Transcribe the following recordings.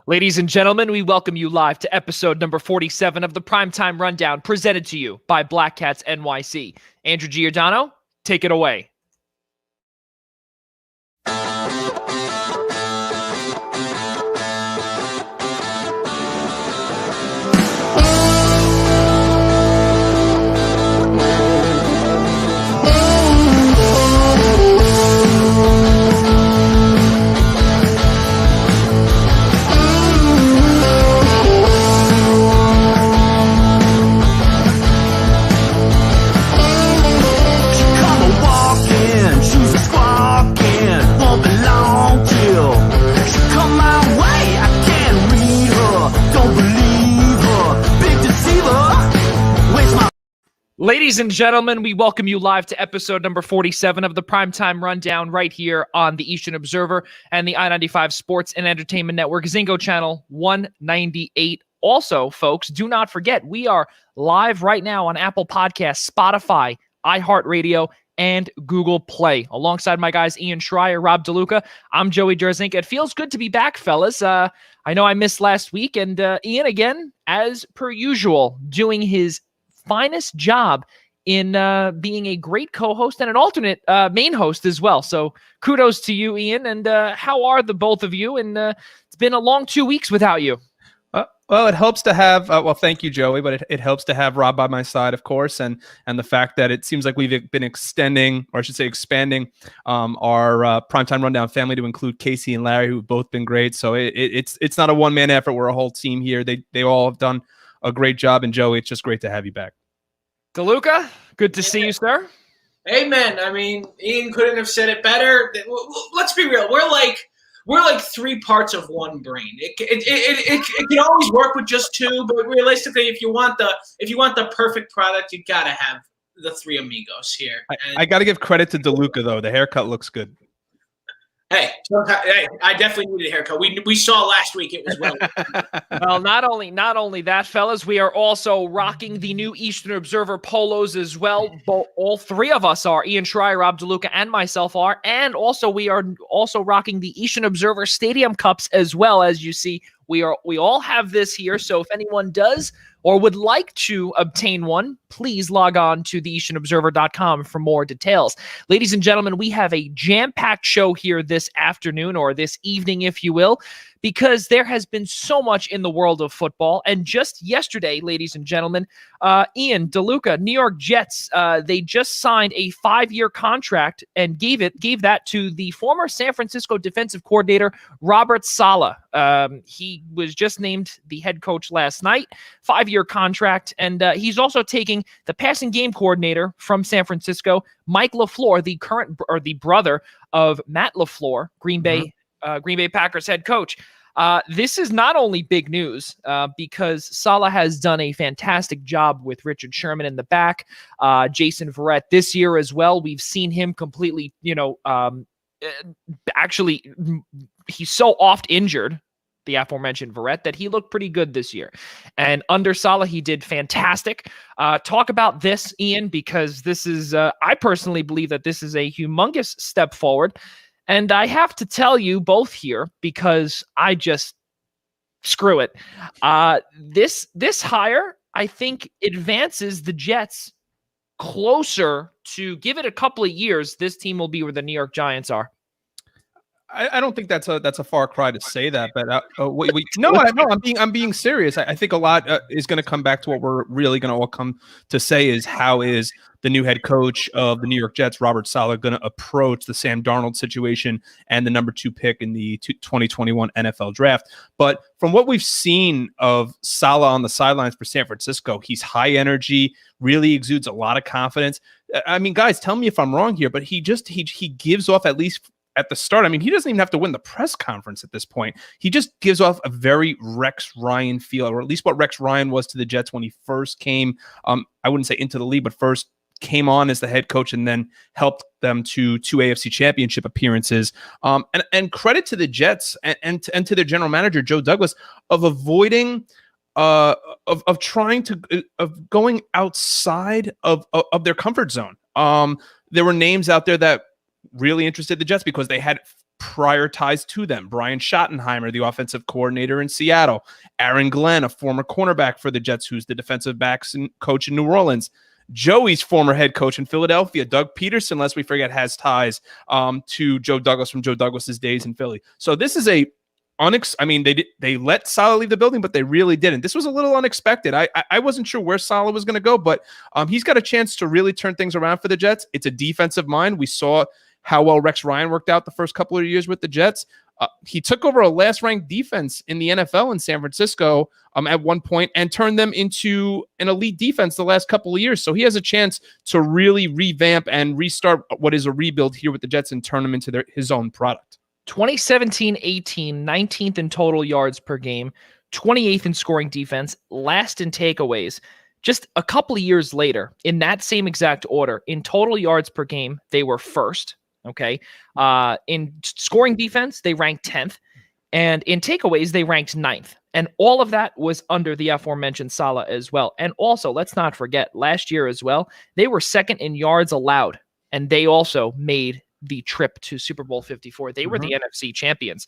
Ladies and gentlemen, we welcome you live to episode number 47 of the Primetime Rundown, presented to you by Black Cats NYC. Andrew Giordano, take it away. Ladies and gentlemen, we welcome you live to episode number 47 of the Primetime Rundown right here on the Eastern Observer and the I-95 Sports and Entertainment Network, Zingo Channel 198. Also, folks, do not forget, we are live right now on Apple Podcasts, Spotify, iHeartRadio, and Google Play. Alongside my guys, Ian Schraier, Rob DeLuca, I'm Joey Jarzynka. It feels good to be back, fellas. I know I missed last week, and Ian, again, as per usual, doing his finest job in being a great co-host and an alternate main host as well. So kudos to you, Ian. And how are the both of you? And it's been a long 2 weeks without you. Well, it helps to have, thank you, Joey, but it helps to have Rob by my side, of course, and the fact that it seems like we've been expanding our Primetime Rundown family to include Casey and Larry, who've both been great. So it's not a one-man effort. We're a whole team here. They all have done a great job, and Joey, it's just great to have you back. DeLuca, good to see you, sir. Amen. I mean, Ian couldn't have said it better. Let's be real. We're like three parts of one brain. It can always work with just two, but realistically, if you want the perfect product, you gotta have the three amigos here. I got to give credit to DeLuca though. The haircut looks good. Hey, I definitely needed a haircut. We saw last week it was well. Well, not only that, fellas, we are also rocking the new Eastern Observer polos as well. All three of us are. Ian Schraier, Rob DeLuca, and myself are. And also we are also rocking the Eastern Observer Stadium Cups as well. As you see, we all have this here. So if anyone does or would like to obtain one, please log on to theeasternobserver.com for more details. Ladies and gentlemen, we have a jam-packed show here this afternoon, or this evening, if you will, because there has been so much in the world of football. And just yesterday, ladies and gentlemen, Ian, DeLuca, New York Jets, they just signed a 5-year contract and gave that to the former San Francisco defensive coordinator, Robert Saleh. He was just named the head coach last night, 5-year contract. And he's also taking the passing game coordinator from San Francisco, Mike LaFleur, the brother of Matt LaFleur, Green Bay Packers head coach. This is not only big news because Saleh has done a fantastic job with Richard Sherman in the back, Jason Verrett this year as well. We've seen him completely, actually, he's so oft injured, the aforementioned Verrett, that he looked pretty good this year. And under Saleh, he did fantastic. Talk about this, Ian, because this is, I personally believe that this is a humongous step forward. And I have to tell you both here, because I just screw it. This hire, I think, advances the Jets closer to, give it a couple of years, this team will be where the New York Giants are. I don't think that's a far cry to say that, but I'm being serious. I think a lot is going to come back to what we're really going to all come to say is, how is the new head coach of the New York Jets, Robert Saleh, going to approach the Sam Darnold situation and the number 2 pick in the 2021 NFL draft. But from what we've seen of Saleh on the sidelines for San Francisco, he's high energy, really exudes a lot of confidence. I mean, guys, tell me if I'm wrong here, but he gives off, at least at the start, I mean, he doesn't even have to win the press conference at this point. He just gives off a very Rex Ryan feel, or at least what Rex Ryan was to the Jets when he first came, I wouldn't say into the league, but first came on as the head coach and then helped them to 2 AFC championship appearances. And credit to the Jets and to their general manager, Joe Douglas, of avoiding of trying to of going outside of their comfort zone. There were names out there that really interested the Jets because they had prior ties to them. Brian Schottenheimer, the offensive coordinator in Seattle. Aaron Glenn, a former cornerback for the Jets, who's the defensive backs coach in New Orleans. Joey's former head coach in Philadelphia, Doug Peterson, lest we forget, has ties to Joe Douglas from Joe Douglas's days in Philly. So this is they let Saleh leave the building, but they really didn't. This was a little unexpected. I wasn't sure where Saleh was going to go, but he's got a chance to really turn things around for the Jets. It's a defensive mind. We saw how well Rex Ryan worked out the first couple of years with the Jets. He took over a last-ranked defense in the NFL in San Francisco at one point and turned them into an elite defense the last couple of years. So he has a chance to really revamp and restart what is a rebuild here with the Jets and turn them into his own product. 2017-18, 19th in total yards per game, 28th in scoring defense, last in takeaways. Just a couple of years later, in that same exact order, in total yards per game, they were first. Okay. In scoring defense, they ranked 10th. And in takeaways, they ranked 9th. And all of that was under the aforementioned Saleh as well. And also, let's not forget, last year as well, they were second in yards allowed. And they also made the trip to Super Bowl 54. They were the NFC champions.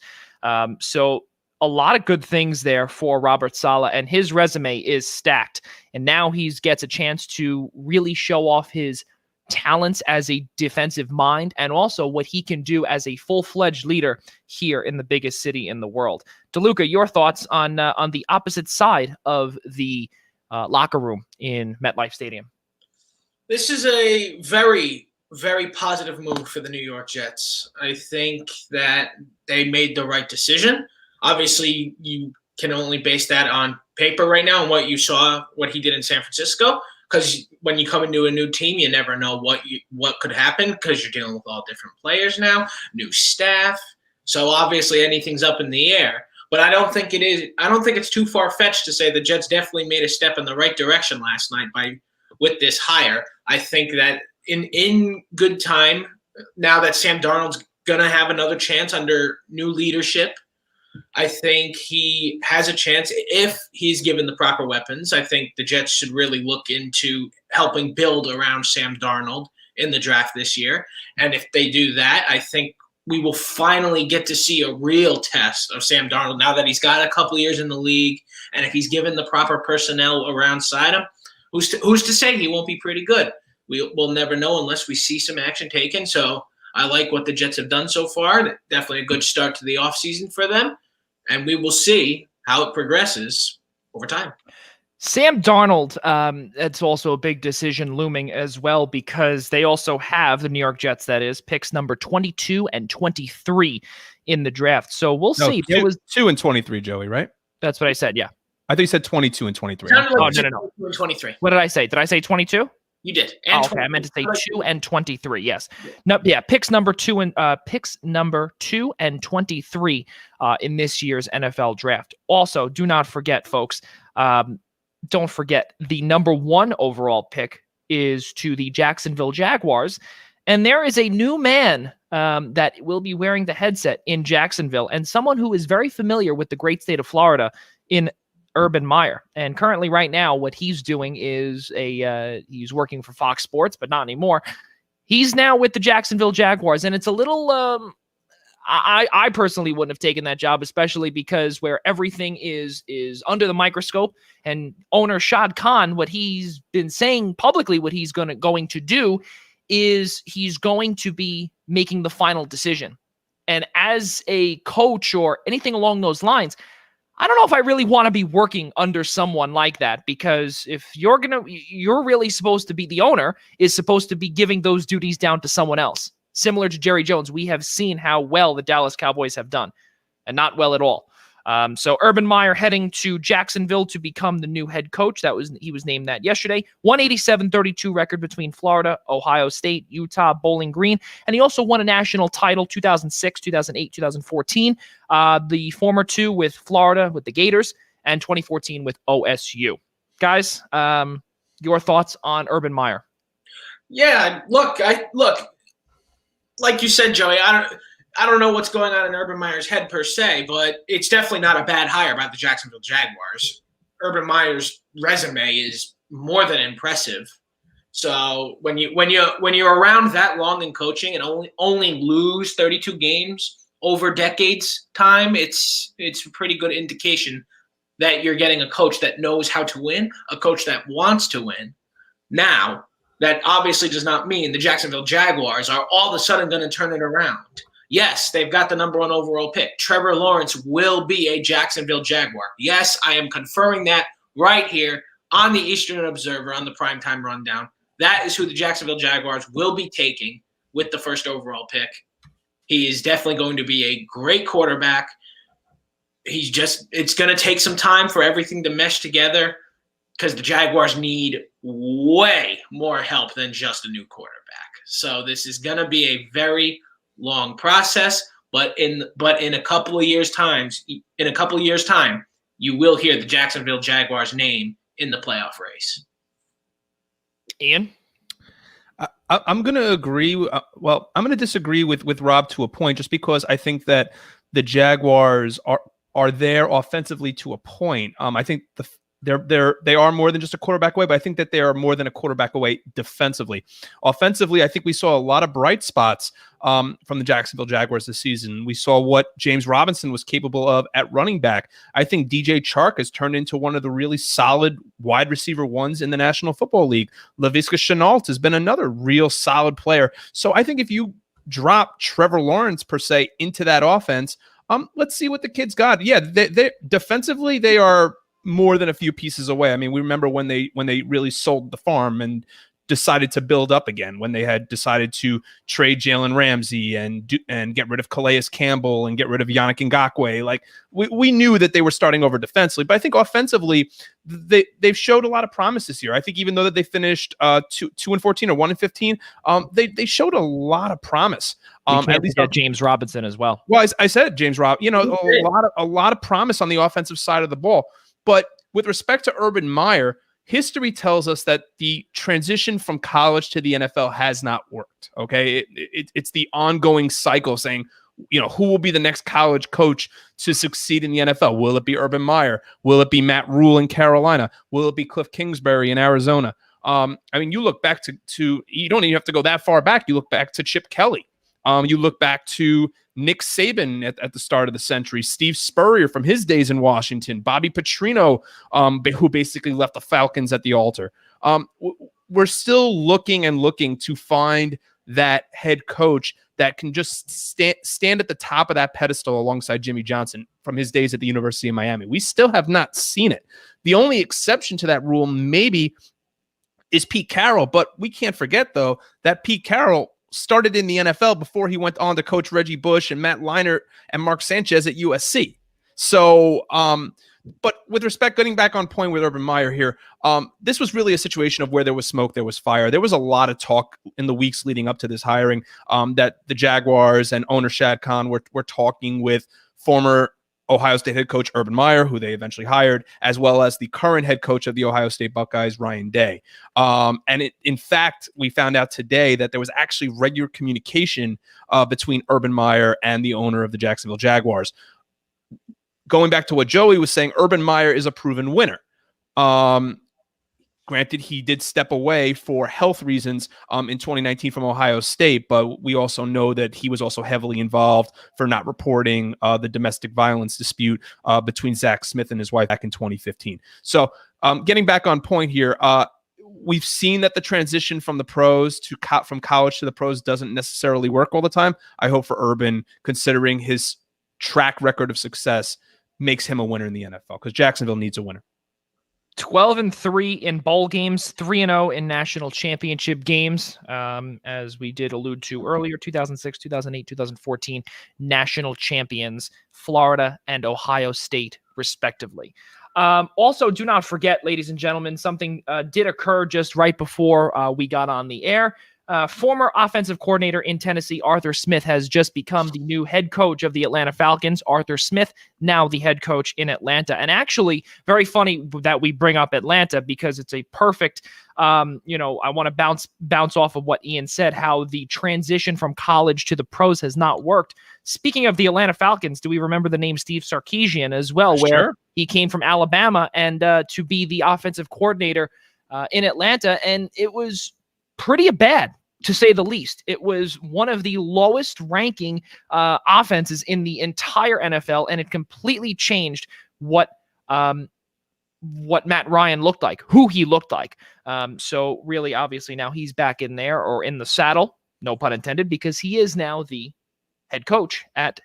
So a lot of good things there for Robert Saleh, and his resume is stacked. And now he gets a chance to really show off his talents as a defensive mind and also what he can do as a full-fledged leader here in the biggest city in the world. DeLuca, your thoughts on the opposite side of the locker room in MetLife Stadium? This is a very, very positive move for the New York Jets. I think that they made the right decision. Obviously, you can only base that on paper right now and what you saw, what he did in San Francisco, because when you come into a new team, you never know what could happen because you're dealing with all different players now, new staff. So obviously anything's up in the air. But I don't think it is. I don't think it's too far-fetched to say the Jets definitely made a step in the right direction last night with this hire. I think that in good time, now that Sam Darnold's going to have another chance under new leadership, I think he has a chance if he's given the proper weapons. I think the Jets should really look into helping build around Sam Darnold in the draft this year. And if they do that, I think we will finally get to see a real test of Sam Darnold now that he's got a couple of years in the league. And if he's given the proper personnel around side him, who's to say he won't be pretty good? We'll never know unless we see some action taken. So I like what the Jets have done so far. Definitely a good start to the offseason for them. And we will see how it progresses over time. Sam Darnold, it's also a big decision looming as well because they also have, the New York Jets, that is, picks number 22 and 23 in the draft. So we'll see. There was 2 and 23, Joey, right? That's what I said, yeah. I think you said 22 and 23. No. 2 and 23. What did I say? Did I say 22? You did. And okay, I meant to say 2 and 23. Yes. No, yeah. Picks number 2 and 23 in this year's NFL draft. Also, do not forget, folks. Don't forget the number 1 overall pick is to the Jacksonville Jaguars, and there is a new man that will be wearing the headset in Jacksonville, and someone who is very familiar with the great state of Florida in Urban Meyer. And currently right now what he's doing is he's working for Fox Sports, but not anymore. He's now with the Jacksonville Jaguars, and it's a little I personally wouldn't have taken that job, especially because where everything is under the microscope, and owner Shad Khan, what he's been saying publicly, what he's going to do is he's going to be making the final decision. And as a coach or anything along those lines, I don't know if I really want to be working under someone like that, because if you're really supposed to be, the owner is supposed to be giving those duties down to someone else. Similar to Jerry Jones, we have seen how well the Dallas Cowboys have done, and not well at all. So Urban Meyer heading to Jacksonville to become the new head coach. He was named that yesterday. 187-32 record between Florida, Ohio State, Utah, Bowling Green, and he also won a national title 2006, 2008, 2014. The former 2 with Florida with the Gators, and 2014 with OSU. Guys, your thoughts on Urban Meyer? Yeah, look. Like you said, Joey, I don't know what's going on in Urban Meyer's head per se, but it's definitely not a bad hire by the Jacksonville Jaguars. Urban Meyer's resume is more than impressive. So when you're around that long in coaching and only lose 32 games over decades time, it's a pretty good indication that you're getting a coach that knows how to win, a coach that wants to win. Now, that obviously does not mean the Jacksonville Jaguars are all of a sudden going to turn it around. Yes, they've got the number 1 overall pick. Trevor Lawrence will be a Jacksonville Jaguar. Yes, I am confirming that right here on the Eastern Observer on the Primetime Rundown. That is who the Jacksonville Jaguars will be taking with the first overall pick. He is definitely going to be a great quarterback. It's going to take some time for everything to mesh together because the Jaguars need way more help than just a new quarterback. So this is going to be a very long process, but in a couple of years' time, you will hear the Jacksonville Jaguars name in the playoff race. Ian? I'm going to agree. I'm going to disagree with Rob to a point, just because I think that the Jaguars are there offensively to a point. I think they are more than just a quarterback away, but I think that they are more than a quarterback away defensively. Offensively, I think we saw a lot of bright spots from the Jacksonville Jaguars this season. We saw what James Robinson was capable of at running back. I think DJ Chark has turned into one of the really solid wide receiver ones in the National Football League. Laviska Shenault has been another real solid player. So I think if you drop Trevor Lawrence per se into that offense, let's see what the kids got. Yeah, they defensively, they are more than a few pieces away. I mean, we remember when they really sold the farm and decided to build up again, when they had decided to trade Jalen Ramsey and get rid of Calais Campbell and get rid of Yannick Ngakoue. Like we knew that they were starting over defensively, but I think offensively they've showed a lot of promise this year. I think even though that they finished 2-14 or 1-15, they showed a lot of promise. At least James Robinson as well. Well, I said James Rob. A lot of promise on the offensive side of the ball. But with respect to Urban Meyer, history tells us that the transition from college to the NFL has not worked. Okay, it's the ongoing cycle saying, who will be the next college coach to succeed in the NFL? Will it be Urban Meyer? Will it be Matt Rule in Carolina? Will it be Cliff Kingsbury in Arizona? I mean, you look back to you don't even have to go that far back. You look back to Chip Kelly. You look back to Nick Saban at the start of the century, Steve Spurrier from his days in Washington, Bobby Petrino, who basically left the Falcons at the altar. We're still looking to find that head coach that can just stand at the top of that pedestal alongside Jimmy Johnson from his days at the University of Miami. We still have not seen it. The only exception to that rule maybe is Pete Carroll, but we can't forget, though, that Pete Carroll started in the NFL before he went on to coach Reggie Bush and Matt Leinart and Mark Sanchez at USC. So, but with respect, getting back on point with Urban Meyer here, this was really a situation of where there was smoke, there was fire. There was a lot of talk in the weeks leading up to this hiring that the Jaguars and owner Shad Khan were talking with former Ohio State head coach Urban Meyer, who they eventually hired, as well as the current head coach of the Ohio State Buckeyes, Ryan Day. In fact, we found out today that there was actually regular communication between Urban Meyer and the owner of the Jacksonville Jaguars. Going back to what Joey was saying, Urban Meyer is a proven winner. Granted, he did step away for health reasons in 2019 from Ohio State, but we also know that he was also heavily involved for not reporting the domestic violence dispute between Zach Smith and his wife back in 2015. So getting back on point here, we've seen that the transition from the pros from college to the pros doesn't necessarily work all the time. I hope for Urban, considering his track record of success, makes him a winner in the NFL, because Jacksonville needs a winner. 12-3 in bowl games, 3-0 in national championship games, as we did allude to earlier. 2006, 2008, 2014 national champions, Florida and Ohio State, respectively. Also, do not forget, ladies and gentlemen, something did occur just right before we got on the air. Former offensive coordinator in Tennessee, Arthur Smith, has just become the new head coach of the Atlanta Falcons. Arthur Smith, now the head coach in Atlanta. And actually, very funny that we bring up Atlanta, because it's a perfect, I want to bounce off of what Ian said, how the transition from college to the pros has not worked. Speaking of the Atlanta Falcons, do we remember the name Steve Sarkisian as well, where he came from Alabama and to be the offensive coordinator in Atlanta, and it was pretty bad. to say the least. It was one of the lowest ranking offenses in the entire NFL, and it completely changed what Matt Ryan looked like, who he looked like. So really, obviously, now he's back in there, or in the saddle, no pun intended, because he is now the head coach at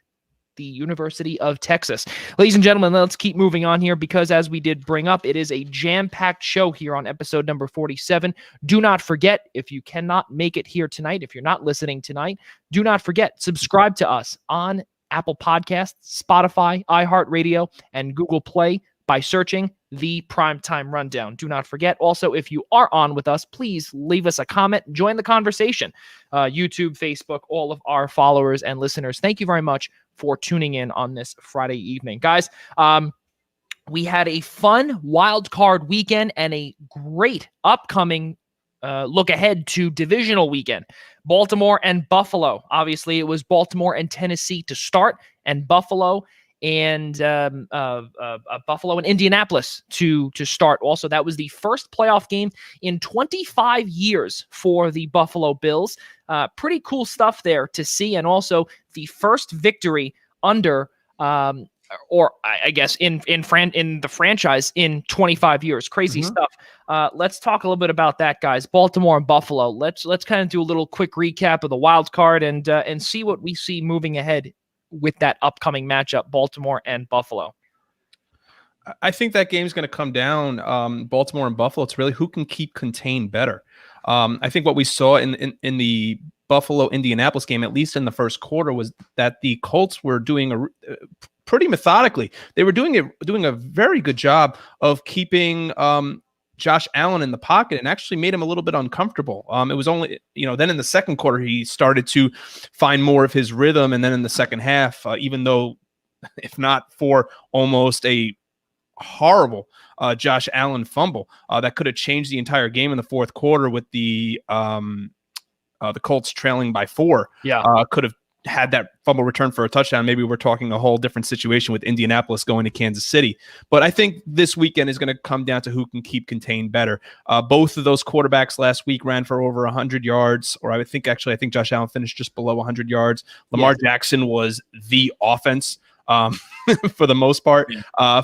the University of Texas. Ladies and gentlemen, let's keep moving on here, because as we did bring up, it is a jam-packed show here on episode number 47. Do not forget, if you cannot make it here tonight, if you're not listening tonight, do not forget, subscribe to us on Apple Podcasts, Spotify, iHeartRadio, and Google Play by searching the Primetime Rundown. Do not forget, also, if you are on with us, please leave us a comment, join the conversation. YouTube, Facebook, all of our followers and listeners, thank you very much for tuning in on this Friday evening. Guys, we had a fun wild card weekend and a great upcoming look ahead to divisional weekend. Baltimore and Buffalo. Obviously, it was Baltimore and Tennessee to start, and Buffalo and Indianapolis to start. Also, that was the first playoff game in 25 years for the Buffalo Bills. Pretty cool stuff there to see, and also the first victory under, or I guess in the franchise in 25 years. Crazy stuff. Let's talk a little bit about that, guys. Baltimore and Buffalo. Let's kind of do a little quick recap of the wild card and see what we see moving ahead with that upcoming matchup, Baltimore and Buffalo. I think that game's going to come down, Baltimore and Buffalo. It's really who can keep contained better. I think what we saw in the Buffalo-Indianapolis game, at least in the first quarter, was that the Colts were doing pretty methodically. They were doing a very good job of keeping Josh Allen in the pocket, and actually made him a little bit uncomfortable. It was only, then in the second quarter, he started to find more of his rhythm. And then in the second half, even though, if not for almost a horrible Josh Allen fumble, that could have changed the entire game in the fourth quarter with the Colts trailing by 4. Could have had that fumble return for a touchdown. Maybe we're talking a whole different situation with Indianapolis going to Kansas City. But I think this weekend is going to come down to who can keep contained better. Both of those quarterbacks last week ran for over 100 yards, or I think Josh Allen finished just below 100 yards. Lamar Jackson was the offense for the most part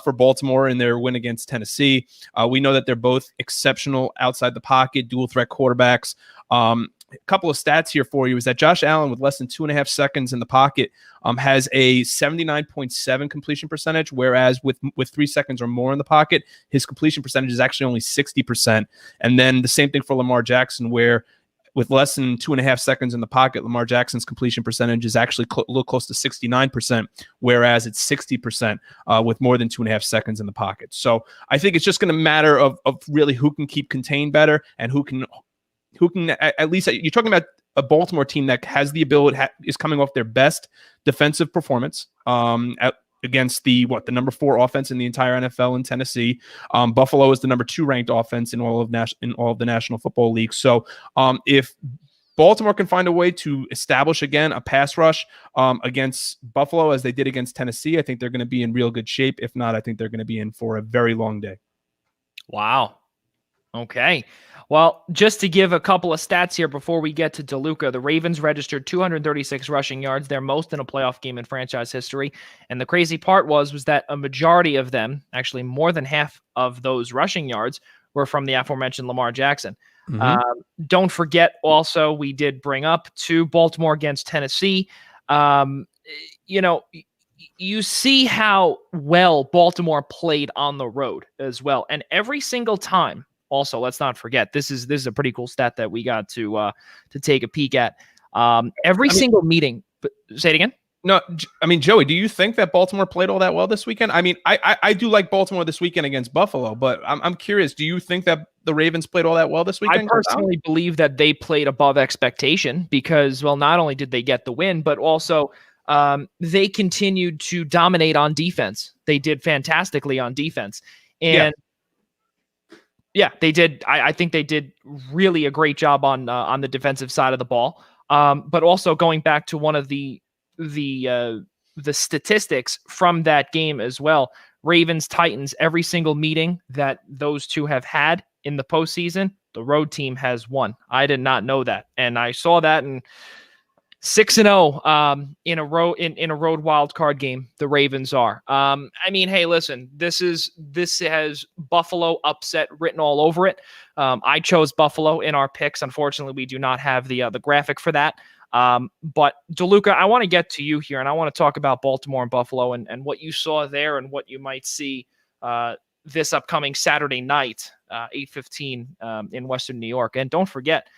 for Baltimore in their win against Tennessee. We know that they're both exceptional outside the pocket, dual threat quarterbacks. A couple of stats here for you is that Josh Allen, with less than 2.5 seconds in the pocket, has a 79.7 completion percentage, whereas with 3 seconds or more in the pocket, his completion percentage is actually only 60%. And then the same thing for Lamar Jackson, where with less than 2.5 seconds in the pocket, Lamar Jackson's completion percentage is actually a little close to 69%, whereas it's 60% with more than 2.5 seconds in the pocket. So I think it's just going to matter of really who can keep contained better and who can at least, you're talking about a Baltimore team that has the ability, is coming off their best defensive performance against the number 4 offense in the entire NFL in Tennessee. Buffalo is the number 2 ranked offense in all of the National Football League. So if Baltimore can find a way to establish again a pass rush against Buffalo as they did against Tennessee, I think they're going to be in real good shape. If not, I think they're going to be in for a very long day. Wow. Okay. Well, just to give a couple of stats here before we get to DeLuca, the Ravens registered 236 rushing yards, their most in a playoff game in franchise history. And the crazy part was that a majority of them, actually more than half of those rushing yards, were from the aforementioned Lamar Jackson. Don't forget also, we did bring up to Baltimore against Tennessee. You see how well Baltimore played on the road as well. And every single time, also, let's not forget, this is a pretty cool stat that we got to take a peek at. Single meeting. Say it again. No, I mean, Joey, do you think that Baltimore played all that well this weekend? I mean, I do like Baltimore this weekend against Buffalo, but I'm curious. Do you think that the Ravens played all that well this weekend? I personally believe that they played above expectation because, well, not only did they get the win, but also they continued to dominate on defense. They did fantastically on defense. And yeah, they did. I think they did really a great job on the defensive side of the ball. But also going back to one of the statistics from that game as well, Ravens Titans, every single meeting that those two have had, in the postseason, the road team has won. I did not know that. And I saw that in 6-0 in a road wild card game. The Ravens are. I mean, hey, listen, this has Buffalo upset written all over it. I chose Buffalo in our picks. Unfortunately, we do not have the graphic for that. But DeLuca, I want to get to you here, and I want to talk about Baltimore and Buffalo and what you saw there and what you might see this upcoming Saturday night, 8:15 in Western New York. And don't forget,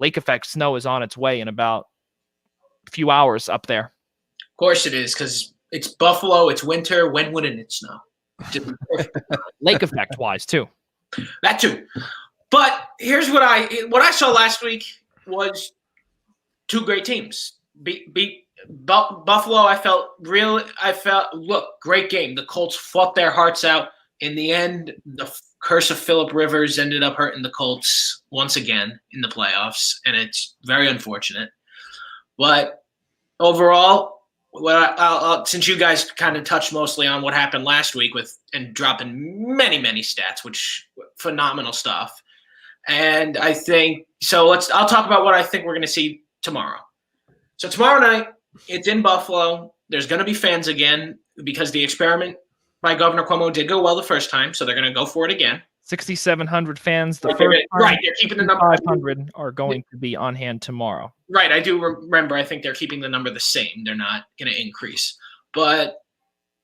lake effect snow is on its way in about few hours up there. Of course it is, because it's Buffalo, it's winter. When wouldn't it snow? Lake effect wise too. That too. But here's what I saw last week was two great teams. Beat Buffalo. I felt look, great game. The Colts fought their hearts out. In the end, the curse of Phillip Rivers ended up hurting the Colts once again in the playoffs, and it's very unfortunate. But overall, since you guys kind of touched mostly on what happened last week and dropping many, many stats, which phenomenal stuff. And I think so. I'll talk about what I think we're going to see tomorrow. So tomorrow night, it's in Buffalo. There's going to be fans again because the experiment by Governor Cuomo did go well the first time, so they're going to go for it again. 6,700 fans. The first right, they're keeping the number. 500 are going to be on hand tomorrow. Right, I do remember. I think they're keeping the number the same. They're not going to increase. But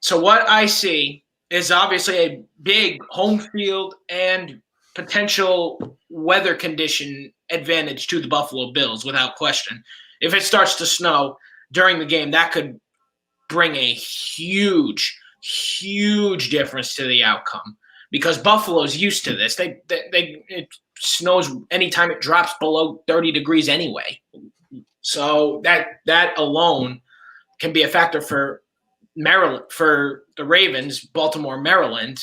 so what I see is obviously a big home field and potential weather condition advantage to the Buffalo Bills, without question. If it starts to snow during the game, that could bring a huge difference to the outcome. Because Buffalo's used to this. It snows anytime it drops below 30 degrees anyway. So that alone can be a factor for Maryland, for the Ravens. Baltimore, Maryland,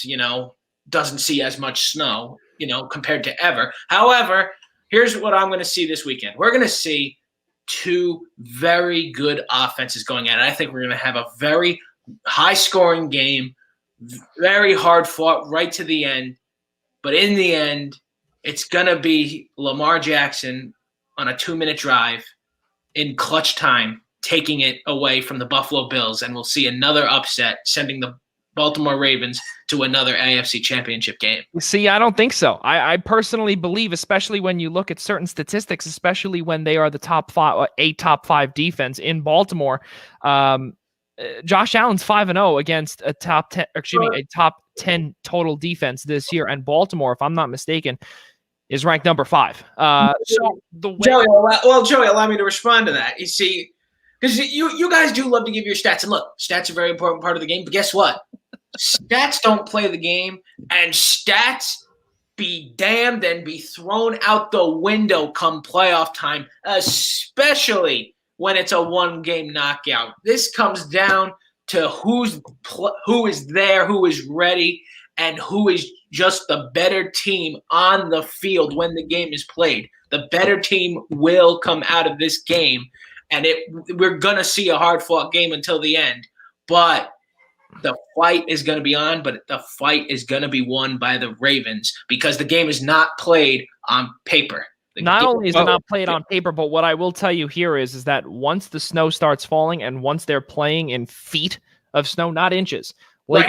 doesn't see as much snow, compared to ever. However, here's what I'm going to see this weekend. We're going to see two very good offenses going at it. I think we're going to have a very high-scoring game. Very hard fought right to the end. But in the end, it's going to be Lamar Jackson on a 2-minute drive in clutch time, taking it away from the Buffalo Bills. And we'll see another upset, sending the Baltimore Ravens to another AFC Championship game. See, I don't think so. I personally believe, especially when you look at certain statistics, especially when they are the top 5 defense in Baltimore, Josh Allen's 5-0 against a top 10 total defense this year, and Baltimore, if I'm not mistaken, is ranked number 5. So the way Joey, allow me to respond to that. You see, because you guys do love to give your stats, and look, stats are a very important part of the game. But guess what? Stats don't play the game, and stats be damned and be thrown out the window come playoff time, especially when it's a one-game knockout. This comes down to who is there, who is ready, and who is just the better team on the field when the game is played. The better team will come out of this game, and we're going to see a hard-fought game until the end. But the fight is going to be on, but the fight is going to be won by the Ravens because the game is not played on paper. Not only is it not played on paper, but what I will tell you here is that once the snow starts falling and once they're playing in feet of snow, not inches, lake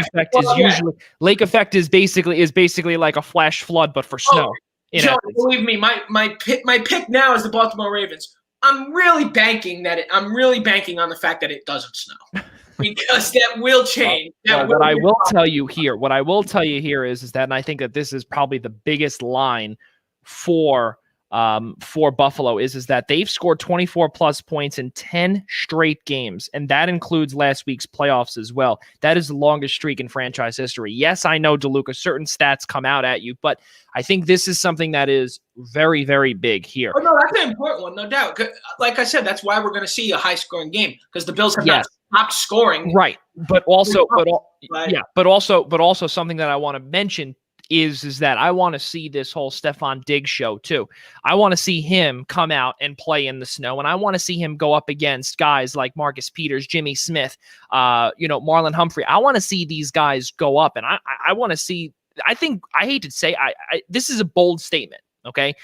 effect is basically like a flash flood, but for snow. Joe, believe me, my pick now is the Baltimore Ravens. I'm really banking on the fact that it doesn't snow. Because that will change. What I will tell you here is that, and I think that this is probably the biggest line for Buffalo is that they've scored 24 plus points in 10 straight games, and that includes last week's playoffs as well. That is the longest streak in franchise history. Yes, I know, DeLuca, certain stats come out at you, but I think this is something that is very, very big here. Oh, no, that's an important one, no doubt. Like I said, that's why we're going to see a high-scoring game, because the Bills have not stopped scoring. Right, but also something that I want to mention is that I want to see this whole Stephon Diggs show too. I want to see him come out and play in the snow, and I want to see him go up against guys like Marcus Peters, Jimmy Smith, Marlon Humphrey. I want to see these guys go up, and I want to see I think I hate to say this is a bold statement. Okay,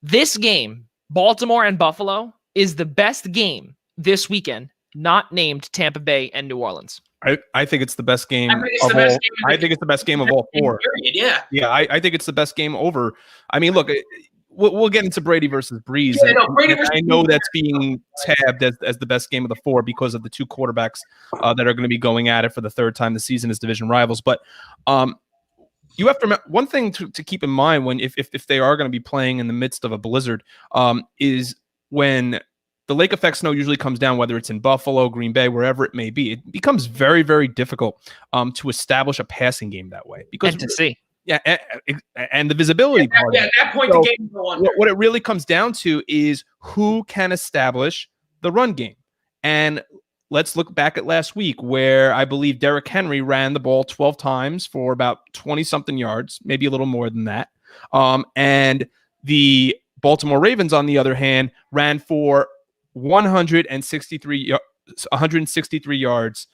this game, Baltimore and Buffalo, is the best game this weekend, not named Tampa Bay and New Orleans. I think it's the best game I think it's the best game. I think it's the best game of all four. Period, yeah. Yeah, I think it's the best game over. I mean, look, we'll get into Brady versus Breeze. Yeah, no, Brady versus I know that's being tabbed as the best game of the four because of the two quarterbacks that are going to be going at it for the third time this season as division rivals. But you have to remember one thing to keep in mind when if they are going to be playing in the midst of a blizzard is when the lake effect snow usually comes down, whether it's in Buffalo, Green Bay, wherever it may be. It becomes very, very difficult to establish a passing game that way because and to see. Yeah, and the visibility part. Yeah, at that point, the game go on. What it really comes down to is who can establish the run game. And let's look back at last week where I believe Derrick Henry ran the ball 12 times for about 20-something yards, maybe a little more than that. And the Baltimore Ravens, on the other hand, ran for 163 yards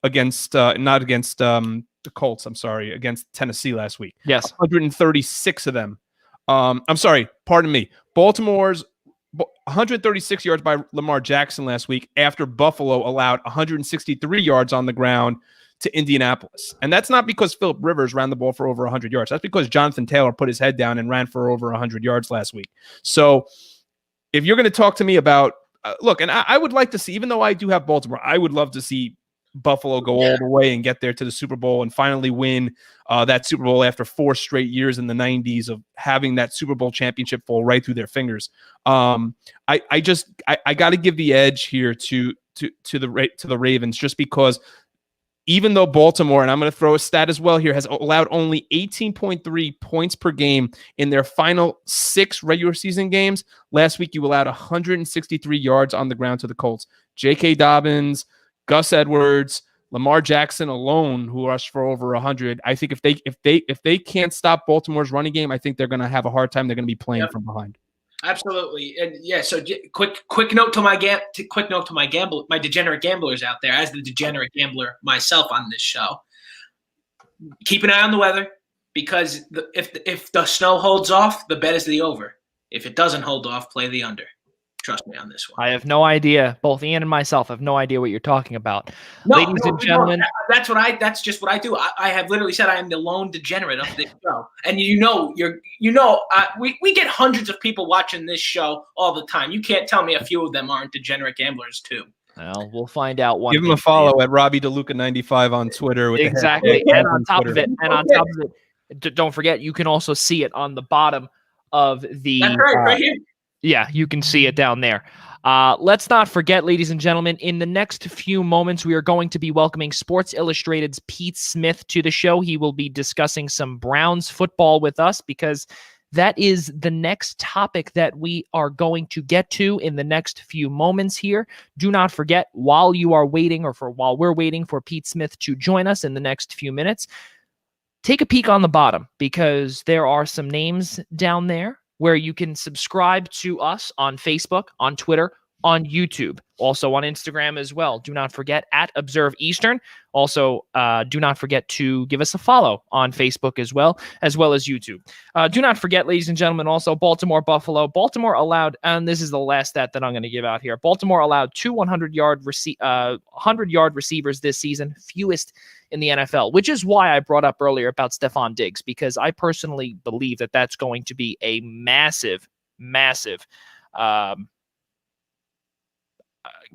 against not against the Colts, I'm sorry, against Tennessee last week. Yes. 136 of them. I'm sorry, pardon me. Baltimore's 136 yards by Lamar Jackson last week after Buffalo allowed 163 yards on the ground to Indianapolis. And that's not because Phillip Rivers ran the ball for over 100 yards. That's because Jonathan Taylor put his head down and ran for over 100 yards last week. So if you're going to talk to me about, look, and I would like to see, even though I do have Baltimore, I would love to see Buffalo go all the way and get there to the Super Bowl and finally win that Super Bowl after 4 straight years in the 90s of having that Super Bowl championship fall right through their fingers. I got to give the edge here to the Ravens just because even though Baltimore, and I'm going to throw a stat as well here, has allowed only 18.3 points per game in their final 6 regular season games. Last week, you allowed 163 yards on the ground to the Colts. J.K. Dobbins, Gus Edwards, Lamar Jackson alone, who rushed for over 100. I think if they can't stop Baltimore's running game, I think they're going to have a hard time. They're going to be playing from behind. Absolutely, and yeah. So quick note to my my degenerate gamblers out there. As the degenerate gambler myself on this show, keep an eye on the weather because if the snow holds off, the bet is the over. If it doesn't hold off, play the under. Trust me on this one. I have no idea. Both Ian and myself have no idea what you're talking about. Ladies and gentlemen, that's just what I do. I have literally said I am the lone degenerate of this show, and we get hundreds of people watching this show all the time. You can't tell me a few of them aren't degenerate gamblers too. Well, we'll find out one. Give him a follow at Robbie DeLuca 95 on Twitter. With exactly, and on top of it, don't forget you can also see it on the bottom of the. That's right here. Yeah, you can see it down there. Let's not forget, ladies and gentlemen, in the next few moments, we are going to be welcoming Sports Illustrated's Pete Smith to the show. He will be discussing some Browns football with us because that is the next topic that we are going to get to in the next few moments here. Do not forget, while we're waiting for Pete Smith to join us in the next few minutes, take a peek on the bottom because there are some names down there where you can subscribe to us on Facebook, on Twitter, on YouTube, also on Instagram as well. Do not forget at Observe Eastern. Also, do not forget to give us a follow on Facebook as well as YouTube. Do not forget, ladies and gentlemen, also Baltimore, Buffalo. Baltimore allowed, and this is the last stat that I'm going to give out here. Baltimore allowed 2 100-yard receivers this season, fewest in the NFL, which is why I brought up earlier about Stephon Diggs, because I personally believe that that's going to be a massive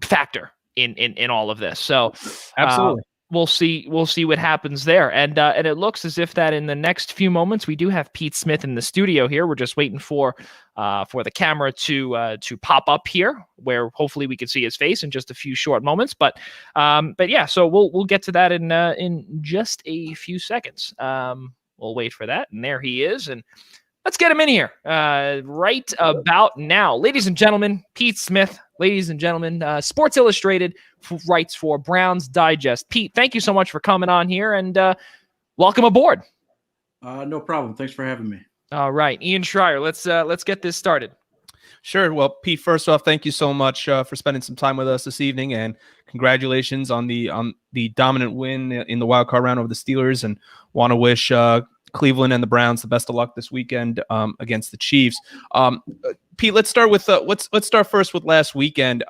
factor in all of this. So absolutely. We'll see what happens there. And it looks as if that in the next few moments, we do have Pete Smith in the studio here. We're just waiting for the camera to pop up here, where hopefully we can see his face in just a few short moments. But yeah, so we'll get to that in just a few seconds. We'll wait for that. And there he is. And let's get him in here right about now. Ladies and gentlemen, Pete Smith. Ladies and gentlemen, Sports Illustrated writes for Browns Digest. Pete, thank you so much for coming on here, and welcome aboard. No problem. Thanks for having me. All right, Ian Schraier, let's get this started. Sure. Well, Pete, first off, thank you so much for spending some time with us this evening, and congratulations on the dominant win in the wild card round over the Steelers. And want to wish Cleveland and the Browns the best of luck this weekend against the Chiefs. Pete, let's start with let's start first with last weekend.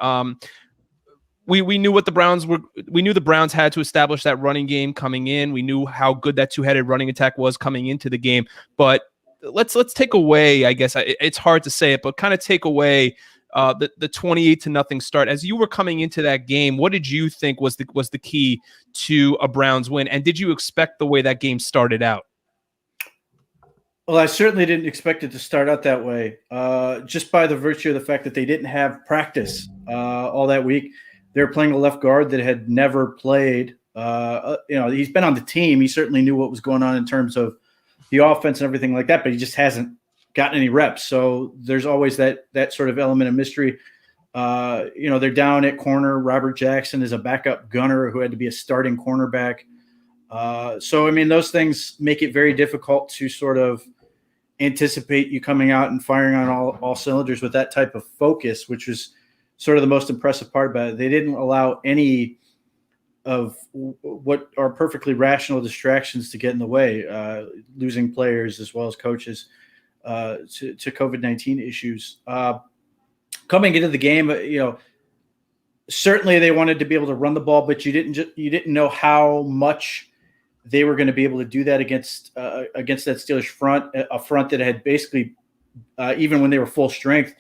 We knew what the Browns were. We knew the Browns had to establish that running game coming in. We knew how good that two-headed running attack was coming into the game, but let's take away, I guess it's hard to say it, but kind of take away the 28-0 start. As you were coming into that game, what did you think was the key to a Browns win? And did you expect the way that game started out? Well, I certainly didn't expect it to start out that way, just by the virtue of the fact that they didn't have practice all that week. They were playing a left guard that had never played. He's been on the team. He certainly knew what was going on in terms of the offense and everything like that, but he just hasn't gotten any reps. So there's always that sort of element of mystery. They're down at corner. Robert Jackson is a backup gunner who had to be a starting cornerback. Those things make it very difficult to sort of anticipate you coming out and firing on all cylinders with that type of focus, which was sort of the most impressive part about it. They didn't allow any of what are perfectly rational distractions to get in the way, losing players as well as coaches to COVID-19 issues. Coming into the game, certainly they wanted to be able to run the ball, but you didn't know how much they were going to be able to do that against that Steelers front, a front that had basically, even when they were full strength,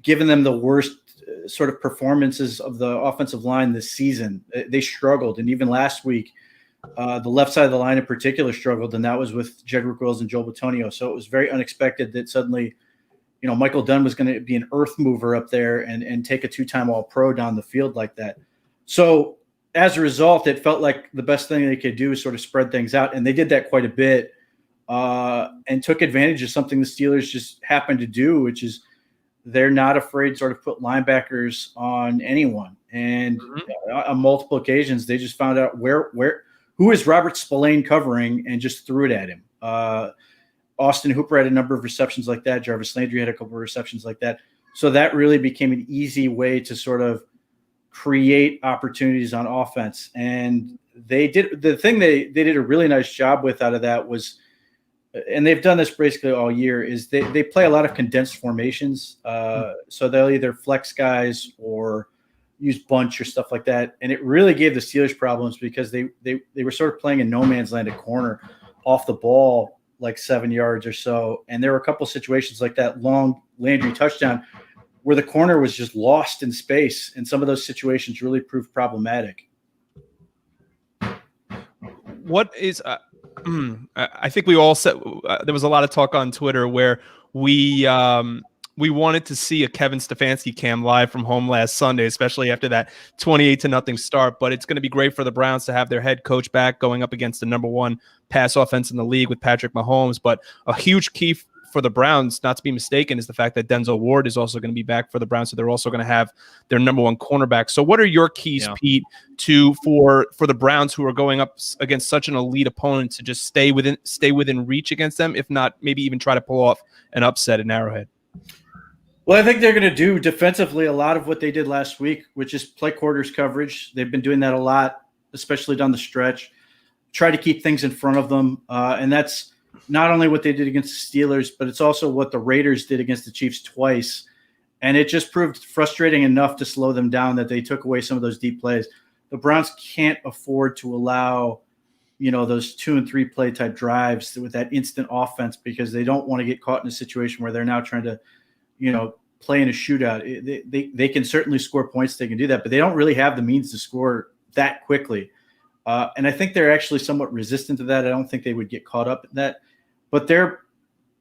given them the worst sort of performances of the offensive line this season. They struggled. And even last week, the left side of the line in particular struggled, and that was with Jedrick Wills and Joel Bitonio. So it was very unexpected that suddenly, Michael Dunn was going to be an earth mover up there and take a two-time All-Pro down the field like that. So as a result, it felt like the best thing they could do is sort of spread things out. And they did that quite a bit and took advantage of something the Steelers just happened to do, which is they're not afraid to sort of put linebackers on anyone. And on multiple occasions, they just found out who is Robert Spillane covering and just threw it at him. Austin Hooper had a number of receptions like that. Jarvis Landry had a couple of receptions like that. So that really became an easy way to sort of create opportunities on offense. And they did the thing they did a really nice job with out of that was, and they've done this basically all year, is they play a lot of condensed formations. So they'll either flex guys or use bunch or stuff like that. And it really gave the Steelers problems because they were sort of playing in no man's land at corner off the ball, like 7 yards or so. And there were a couple situations like that long Landry touchdown where the corner was just lost in space. And some of those situations really proved problematic. What is I think we all said there was a lot of talk on Twitter where we wanted to see a Kevin Stefanski cam live from home last Sunday, especially after that 28-0 start. But it's going to be great for the Browns to have their head coach back going up against the number one pass offense in the league with Patrick Mahomes. But a huge key for the Browns, not to be mistaken, is the fact that Denzel Ward is also going to be back for the Browns. So they're also going to have their number one cornerback. So what are your keys, Pete, for the Browns who are going up against such an elite opponent to just stay within reach against them, if not maybe even try to pull off an upset in Arrowhead? Well, I think they're going to do defensively a lot of what they did last week, which is play quarters coverage. They've been doing that a lot, especially down the stretch. Try to keep things in front of them. And that's not only what they did against the Steelers, but it's also what the Raiders did against the Chiefs twice. And it just proved frustrating enough to slow them down that they took away some of those deep plays. The Browns can't afford to allow, those 2 and 3 play type drives with that instant offense, because they don't want to get caught in a situation where they're now trying to, play in a shootout. They can certainly score points. They can do that, but they don't really have the means to score that quickly. And I think they're actually somewhat resistant to that. I don't think they would get caught up in that, but they're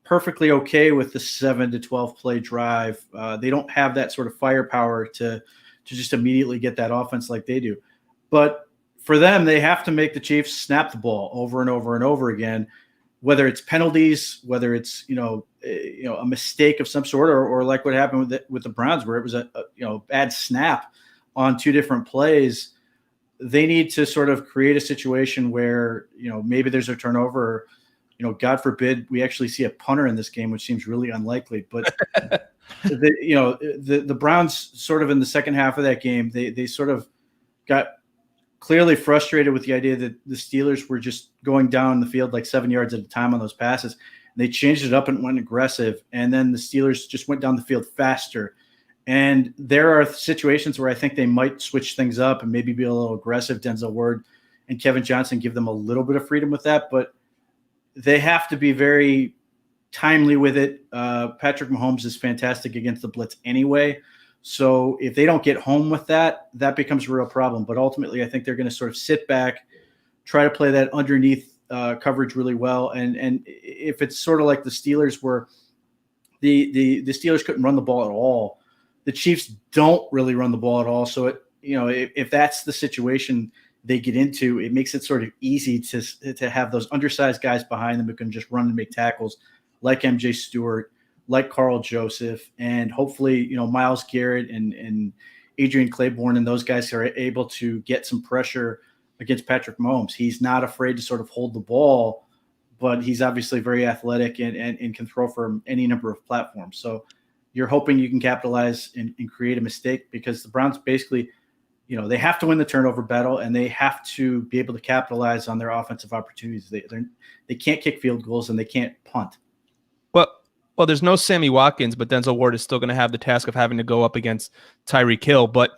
perfectly okay with the 7 to 12 play drive. They don't have that sort of firepower to just immediately get that offense like they do. But for them, they have to make the Chiefs snap the ball over and over and over again, whether it's penalties, whether it's, a mistake of some sort, or like what happened with the Browns, where it was a bad snap on 2 different plays. They need to sort of create a situation where, maybe there's a turnover, God forbid we actually see a punter in this game, which seems really unlikely. But the Browns sort of in the second half of that game, they sort of got clearly frustrated with the idea that the Steelers were just going down the field like 7 yards at a time on those passes. They changed it up and went aggressive, and then the Steelers just went down the field faster. And there are situations where I think they might switch things up and maybe be a little aggressive. Denzel Ward and Kevin Johnson give them a little bit of freedom with that, but they have to be very timely with it. Patrick Mahomes is fantastic against the blitz anyway. So if they don't get home with that, that becomes a real problem. But ultimately, I think they're going to sort of sit back, try to play that underneath coverage really well. And if it's sort of like the Steelers where the Steelers couldn't run the ball at all, the Chiefs don't really run the ball at all. So if that's the situation they get into, it makes it sort of easy to have those undersized guys behind them who can just run and make tackles, like MJ Stewart, like Carl Joseph, and hopefully, Myles Garrett and Adrian Claiborne and those guys are able to get some pressure against Patrick Mahomes. He's not afraid to sort of hold the ball, but he's obviously very athletic and can throw from any number of platforms. So you're hoping you can capitalize and create a mistake, because the Browns basically, they have to win the turnover battle, and they have to be able to capitalize on their offensive opportunities. They can't kick field goals, and they can't punt. Well, there's no Sammy Watkins, but Denzel Ward is still going to have the task of having to go up against Tyreek Hill. But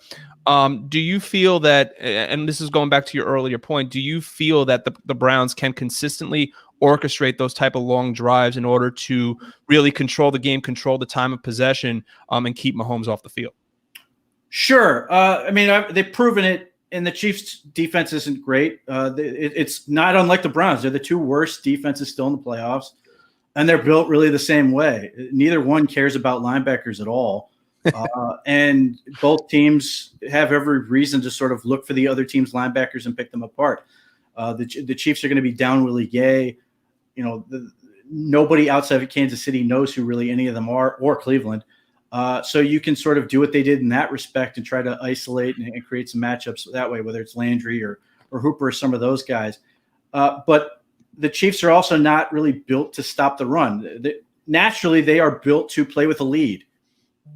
do you feel that, and this is going back to your earlier point, do you feel that the Browns can consistently orchestrate those type of long drives in order to really control the game, control the time of possession, and keep Mahomes off the field? Sure. They've proven it, and the Chiefs' defense isn't great. It's not unlike the Browns. They're the two worst defenses still in the playoffs. And they're built really the same way. Neither one cares about linebackers at all. And both teams have every reason to sort of look for the other team's linebackers and pick them apart. The Chiefs are going to be down Willie Gay. Nobody outside of Kansas City knows who really any of them are, or Cleveland. So you can sort of do what they did in that respect and try to isolate and create some matchups that way, whether it's Landry or Hooper or some of those guys. But the Chiefs are also not really built to stop the run. Naturally, they are built to play with a lead.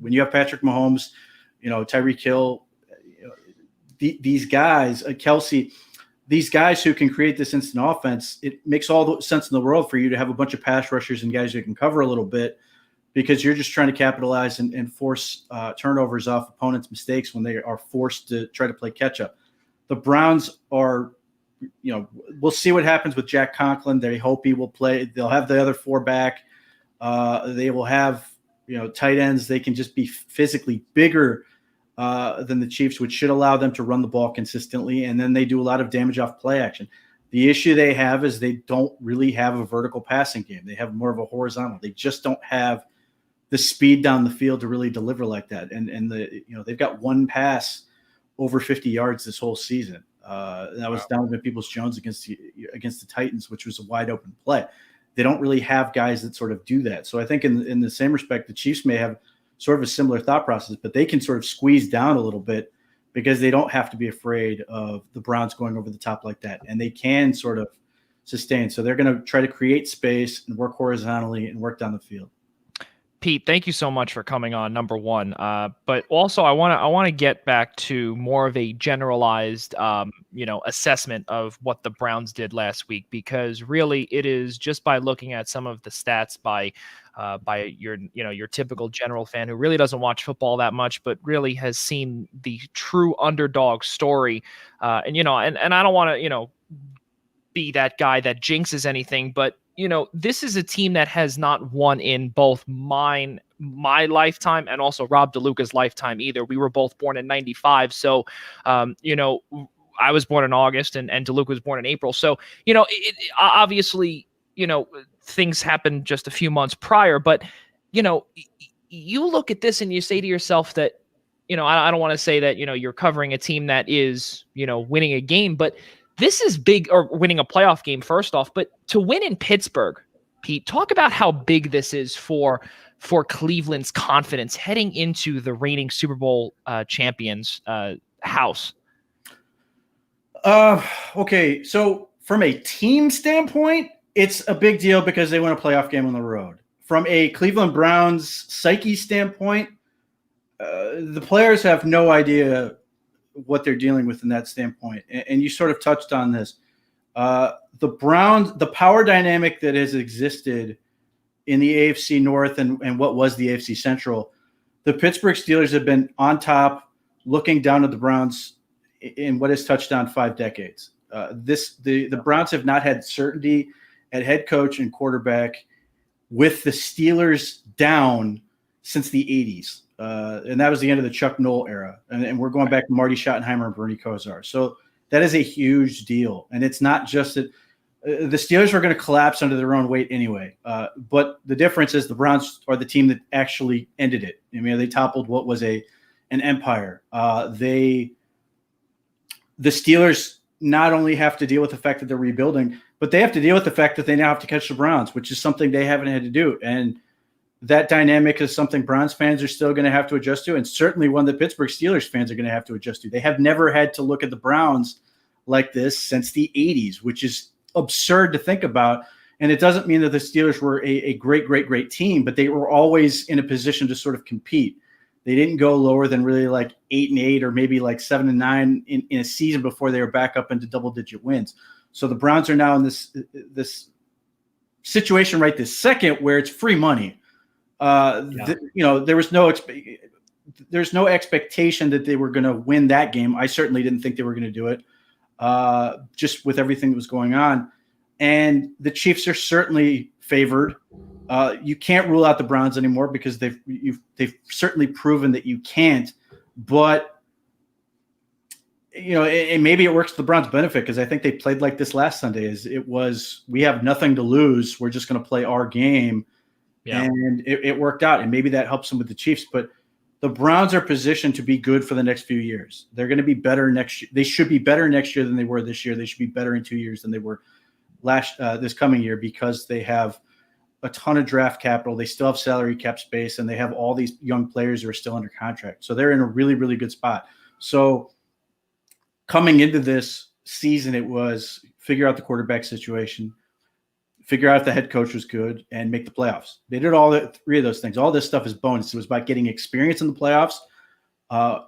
When you have Patrick Mahomes, Tyreek Hill, these guys, Kelsey, these guys who can create this instant offense, it makes all the sense in the world for you to have a bunch of pass rushers and guys who can cover a little bit, because you're just trying to capitalize and force turnovers off opponents' mistakes when they are forced to try to play catch up. The Browns are, we'll see what happens with Jack Conklin. They hope he will play. They'll have the other four back. They will have, tight ends. They can just be physically bigger than the Chiefs, which should allow them to run the ball consistently. And then they do a lot of damage off play action. The issue they have is they don't really have a vertical passing game. They have more of a horizontal. They just don't have the speed down the field to really deliver like that. And they've got one pass over 50 yards this whole season. That was Donovan Peoples-Jones against the Titans, which was a wide open play. They don't really have guys that sort of do that. So I think in the same respect, the Chiefs may have sort of a similar thought process, but they can sort of squeeze down a little bit because they don't have to be afraid of the Browns going over the top like that. And they can sort of sustain. So they're going to try to create space and work horizontally and work down the field. Pete, thank you so much for coming on, number one. But also, I want to get back to more of a generalized, assessment of what the Browns did last week, because really it is just by looking at some of the stats by your typical general fan who really doesn't watch football that much, but really has seen the true underdog story. And I don't want to, be that guy that jinxes anything, but this is a team that has not won in both my lifetime and also Rob DeLuca's lifetime either. We were both born in 95. So, I was born in August and DeLuca was born in April. So, obviously, things happened just a few months prior, but, you look at this and you say to yourself that, I don't want to say that, you're covering a team that is, winning a game, but this is big, or winning a playoff game first off, but to win in Pittsburgh, Pete, talk about how big this is for Cleveland's confidence heading into the reigning Super Bowl champions house. Okay. So from a team standpoint, It's a big deal because they win a playoff game on the road. From a Cleveland Browns psyche standpoint, the players have no idea what they're dealing with in that standpoint. And you sort of touched on this. The Browns, the power dynamic that has existed in the AFC North and what was the AFC Central, the Pittsburgh Steelers have been on top, looking down at the Browns in what has touched on 5 decades. The Browns have not had certainty at head coach and quarterback with the Steelers down since the 80s. And that was the end of the Chuck Noll era. And we're going back to Marty Schottenheimer and Bernie Kosar. So that is a huge deal. And it's not just that the Steelers were going to collapse under their own weight anyway. But the difference is the Browns are the team that actually ended it. I mean, they toppled what was an empire. The Steelers not only have to deal with the fact that they're rebuilding, but they have to deal with the fact that they now have to catch the Browns, which is something they haven't had to do. And that dynamic is something Browns fans are still going to have to adjust to, and certainly one that Pittsburgh Steelers fans are going to have to adjust to. They have never had to look at the Browns like this since the 80s, which is absurd to think about. And it doesn't mean that the Steelers were a great team, but they were always in a position to sort of compete. They didn't go lower than really like 8-8 or maybe like 7-9 in a season before they were back up into double-digit wins. So the Browns are now in this situation right this second where it's free money. There's no expectation that they were going to win that game. I certainly didn't think they were going to do it, just with everything that was going on. And the Chiefs are certainly favored. You can't rule out the Browns anymore because they've certainly proven that you can't. But and maybe it works to the Browns' benefit because I think they played like this last Sunday. We have nothing to lose. We're just going to play our game. Yeah. And it worked out, and maybe that helps them with the Chiefs. But the Browns are positioned to be good for the next few years. They're going to be better next year. They should be better next year than they were this year. They should be better in 2 years than they were this coming year because they have a ton of draft capital. They still have salary cap space, and they have all these young players who are still under contract. So they're in a really, really good spot. So coming into this season, it was figure out the quarterback situation, figure out if the head coach was good, and make the playoffs. They did all 3 of those things. All this stuff is bonus. It was about getting experience in the playoffs,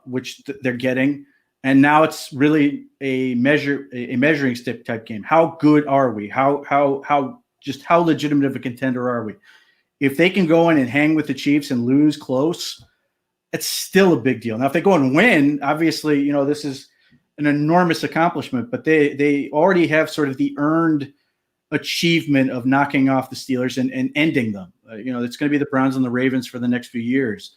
which they're getting. And now it's really a measuring stick type game. How good are we? How legitimate of a contender are we? If they can go in and hang with the Chiefs and lose close, it's still a big deal. Now, if they go and win, obviously, this is an enormous accomplishment, but they already have sort of the earned achievement of knocking off the Steelers and ending them. It's going to be the Browns and the Ravens for the next few years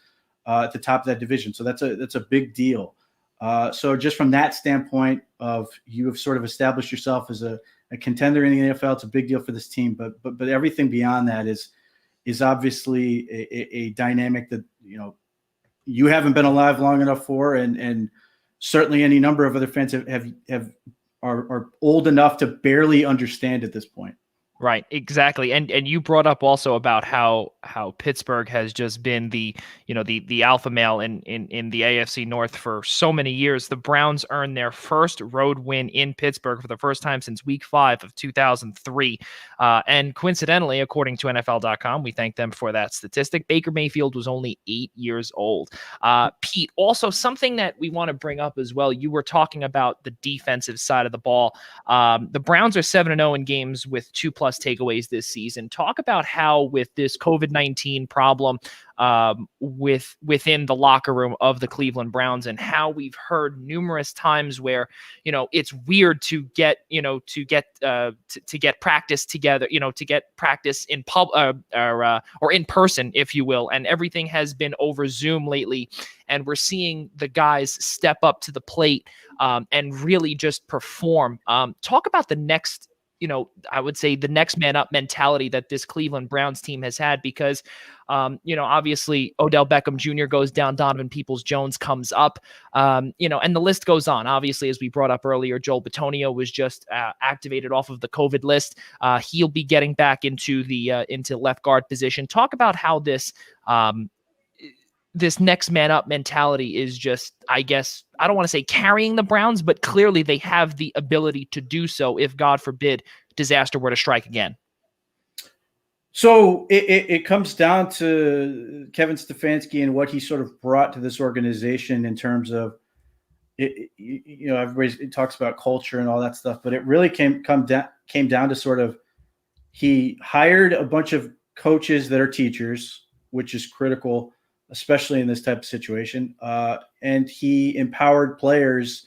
at the top of that division. So that's a big deal. So just from that standpoint of you have sort of established yourself as a contender in the NFL, it's a big deal for this team. But everything beyond that is obviously a dynamic that you haven't been alive long enough for, and certainly any number of other fans are old enough to barely understand at this point. Right, exactly. And you brought up also about how Pittsburgh has just been the alpha male in the AFC North for so many years. The Browns earned their first road win in Pittsburgh for the first time since week 5 of 2003. And coincidentally, according to NFL.com, we thank them for that statistic, Baker Mayfield was only 8 years old. Pete, also something that we want to bring up as well, you were talking about the defensive side of the ball. The Browns are 7-0 in games with 2+ takeaways this season. Talk about how with this COVID-19 problem within the locker room of the Cleveland Browns, and how we've heard numerous times where it's weird to get practice together, to get practice in or in person, if you will, and everything has been over Zoom lately, and we're seeing the guys step up to the plate and really just perform. Talk about the next, I would say the next man up mentality that this Cleveland Browns team has had, because, obviously Odell Beckham Jr. goes down, Donovan Peoples-Jones comes up, and the list goes on. Obviously, as we brought up earlier, Joel Bitonio was just activated off of the COVID list. He'll be getting back into the into left guard position. Talk about how this next man up mentality is just, I guess, I don't want to say carrying the Browns, but clearly they have the ability to do so if, God forbid, disaster were to strike again. So it comes down to Kevin Stefanski and what he sort of brought to this organization in terms of, everybody talks about culture and all that stuff, but it really came down to sort of, he hired a bunch of coaches that are teachers, which is critical, especially in this type of situation. And he empowered players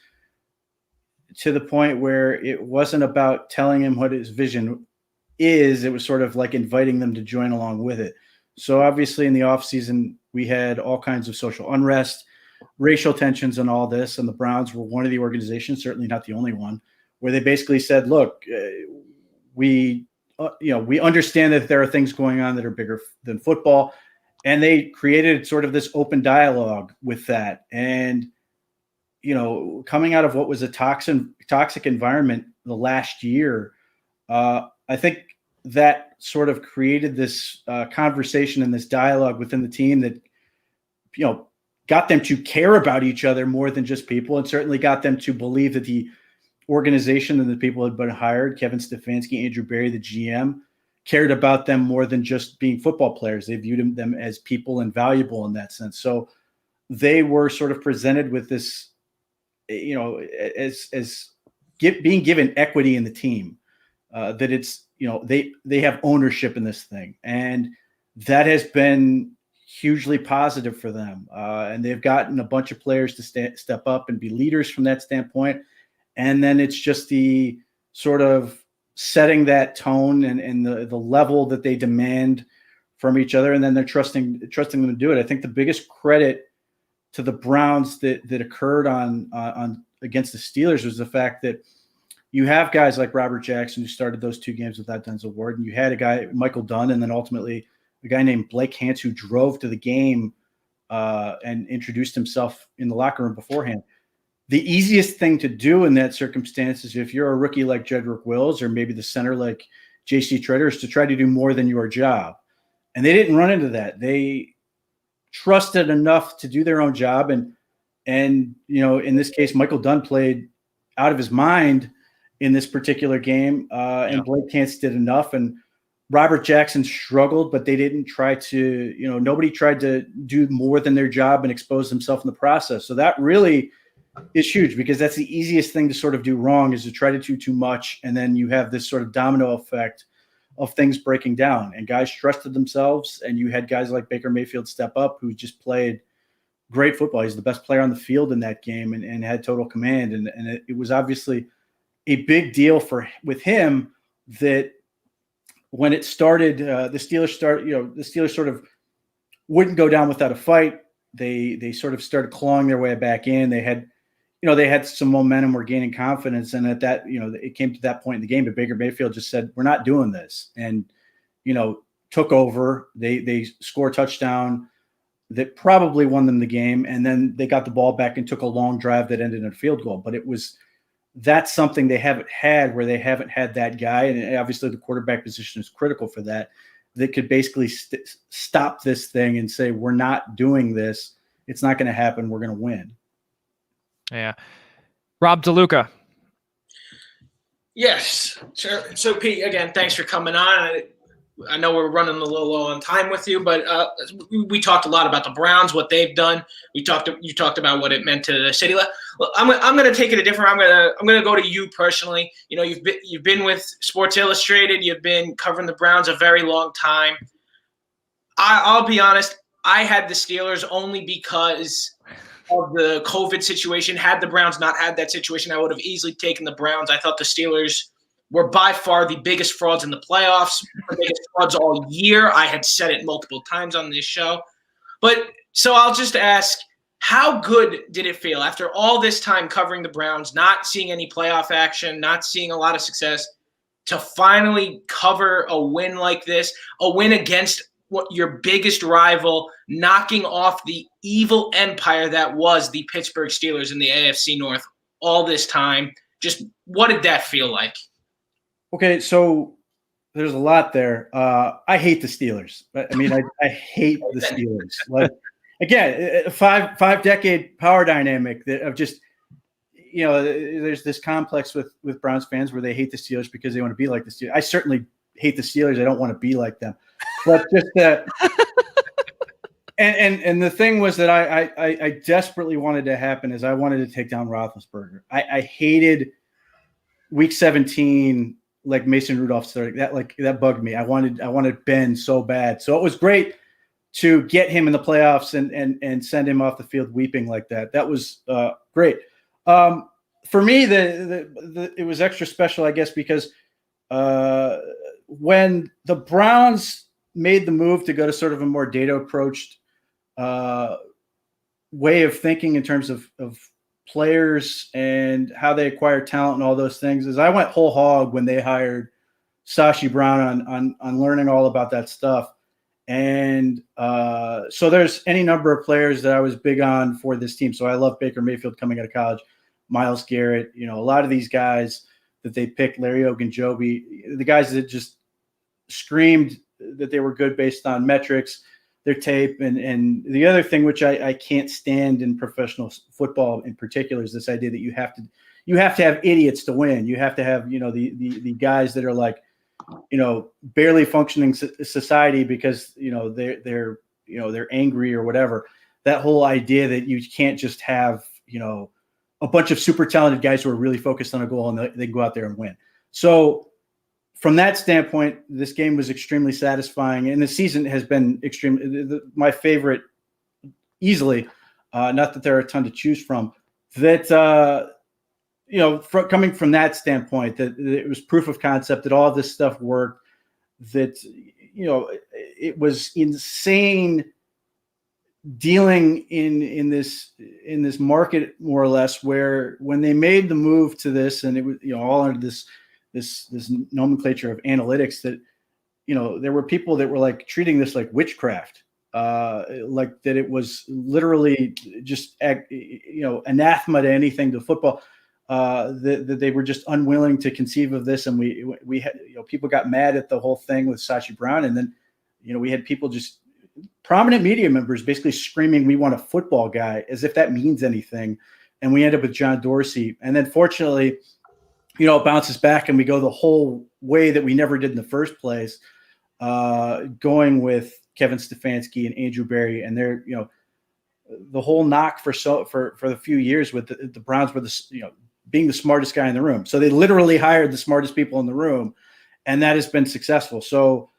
to the point where it wasn't about telling him what his vision is. It was sort of like inviting them to join along with it. So obviously in the offseason, we had all kinds of social unrest, racial tensions and all this. And the Browns were one of the organizations, certainly not the only one, where they basically said, look, we understand that there are things going on that are bigger than football. And they created sort of this open dialogue with that. And, coming out of what was a toxic environment the last year, I think that sort of created this conversation and this dialogue within the team that, got them to care about each other more than just people, and certainly got them to believe that the organization and the people who had been hired, Kevin Stefanski, Andrew Berry, the GM, cared about them more than just being football players. They viewed them as people and valuable in that sense. So they were sort of presented with this, being given equity in the team, that it's, they have ownership in this thing. And that has been hugely positive for them. And they've gotten a bunch of players to step up and be leaders from that standpoint. And then it's just the sort of setting that tone and the level that they demand from each other. And then they're trusting them to do it. I think the biggest credit to the Browns that occurred on against the Steelers was the fact that you have guys like Robert Jackson, who started those 2 games without Denzel Ward, and you had a guy, Michael Dunn, and then ultimately a guy named Blake Hance, who drove to the game and introduced himself in the locker room beforehand. The easiest thing to do in that circumstance is, if you're a rookie like Jedrick Wills or maybe the center like J.C. Treader, is to try to do more than your job. And they didn't run into that. They trusted enough to do their own job. And in this case, Michael Dunn played out of his mind in this particular game, and Blake Hance did enough. And Robert Jackson struggled, but they didn't try to, nobody tried to do more than their job and expose themselves in the process. So that really is huge, because that's the easiest thing to sort of do wrong, is to try to do too much. And then you have this sort of domino effect of things breaking down, and guys trusted themselves. And you had guys like Baker Mayfield step up, who just played great football. He's the best player on the field in that game and had total command. And it was obviously a big deal with him that when it started, the Steelers sort of wouldn't go down without a fight. They sort of started clawing their way back in. They had some momentum, were gaining confidence. And at that, it came to that point in the game, but Baker Mayfield just said, we're not doing this. And, took over. They scored a touchdown that probably won them the game. And then they got the ball back and took a long drive that ended in a field goal. But that's something they haven't had, where they haven't had that guy. And obviously the quarterback position is critical for that. They could basically stop this thing and say, we're not doing this. It's not going to happen. We're going to win. Yeah. Rob DeLuca. Yes. So Pete, again, thanks for coming on. I know we're running a little low on time with you, but we talked a lot about the Browns, what they've done. You talked about what it meant to the city. I'm going to take it a different. I'm going to go to you personally. You've been with Sports Illustrated. You've been covering the Browns a very long time. I'll be honest. I had the Steelers only because of the COVID situation. Had the Browns not had that situation, I would have easily taken the Browns. I thought the Steelers were by far the biggest frauds in the playoffs, the biggest frauds all year. I had said it multiple times on this show. But so I'll just ask, how good did it feel after all this time covering the Browns, not seeing any playoff action, not seeing a lot of success, to finally cover a win like this, a win against your biggest rival, knocking off the evil empire that was the Pittsburgh Steelers in the AFC North all this time? Just what did that feel like? Okay, so there's a lot there. I hate the Steelers. I mean, I hate the Steelers. Like, again, a five decade power dynamic that of just, there's this complex with Browns fans where they hate the Steelers because they want to be like the Steelers. I certainly hate the Steelers. I don't want to be like them. But just that. And the thing was that I desperately wanted to happen is I wanted to take down Roethlisberger. I hated Week 17, like Mason Rudolph starting that bugged me. I wanted Ben so bad. So it was great to get him in the playoffs and send him off the field weeping like that. That was great. For me, it was extra special, I guess, because when the Browns made the move to go to sort of a more data approached way of thinking in terms of players and how they acquire talent and all those things, is I went whole hog when they hired Sashi Brown on learning all about that stuff. And so there's any number of players that I was big on for this team. So I love Baker Mayfield coming out of college, Myles Garrett, a lot of these guys that they picked, Larry Ogunjobi, the guys that just screamed that they were good based on metrics, their tape. And the other thing, which I can't stand in professional football in particular, is this idea that you have to have idiots to win. You have to have, the guys that are like, barely functioning society because, they're angry or whatever. That whole idea that you can't just have, a bunch of super talented guys who are really focused on a goal and they go out there and win. So from that standpoint, this game was extremely satisfying, and the season has been my favorite easily. Not that there are a ton to choose from. That coming from that standpoint, that it was proof of concept that all of this stuff worked. That it was insane dealing in this market more or less, where when they made the move to this, and it was all under this nomenclature of analytics, that there were people that were like treating this like witchcraft, like that it was literally just anathema to anything to football, that they were just unwilling to conceive of this. And we had people got mad at the whole thing with Sashi Brown, and then we had people, just prominent media members, basically screaming, "We want a football guy," as if that means anything. And we end up with John Dorsey, and then fortunately, it bounces back and we go the whole way that we never did in the first place, going with Kevin Stefanski and Andrew Berry. And they're, the whole knock for the few years with the Browns were being the smartest guy in the room. So they literally hired the smartest people in the room, and that has been successful. So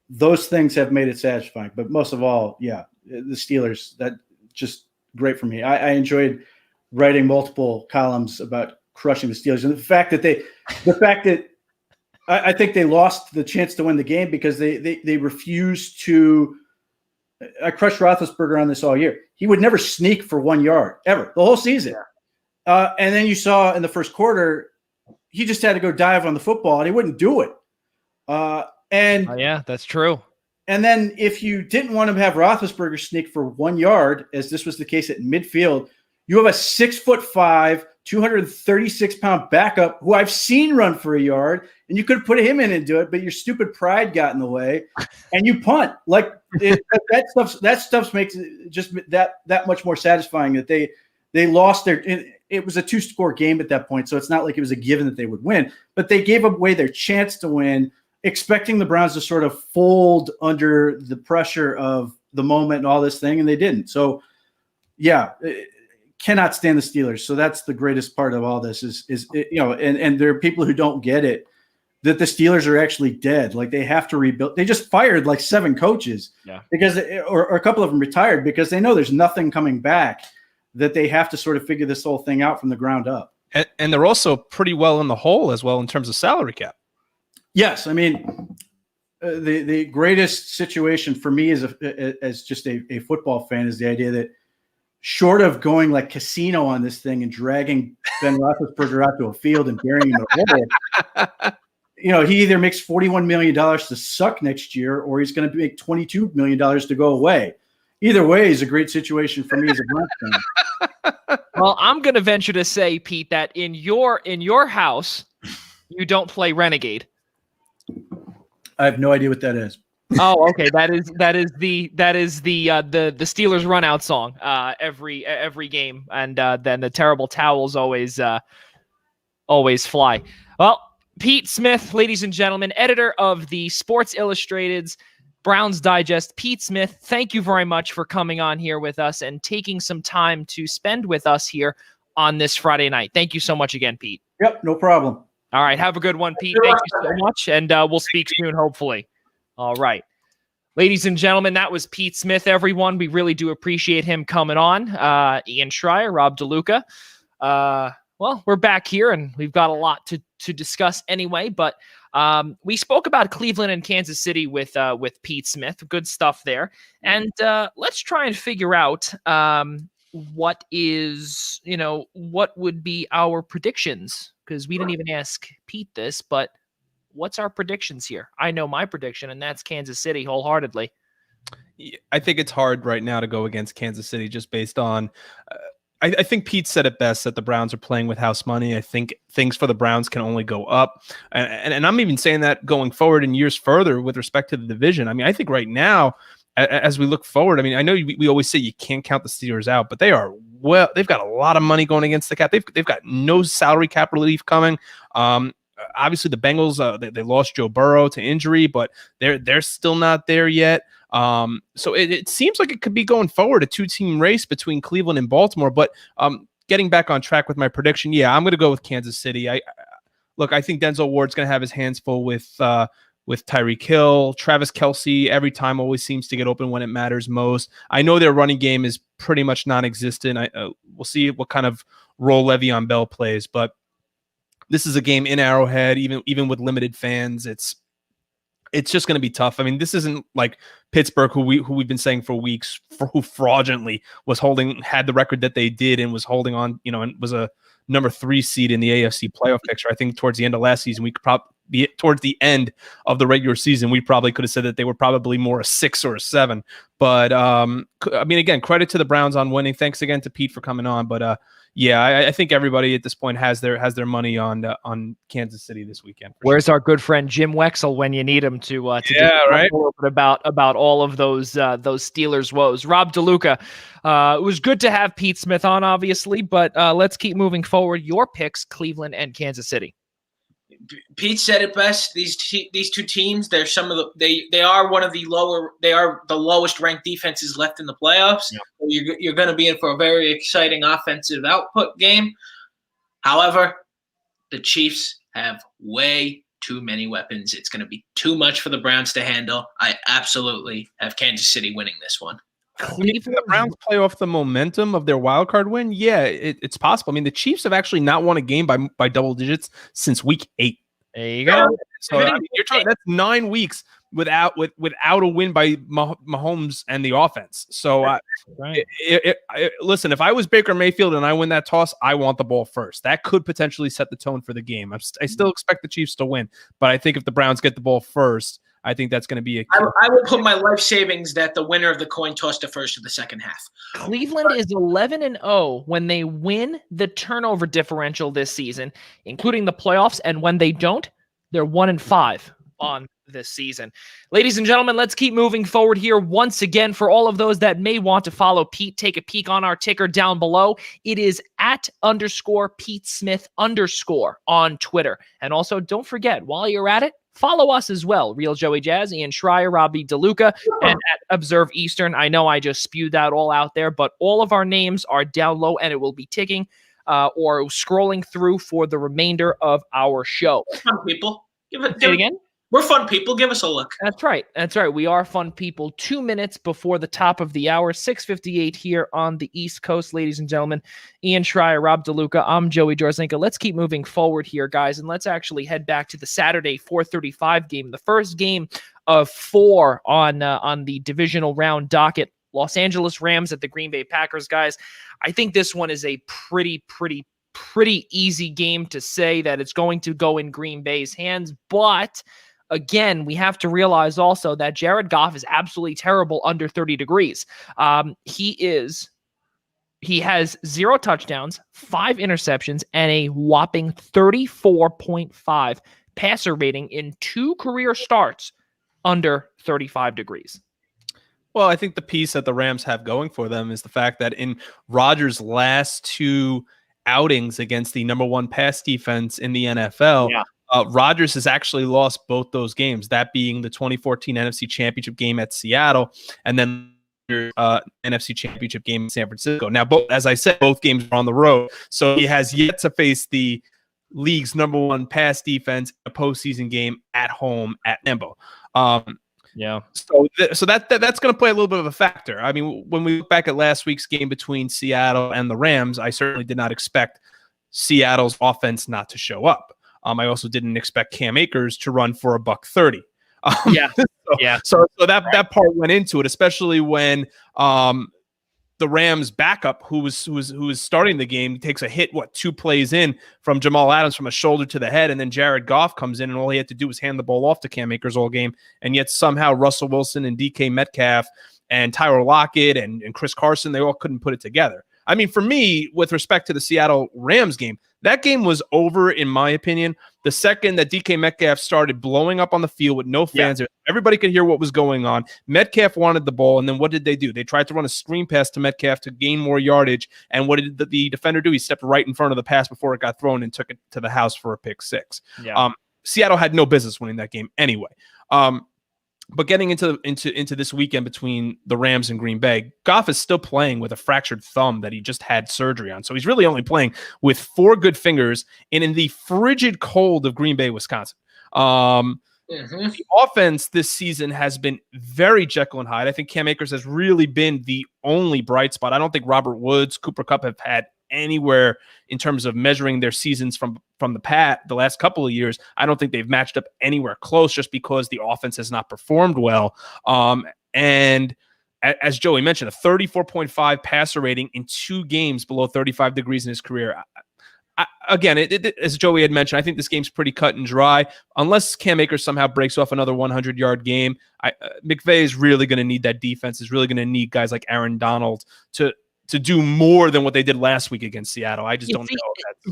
those things have made it satisfying. But most of all, the Steelers, that just great for me. I enjoyed writing multiple columns about crushing the Steelers, and the fact that I think they lost the chance to win the game because they refused to. I crushed Roethlisberger on this all year. He would never sneak for 1 yard ever the whole season, and then you saw in the first quarter he just had to go dive on the football and he wouldn't do it. Yeah, that's true. And then if you didn't want to have Roethlisberger sneak for 1 yard, as this was the case at midfield, you have a 6'5", 236-pound backup who I've seen run for a yard, and you could have put him in and do it, but your stupid pride got in the way, and you punt. Like that stuff makes it just that much more satisfying. That they lost it was a 2-score game at that point, so it's not like it was a given that they would win, but they gave away their chance to win, expecting the Browns to sort of fold under the pressure of the moment and all this thing, and they didn't. So, cannot stand the Steelers. So that's the greatest part of all this is and there are people who don't get it, that the Steelers are actually dead. Like they have to rebuild. They just fired like 7 coaches because, or a couple of them retired because they know there's nothing coming back, that they have to sort of figure this whole thing out from the ground up. And they're also pretty well in the hole as well in terms of salary cap. Yes. I mean, the greatest situation for me as just a football fan is the idea that, short of going like casino on this thing and dragging Ben Roethlisberger out to a field and burying him in a hole, he either makes $41 million to suck next year, or he's going to make $22 million to go away. Either way is a great situation for me as a Browns fan. Well, I'm going to venture to say, Pete, that in your house, you don't play Renegade. I have no idea what that is. Oh, okay. That is the Steelers run out song every game, and then the terrible towels always fly. Well, Pete Smith, ladies and gentlemen, editor of the Sports Illustrated's Browns Digest. Pete Smith, thank you very much for coming on here with us and taking some time to spend with us here on this Friday night. Thank you so much again, Pete. Yep, no problem. All right, have a good one, Pete. Thank you so much, and we'll speak soon, hopefully. All right. Ladies and gentlemen, that was Pete Smith, everyone. We really do appreciate him coming on. Ian Schraier, Rob DeLuca. Well, we're back here, and we've got a lot to discuss anyway, but we spoke about Cleveland and Kansas City with Pete Smith. Good stuff there. And let's try and figure out what would be our predictions, because we didn't even ask Pete this, but what's our predictions here? I know my prediction, and that's Kansas City wholeheartedly. I think it's hard right now to go against Kansas City just based on I think Pete said it best, that the Browns are playing with house money. I think things for the Browns can only go up. And I'm even saying that going forward in years further with respect to the division. I mean, I think right now, as we look forward, I mean, I know we always say you can't count the Steelers out, but they've got a lot of money going against the cap. They've got no salary cap relief coming. Obviously, the Bengals, they lost Joe Burrow to injury, but they're still not there yet. So it seems like it could be going forward a two-team race between Cleveland and Baltimore. But getting back on track with my prediction, yeah, I'm going to go with Kansas City. I think Denzel Ward's going to have his hands full with Tyreek Hill. Travis Kelce every time always seems to get open when it matters most. I know their running game is pretty much non-existent. We'll see what kind of role Le'Veon Bell plays, but this is a game in Arrowhead, even with limited fans. It's just going to be tough. I mean, this isn't like Pittsburgh, who we've been saying for weeks, who fraudulently had the record that they did and was holding on, and was a number 3 seed in the AFC playoff picture. I think towards the end of last season, we could probably be towards the end of the regular season, we probably could have said that they were probably more a 6 or a 7. But I mean, again, credit to the Browns on winning. Thanks again to Pete for coming on. But yeah, I think everybody at this point has their money on Kansas City this weekend. Where's our good friend Jim Wexell when you need him to right? A little bit about all of those Steelers woes? Rob DeLuca, it was good to have Pete Smith on, obviously, but let's keep moving forward. Your picks, Cleveland and Kansas City. Pete said it best. These two teams, they're they are one of the lowest ranked defenses left in the playoffs. Yeah. So you're going to be in for a very exciting offensive output game. However, the Chiefs have way too many weapons. It's going to be too much for the Browns to handle. I absolutely have Kansas City winning this one. If the Browns play off the momentum of their wild card win, yeah, it's possible. I mean, the Chiefs have actually not won a game by double digits since week 8. There you go. So I mean, you're talking that's 9 weeks without a win by Mahomes and the offense. So listen, if I was Baker Mayfield and I win that toss, I want the ball first. That could potentially set the tone for the game. I still expect the Chiefs to win, but I think if the Browns get the ball first, I think that's going to be a key. I would put my life savings that the winner of the coin toss the first or the second half. Cleveland is 11-0 when they win the turnover differential this season, including the playoffs. And when they don't, they're 1-5 on this season. Ladies and gentlemen, let's keep moving forward here. Once again, for all of those that may want to follow Pete, take a peek on our ticker down below. It is @_Pete Smith_ on Twitter. And also, don't forget, while you're at it, follow us as well. Real Joey Jazz, Ian Schraier, Robbie DeLuca, and at Observe Eastern. I know I just spewed that all out there, but all of our names are down low, and it will be ticking or scrolling through for the remainder of our show. Fun people. Say it again. We're fun people. Give us a look. That's right. We are fun people. 2 minutes before the top of the hour, 6:58 here on the East Coast, ladies and gentlemen. Ian Schraier, Rob DeLuca, I'm Joey Jarzynka. Let's keep moving forward here, guys, and let's actually head back to the Saturday 4:35 game, the first game of 4 on the divisional round docket. Los Angeles Rams at the Green Bay Packers, guys. I think this one is a pretty easy game to say that it's going to go in Green Bay's hands, but again, we have to realize also that Jared Goff is absolutely terrible under 30 degrees. He has 0 touchdowns, 5 interceptions, and a whopping 34.5 passer rating in 2 career starts under 35 degrees. Well, I think the piece that the Rams have going for them is the fact that in Rodgers' last 2 outings against the number 1 pass defense in the NFL, Rodgers has actually lost both those games, that being the 2014 NFC Championship game at Seattle, and then NFC Championship game in San Francisco. Now, as I said, both games are on the road, so he has yet to face the league's #1 pass defense in a postseason game at home at Lambeau. So that's going to play a little bit of a factor. I mean, when we look back at last week's game between Seattle and the Rams, I certainly did not expect Seattle's offense not to show up. I also didn't expect Cam Akers to run for $130. So that part went into it, especially when the Rams backup, who was starting the game, takes a hit 2 plays in from Jamal Adams from a shoulder to the head, and then Jared Goff comes in, and all he had to do was hand the ball off to Cam Akers all game, and yet somehow Russell Wilson and DK Metcalf and Tyler Lockett and Chris Carson, they all couldn't put it together. I mean, for me, with respect to the Seattle Rams game, that game was over, in my opinion, the second that DK Metcalf started blowing up on the field with no fans. Yeah. Everybody could hear what was going on. Metcalf wanted the ball, and then what did they do? They tried to run a screen pass to Metcalf to gain more yardage, and what did the defender do? He stepped right in front of the pass before it got thrown and took it to the house for a pick 6. Yeah. Seattle had no business winning that game anyway. But getting into this weekend between the Rams and Green Bay, Goff is still playing with a fractured thumb that he just had surgery on. So he's really only playing with 4 good fingers and in the frigid cold of Green Bay, Wisconsin. The offense this season has been very Jekyll and Hyde. I think Cam Akers has really been the only bright spot. I don't think Robert Woods, Cooper Kupp have had anywhere in terms of measuring their seasons from the last couple of years. I don't think they've matched up anywhere close, just because the offense has not performed well. And as Joey mentioned, a 34.5 passer rating in 2 games below 35 degrees in his career. Again, as Joey had mentioned, I think this game's pretty cut and dry. Unless Cam Akers somehow breaks off another 100-yard game, McVay is really going to need that defense, is really going to need guys like Aaron Donald to do more than what they did last week against Seattle. I just don't know.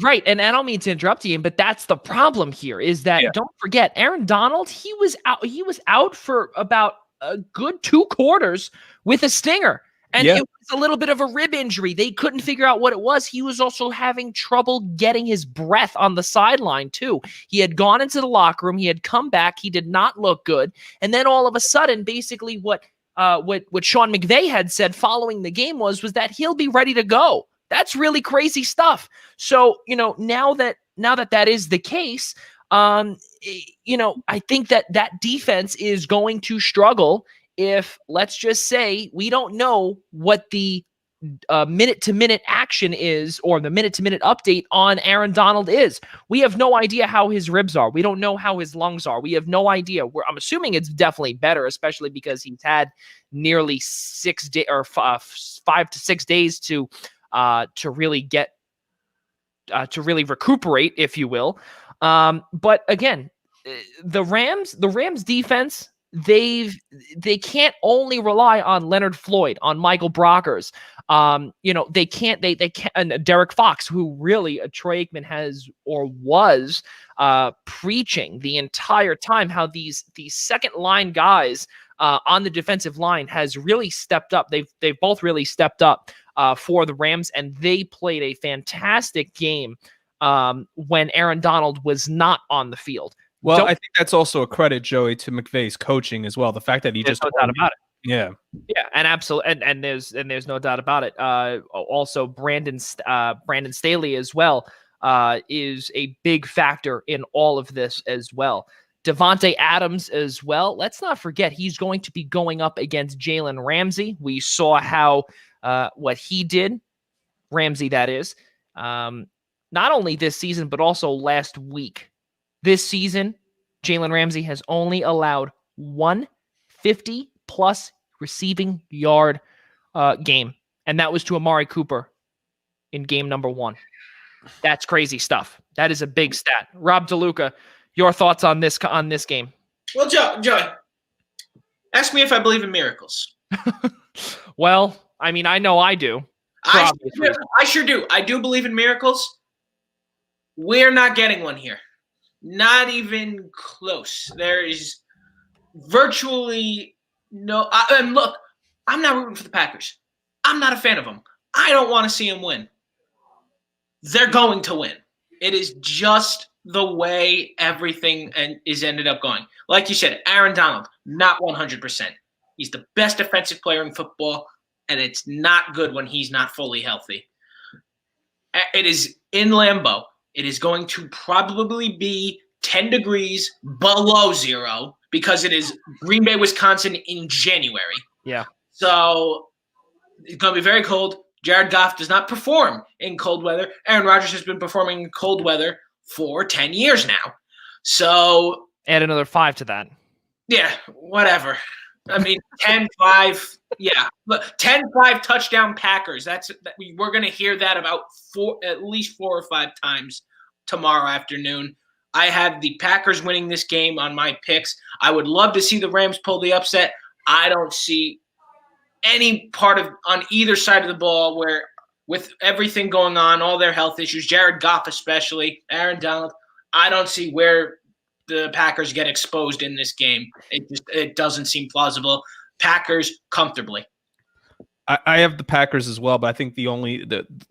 Right, and I don't mean to interrupt you, but that's the problem here, is that don't forget, Aaron Donald, he was out for about a good 2 quarters with a stinger. And it was a little bit of a rib injury. They couldn't figure out what it was. He was also having trouble getting his breath on the sideline, too. He had gone into the locker room. He had come back. He did not look good. And then all of a sudden, basically what Sean McVay had said following the game was that he'll be ready to go. That's really crazy stuff. So, now that is the case, I think that defense is going to struggle if, let's just say, we don't know what the minute-to-minute action is, or the minute-to-minute update on Aaron Donald is. We have no idea how his ribs are. We don't know how his lungs are. We have no idea. I'm assuming it's definitely better, especially because he's had nearly 6 days or 5 to 6 days to really get to really recuperate, if you will. But again, the Rams defense, they can't only rely on Leonard Floyd, on Michael Brockers. They can't, and Derek Fox, who really Troy Aikman has, or was, preaching the entire time how these second line guys on the defensive line has really stepped up. They've both really stepped up for the Rams, and they played a fantastic game when Aaron Donald was not on the field. Well, I think that's also a credit, Joey, to McVay's coaching as well. The fact that he just no doubt about it. Yeah, and absolutely, and there's no doubt about it. Also, Brandon Staley as well is a big factor in all of this as well. Devontae Adams as well. Let's not forget he's going to be going up against Jalen Ramsey. We saw how what he did, Ramsey, that is, not only this season but also last week. This season, Jalen Ramsey has only allowed 150-plus receiving yard game, and that was to Amari Cooper in game number 1. That's crazy stuff. That is a big stat. Rob DeLuca, your thoughts on this game? Well, Joey, ask me if I believe in miracles. Well, I mean, I know I do. I sure do. I do believe in miracles. We're not getting one here. Not even close. There is virtually no. And look, I'm not rooting for the Packers. I'm not a fan of them. I don't want to see them win. They're going to win. It is just the way everything is ended up going. Like you said, Aaron Donald, not 100%. He's the best defensive player in football, and it's not good when he's not fully healthy. It is in Lambeau. It is going to probably be 10 degrees below zero because it is Green Bay, Wisconsin in January. Yeah. So it's going to be very cold. Jared Goff does not perform in cold weather. Aaron Rodgers has been performing in cold weather for 10 years now. So add another 5 to that. Yeah, whatever. I mean, 10-5. Yeah, look, 10-5 touchdown Packers. We're going to hear that about at least 4 or 5 times tomorrow afternoon. I have the Packers winning this game on my picks. I would love to see the Rams pull the upset. I don't see any part on either side of the ball where, with everything going on, all their health issues, Jared Goff especially, Aaron Donald, I don't see where the Packers get exposed in this game. It doesn't seem plausible. Packers comfortably. I have the Packers as well, but I think the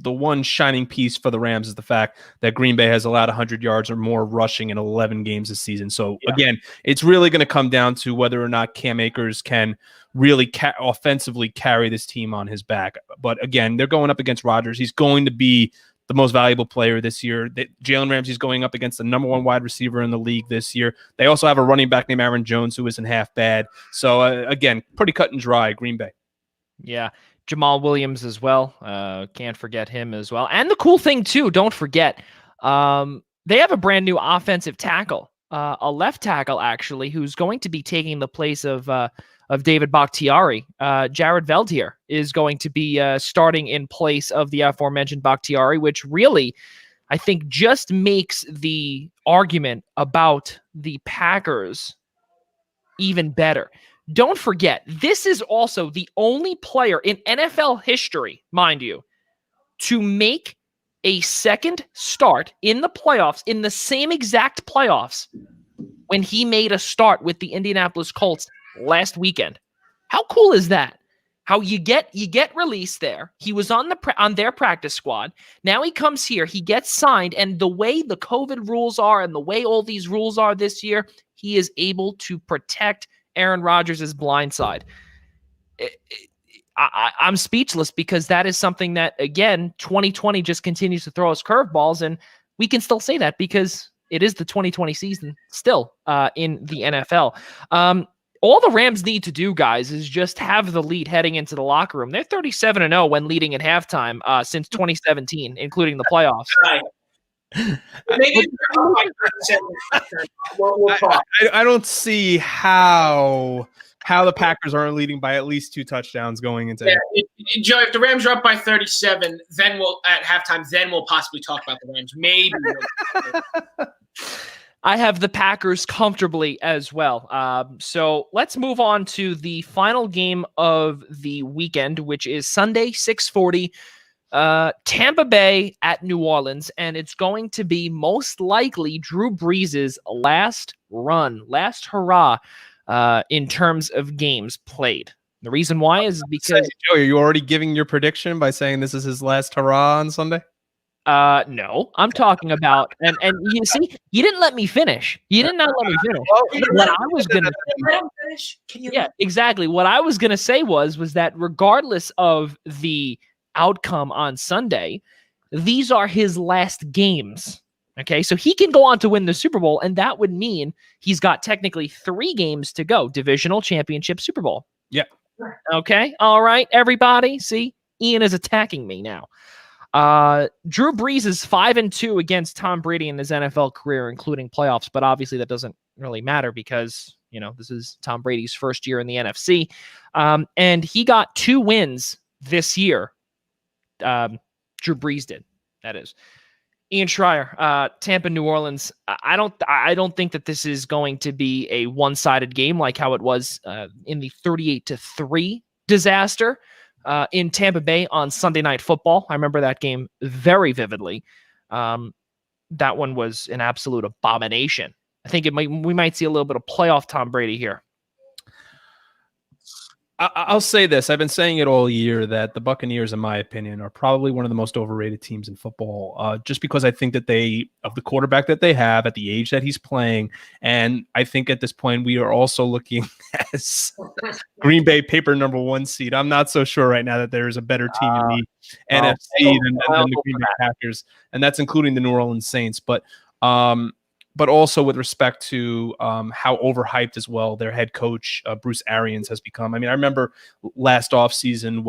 one shining piece for the Rams is the fact that Green Bay has allowed 100 yards or more rushing in 11 games this season. So again, it's really going to come down to whether or not Cam Akers can really offensively carry this team on his back. But again, they're going up against Rodgers. He's going to be the most valuable player this year. Jalen Ramsey's going up against the number 1 wide receiver in the league this year. They also have a running back named Aaron Jones who isn't half bad. So again, pretty cut and dry, Green Bay. Yeah. Jamal Williams as well. Can't forget him as well. And the cool thing too, don't forget, they have a brand new offensive tackle, a left tackle actually, who's going to be taking the place of David Bakhtiari. Jared Veldheer is going to be starting in place of the aforementioned Bakhtiari, which really, I think, just makes the argument about the Packers even better. Don't forget, this is also the only player in NFL history, mind you, to make a second start in the playoffs, in the same exact playoffs, when he made a start with the Indianapolis Colts last weekend. How cool is that? How you get released there. He was on their practice squad. Now he comes here, he gets signed, and the way the COVID rules are and the way all these rules are this year, he is able to protect Aaron Rodgers' blind side. I'm speechless because that is something that, again, 2020 just continues to throw us curveballs, and we can still say that because it is the 2020 season still in the NFL. All the Rams need to do, guys, is just have the lead heading into the locker room. They're 37-0 when leading at halftime since 2017, including the playoffs. Right. Maybe we'll talk. I don't see how the Packers aren't leading by at least 2 touchdowns going into Joe, if the Rams are up by 37, then at halftime, then we'll possibly talk about the Rams. Maybe. I have the Packers comfortably as well. So let's move on to the final game of the weekend, which is Sunday, 6:40. Tampa Bay at New Orleans, and it's going to be most likely Drew Brees' last hurrah in terms of games played. The reason why is because Joe, are you already giving your prediction by saying this is his last hurrah on Sunday? No, I'm talking about, and you see, you didn't let me finish. You did not let me finish. What I was gonna finish? Yeah, exactly. What I was gonna say was that regardless of the outcome on Sunday, these are his last games. Okay, so he can go on to win the Super Bowl, and that would mean he's got technically 3 games to go: divisional, championship, Super Bowl. Yeah. Okay. All right, everybody. See, Ian is attacking me now. Drew Brees is 5-2 against Tom Brady in his NFL career, including playoffs, but obviously that doesn't really matter because, this is Tom Brady's first year in the NFC. And he got 2 wins this year. Drew Brees did, that is. Ian Schraier, Tampa, New Orleans. I don't think that this is going to be a one-sided game like how it was in the 38-3 disaster in Tampa Bay on Sunday Night Football. I remember that game very vividly. That one was an absolute abomination. I think we might see a little bit of playoff Tom Brady here. I'll say this. I've been saying it all year that the Buccaneers, in my opinion, are probably one of the most overrated teams in football, just because I think that of the quarterback that they have at the age that he's playing. And I think at this point, we are also looking as Green Bay paper number 1 seed. I'm not so sure right now that there is a better team in the NFC than the Green Bay Packers. And that's including the New Orleans Saints. But also with respect to how overhyped as well their head coach, Bruce Arians, has become. I mean, I remember last offseason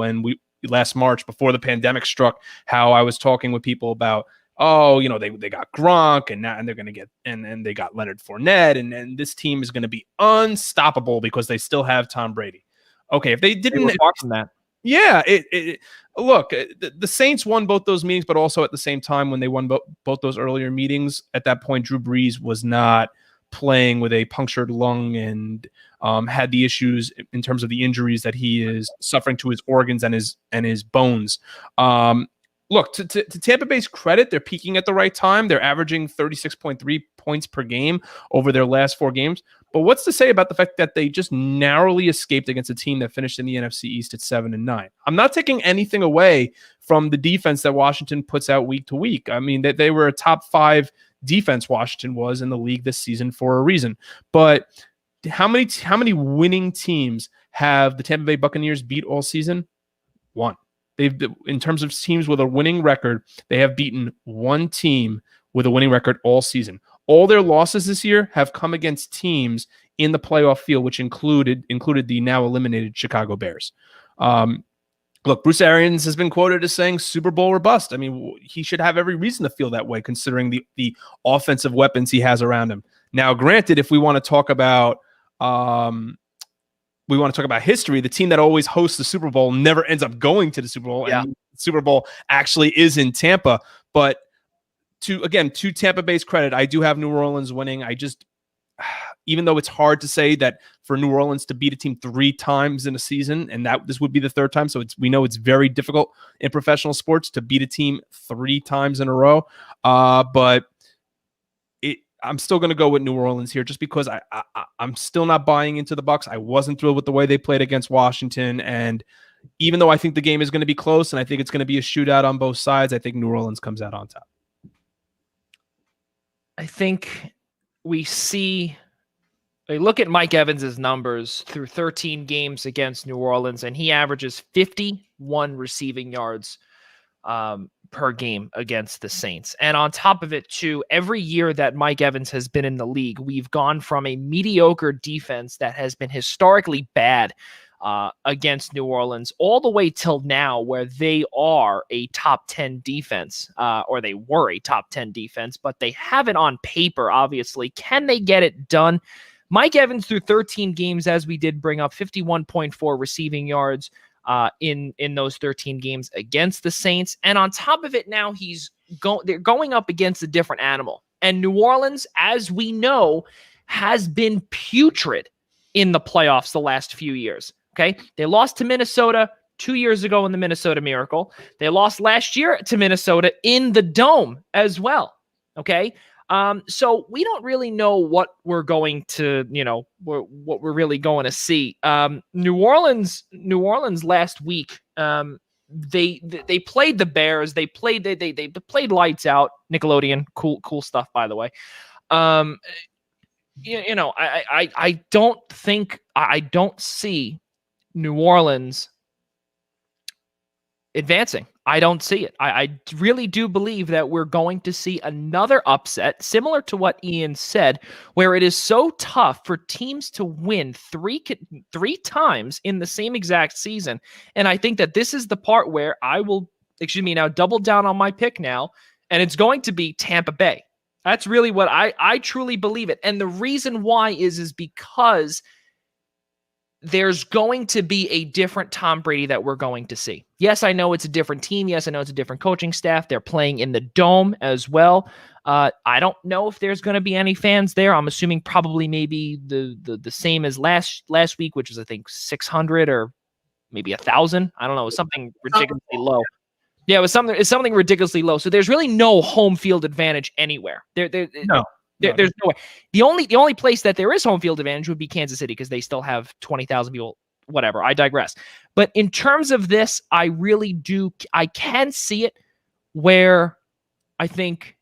last March, before the pandemic struck, how I was talking with people about, they got Gronk and they're going to get, and they got Leonard Fournette, and this team is going to be unstoppable because they still have Tom Brady. Okay, if they didn't, were far from that. Yeah, look, the Saints won both those meetings, but also at the same time when they won both those earlier meetings, at that point, Drew Brees was not playing with a punctured lung and had the issues in terms of the injuries that he is suffering to his organs and his bones. Look, to Tampa Bay's credit, they're peaking at the right time. They're averaging 36.3 points per game over their last 4 games. But what's to say about the fact that they just narrowly escaped against a team that finished in the NFC East at 7-9? I'm not taking anything away from the defense that Washington puts out week to week. I mean, they were a top 5 defense, Washington was, in the league this season for a reason. But how many winning teams have the Tampa Bay Buccaneers beat all season? 1. In terms of teams with a winning record, they have beaten 1 team with a winning record all season. All their losses this year have come against teams in the playoff field, which included the now eliminated Chicago Bears. Look, Bruce Arians has been quoted as saying Super Bowl or bust. I mean, he should have every reason to feel that way, considering the offensive weapons he has around him. Now, granted, if we want to talk about history, the team that always hosts the Super Bowl never ends up going to the Super Bowl. Yeah. And the Super Bowl actually is in Tampa. But to Tampa Bay's credit, I do have New Orleans winning. Even though it's hard to say that for New Orleans to beat a team 3 times in a season, and that this would be the 3rd time. So we know it's very difficult in professional sports to beat a team 3 times in a row. But I'm still going to go with New Orleans here, just because I'm still not buying into the Bucs. I wasn't thrilled with the way they played against Washington, and even though I think the game is going to be close and I think it's going to be a shootout on both sides, I think New Orleans comes out on top. I think we look at Mike Evans's numbers through 13 games against New Orleans, and he averages 51 receiving yards per game against the Saints. And on top of it, too, every year that Mike Evans has been in the league, we've gone from a mediocre defense that has been historically bad against New Orleans all the way till now, where they are a top 10 defense, or they were a top 10 defense, but they have it on paper, obviously. Can they get it done? Mike Evans, through 13 games, as we did bring up, 51.4 receiving yards in those 13 games against the Saints. And on top of it, now they're going up against a different animal. And New Orleans, as we know, has been putrid in the playoffs the last few years. Okay, they lost to Minnesota 2 years ago in the Minnesota Miracle. They lost last year to Minnesota in the Dome as well. Okay, so we don't really know what we're going to, what we're really going to see. New Orleans last week, they played the Bears. They played lights out. Nickelodeon, cool stuff, by the way. I don't see New Orleans advancing. I don't see it. I really do believe that we're going to see another upset, similar to what Ian said, where it is so tough for teams to win three times in the same exact season. And I think that this is the part where I will, now double down on my pick now, and it's going to be Tampa Bay. That's really what I truly believe it. And the reason why is because there's going to be a different Tom Brady that we're going to see. Yes, I know it's a different team. Yes, I know it's a different coaching staff. They're playing in the Dome as well. I don't know if there's going to be any fans there. I'm assuming probably maybe the same as last week, which is, I think, 600 or maybe 1,000. I don't know. It was something ridiculously low. Yeah, it's something ridiculously low. So there's really no home field advantage anywhere. No. There's no way. The only place that there is home field advantage would be Kansas City, because they still have 20,000 people whatever. I digress. But in terms of this, I can see it where I think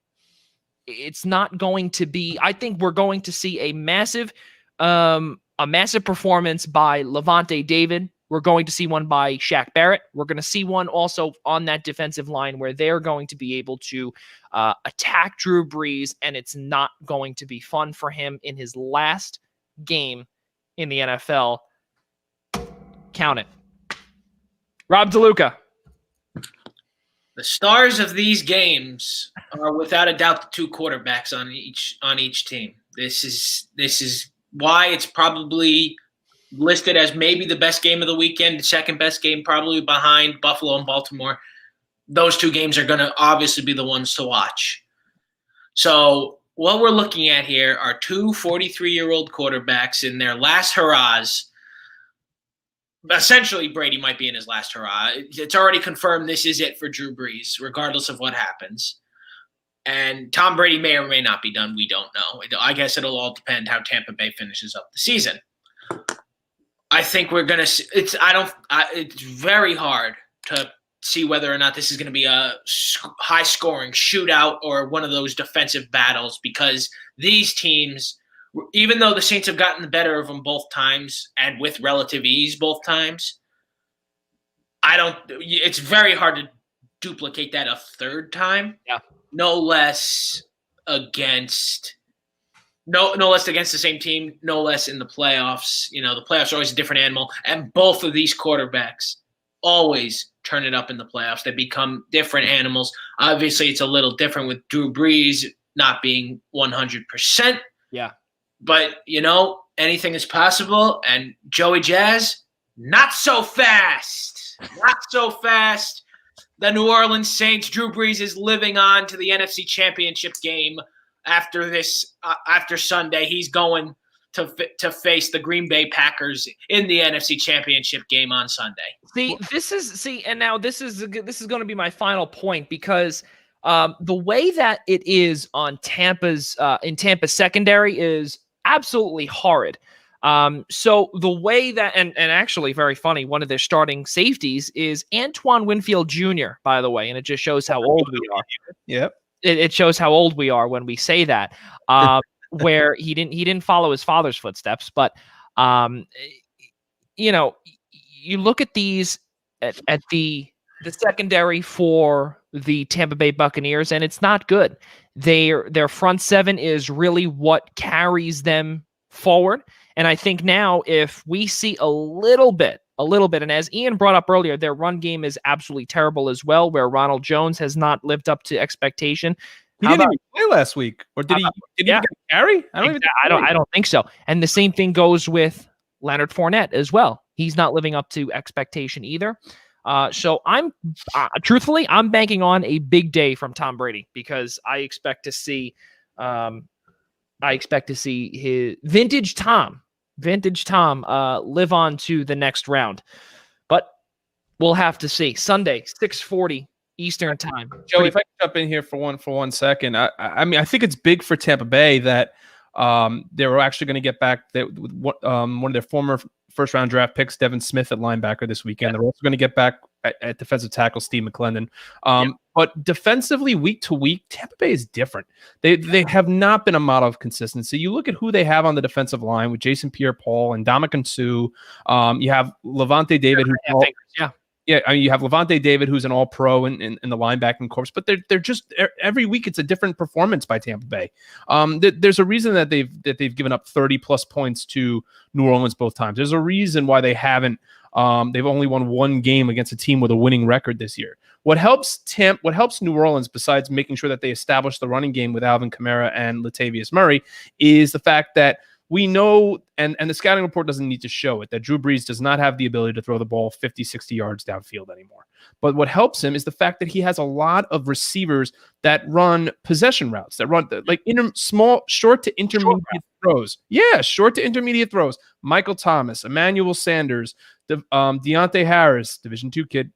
it's not going to be. I think we're going to see a massive performance by Levante David. We're going to see one by Shaq Barrett. We're going to see one also on that defensive line where they're going to be able to attack Drew Brees, and it's not going to be fun for him in his last game in the NFL. Count it. Rob DeLuca. The stars of these games are without a doubt the two quarterbacks on each team. This is why it's probably listed as maybe the best game of the weekend, the second best game probably behind Buffalo and Baltimore. Those two games are going to obviously be the ones to watch. So what we're looking at here are two 43-year-old quarterbacks in their last hurrahs. Essentially, Brady might be in his last hurrah. It's already confirmed this is it for Drew Brees, regardless of what happens. And Tom Brady may or may not be done. We don't know. I guess it'll all depend how Tampa Bay finishes up the season. I think we're going to – it's very hard to see whether or not this is going to be a high-scoring shootout or one of those defensive battles, because these teams – even though the Saints have gotten the better of them both times and with relative ease both times, it's very hard to duplicate that a third time. Yeah. No less against the same team, no less in the playoffs. You know, the playoffs are always a different animal, and both of these quarterbacks always turn it up in the playoffs. They become different animals. Obviously, it's a little different with Drew Brees not being 100%. Yeah. But, anything is possible. And Joey Jazz, not so fast. Not so fast. The New Orleans Saints, Drew Brees is living on to the NFC Championship game after Sunday. He's going to face the Green Bay Packers in the NFC Championship game on Sunday. And now this is going to be my final point, because the way that it is on Tampa's secondary is absolutely horrid. So the way that, and actually very funny, one of their starting safeties is Antoine Winfield Jr., by the way, and it just shows how old we are. Yep. It shows how old we are when we say that, where he didn't follow his father's footsteps. But, you look at these at the secondary for the Tampa Bay Buccaneers, and it's not good. Their front seven is really what carries them forward. And I think now if we see a little bit, and as Ian brought up earlier, their run game is absolutely terrible as well, where Ronald Jones has not lived up to expectation. He didn't even play last week, or did he get a carry? I don't think so. And the same thing goes with Leonard Fournette as well. He's not living up to expectation either. So I'm banking on a big day from Tom Brady, because I expect to see his vintage Tom live on to the next round. But we'll have to see. Sunday, 6:40 Eastern time. Joey, if I can jump in here for one second, I mean, I think it's big for Tampa Bay that they're actually going to get back one of their former first-round draft picks, Devin Smith, at linebacker this weekend. Yeah. They're also going to get back at defensive tackle Steve McClendon. But defensively, week to week, Tampa Bay is different. They have not been a model of consistency. You look at who they have on the defensive line with Jason Pierre-Paul and Ndamukong Suh. You have Levante David, you have Levante David, who's an all-pro in the linebacking corps, but they're just every week it's a different performance by Tampa Bay. There's a reason that they've given up 30+ points to New Orleans both times. There's a reason why they haven't. They've only won one game against a team with a winning record this year. What helps New Orleans, besides making sure that they establish the running game with Alvin Kamara and Latavius Murray, is the fact that we know, and the scouting report doesn't need to show it, that Drew Brees does not have the ability to throw the ball 50, 60 yards downfield anymore. But what helps him is the fact that he has a lot of receivers that run possession routes, that run like short to intermediate throws. Yeah, short to intermediate throws. Michael Thomas, Emmanuel Sanders, Deontay Harris, Division II kid,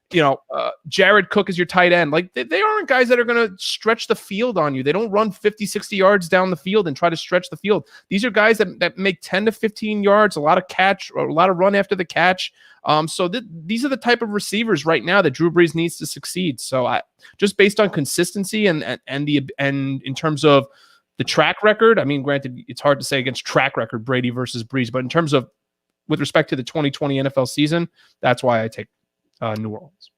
Jared Cook is your tight end. Like they aren't guys that are going to stretch the field on you. They don't run 50, 60 yards down the field and try to stretch the field. These are guys that make 10 to 15 yards, a lot of catch, or a lot of run after the catch. So these are the type of receivers right now that Drew Brees needs to succeed. So just based on consistency and in terms of the track record, I mean, granted, it's hard to say against track record Brady versus Brees, but in terms of with respect to the 2020 NFL season, that's why I take New Orleans.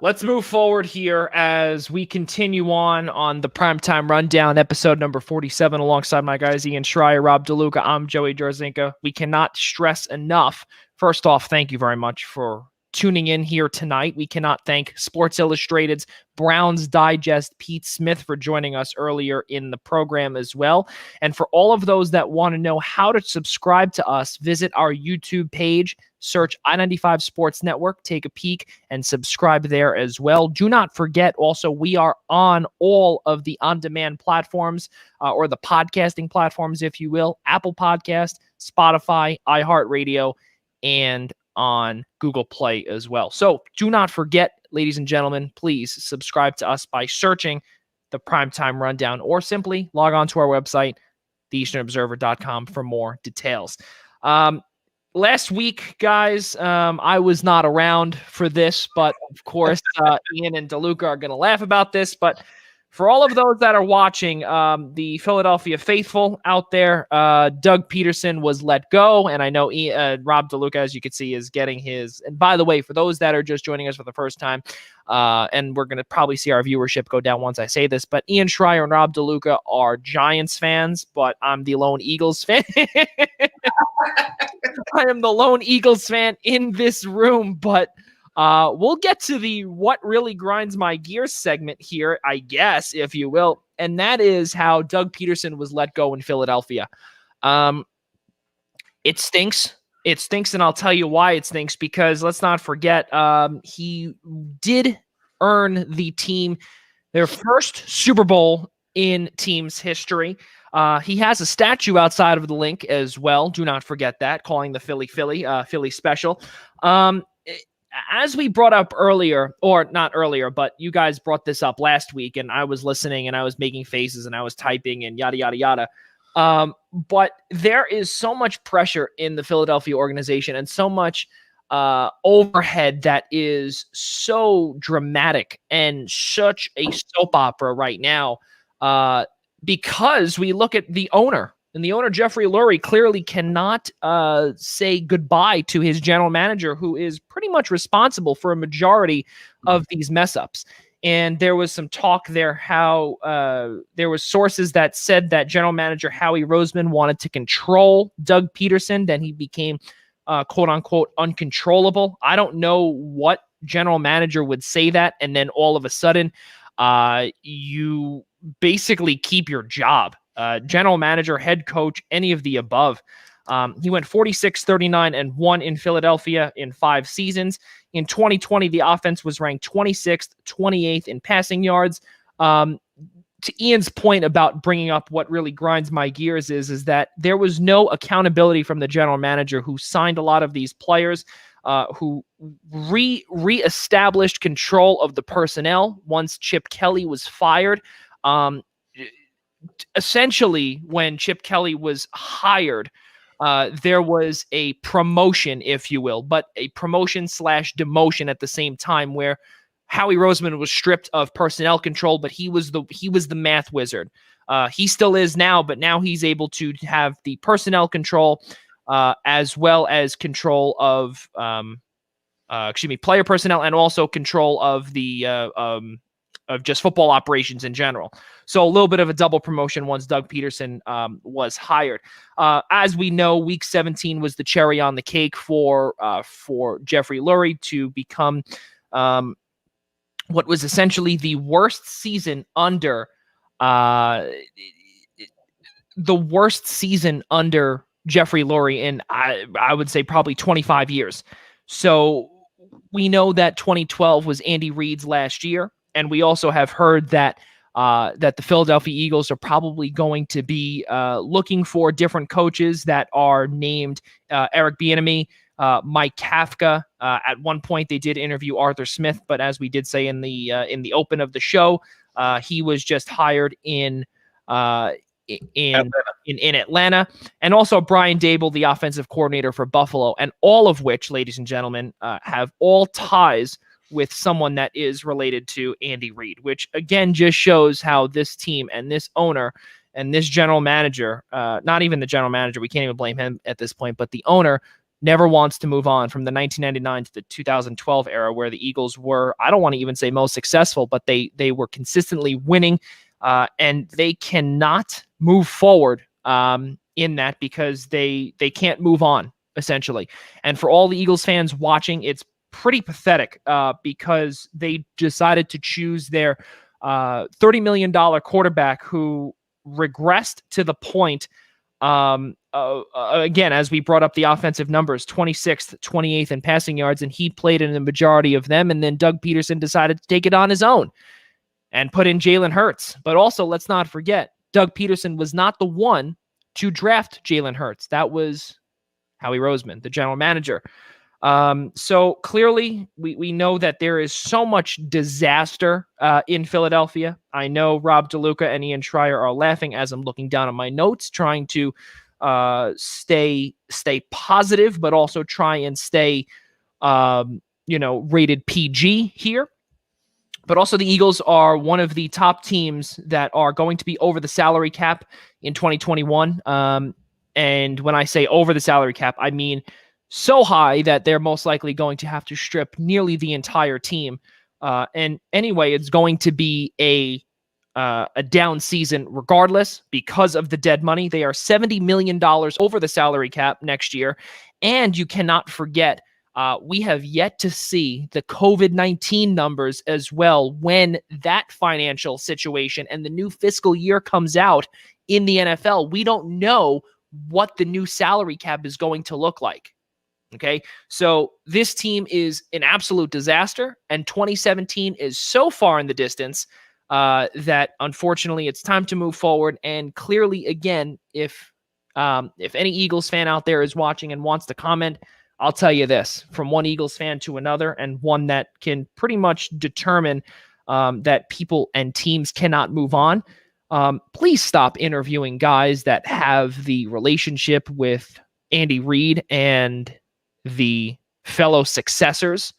Let's move forward here as we continue on the Primetime Rundown, episode number 47, alongside my guys Ian Schraier, Rob DeLuca. I'm Joey Jarzynka. We cannot stress enough. First off, thank you very much for tuning in here tonight. We cannot thank Sports Illustrated's Browns Digest, Pete Smith, for joining us earlier in the program as well. And for all of those that want to know how to subscribe to us, visit our YouTube page, search I-95 Sports Network, take a peek, and subscribe there as well. Do not forget, also, we are on all of the on-demand platforms, or the podcasting platforms, if you will, Apple Podcast, Spotify, iHeartRadio, and on Google Play as well. So do not forget, ladies and gentlemen, please subscribe to us by searching the Primetime Rundown, or simply log on to our website, theeasternobserver.com, for more details. Last week, guys, I was not around for this, but of course, Ian and DeLuca are going to laugh about this. But for all of those that are watching, the Philadelphia faithful out there, Doug Peterson was let go. And I know Rob DeLuca, as you can see, is getting his. And by the way, for those that are just joining us for the first time, and we're going to probably see our viewership go down once I say this, but Ian Schraier and Rob DeLuca are Giants fans, but I'm the lone Eagles fan. I am the lone Eagles fan in this room, but we'll get to the what really grinds my gears segment here, I guess, if you will. And that is how Doug Peterson was let go in Philadelphia. It stinks. It stinks, and I'll tell you why it stinks, because let's not forget, he did earn the team their first Super Bowl in team's history. He has a statue outside of the link as well. Do not forget that, calling the Philly special. As we brought up earlier, or not earlier, but you guys brought this up last week, and I was listening and I was making faces and I was typing and yada, yada, yada. But there is so much pressure in the Philadelphia organization and so much overhead that is so dramatic and such a soap opera right now, because we look at the owner. And the owner, Jeffrey Lurie, clearly cannot say goodbye to his general manager, who is pretty much responsible for a majority of these mess-ups. And there was some talk there how there was sources that said that general manager Howie Roseman wanted to control Doug Peterson. Then he became, quote-unquote, uncontrollable. I don't know what general manager would say that, and then all of a sudden you basically keep your job. General manager, head coach, any of the above. He went 46-39-1 in Philadelphia in 5 seasons. In 2020, the offense was ranked 26th, 28th in passing yards. To Ian's point about bringing up what really grinds my gears is that there was no accountability from the general manager, who signed a lot of these players, who reestablished control of the personnel once Chip Kelly was fired. Essentially, when Chip Kelly was hired, there was a promotion, if you will, but a promotion / demotion at the same time, where Howie Roseman was stripped of personnel control, but he was the math wizard. He still is now, but now he's able to have the personnel control as well as control of player personnel, and also control of the of just football operations in general. So a little bit of a double promotion once Doug Peterson was hired. As we know, Week 17 was the cherry on the cake for Jeffrey Lurie to become what was essentially the worst season under Jeffrey Lurie in I would say probably 25 years. So we know that 2012 was Andy Reid's last year. And we also have heard that that the Philadelphia Eagles are probably going to be looking for different coaches that are named Eric Bieniemy, Mike Kafka. At one point, they did interview Arthur Smith, but as we did say in the open of the show, he was just hired in Atlanta, and also Brian Dable, the offensive coordinator for Buffalo, and all of which, ladies and gentlemen, have all ties with someone that is related to Andy Reid, which again just shows how this team and this owner and this general manager, not even the general manager, we can't even blame him at this point, but the owner never wants to move on from the 1999 to the 2012 era where the Eagles were, I don't want to even say most successful, but they were consistently winning, and they cannot move forward in that because they can't move on, essentially. And for all the Eagles fans watching, it's pretty pathetic because they decided to choose their $30 million quarterback who regressed to the point, again, as we brought up the offensive numbers, 26th, 28th in passing yards, and he played in the majority of them. And then Doug Peterson decided to take it on his own and put in Jalen Hurts. But also, let's not forget, Doug Peterson was not the one to draft Jalen Hurts. That was Howie Roseman, the general manager. So clearly we know that there is so much disaster in Philadelphia. I know Rob DeLuca and Ian Schraier are laughing as I'm looking down at my notes, trying to stay positive, but also try and stay, rated PG here. But also the Eagles are one of the top teams that are going to be over the salary cap in 2021. And when I say over the salary cap, I mean so high that they're most likely going to have to strip nearly the entire team. And anyway, it's going to be a down season regardless because of the dead money. They are $70 million over the salary cap next year. And you cannot forget, we have yet to see the COVID-19 numbers as well when that financial situation and the new fiscal year comes out in the NFL. We don't know what the new salary cap is going to look like. Okay, so this team is an absolute disaster, and 2017 is so far in the distance that unfortunately it's time to move forward. And clearly, again, if any Eagles fan out there is watching and wants to comment, I'll tell you this, from one Eagles fan to another, and one that can pretty much determine that people and teams cannot move on. Please stop interviewing guys that have the relationship with Andy Reid and the fellow successors.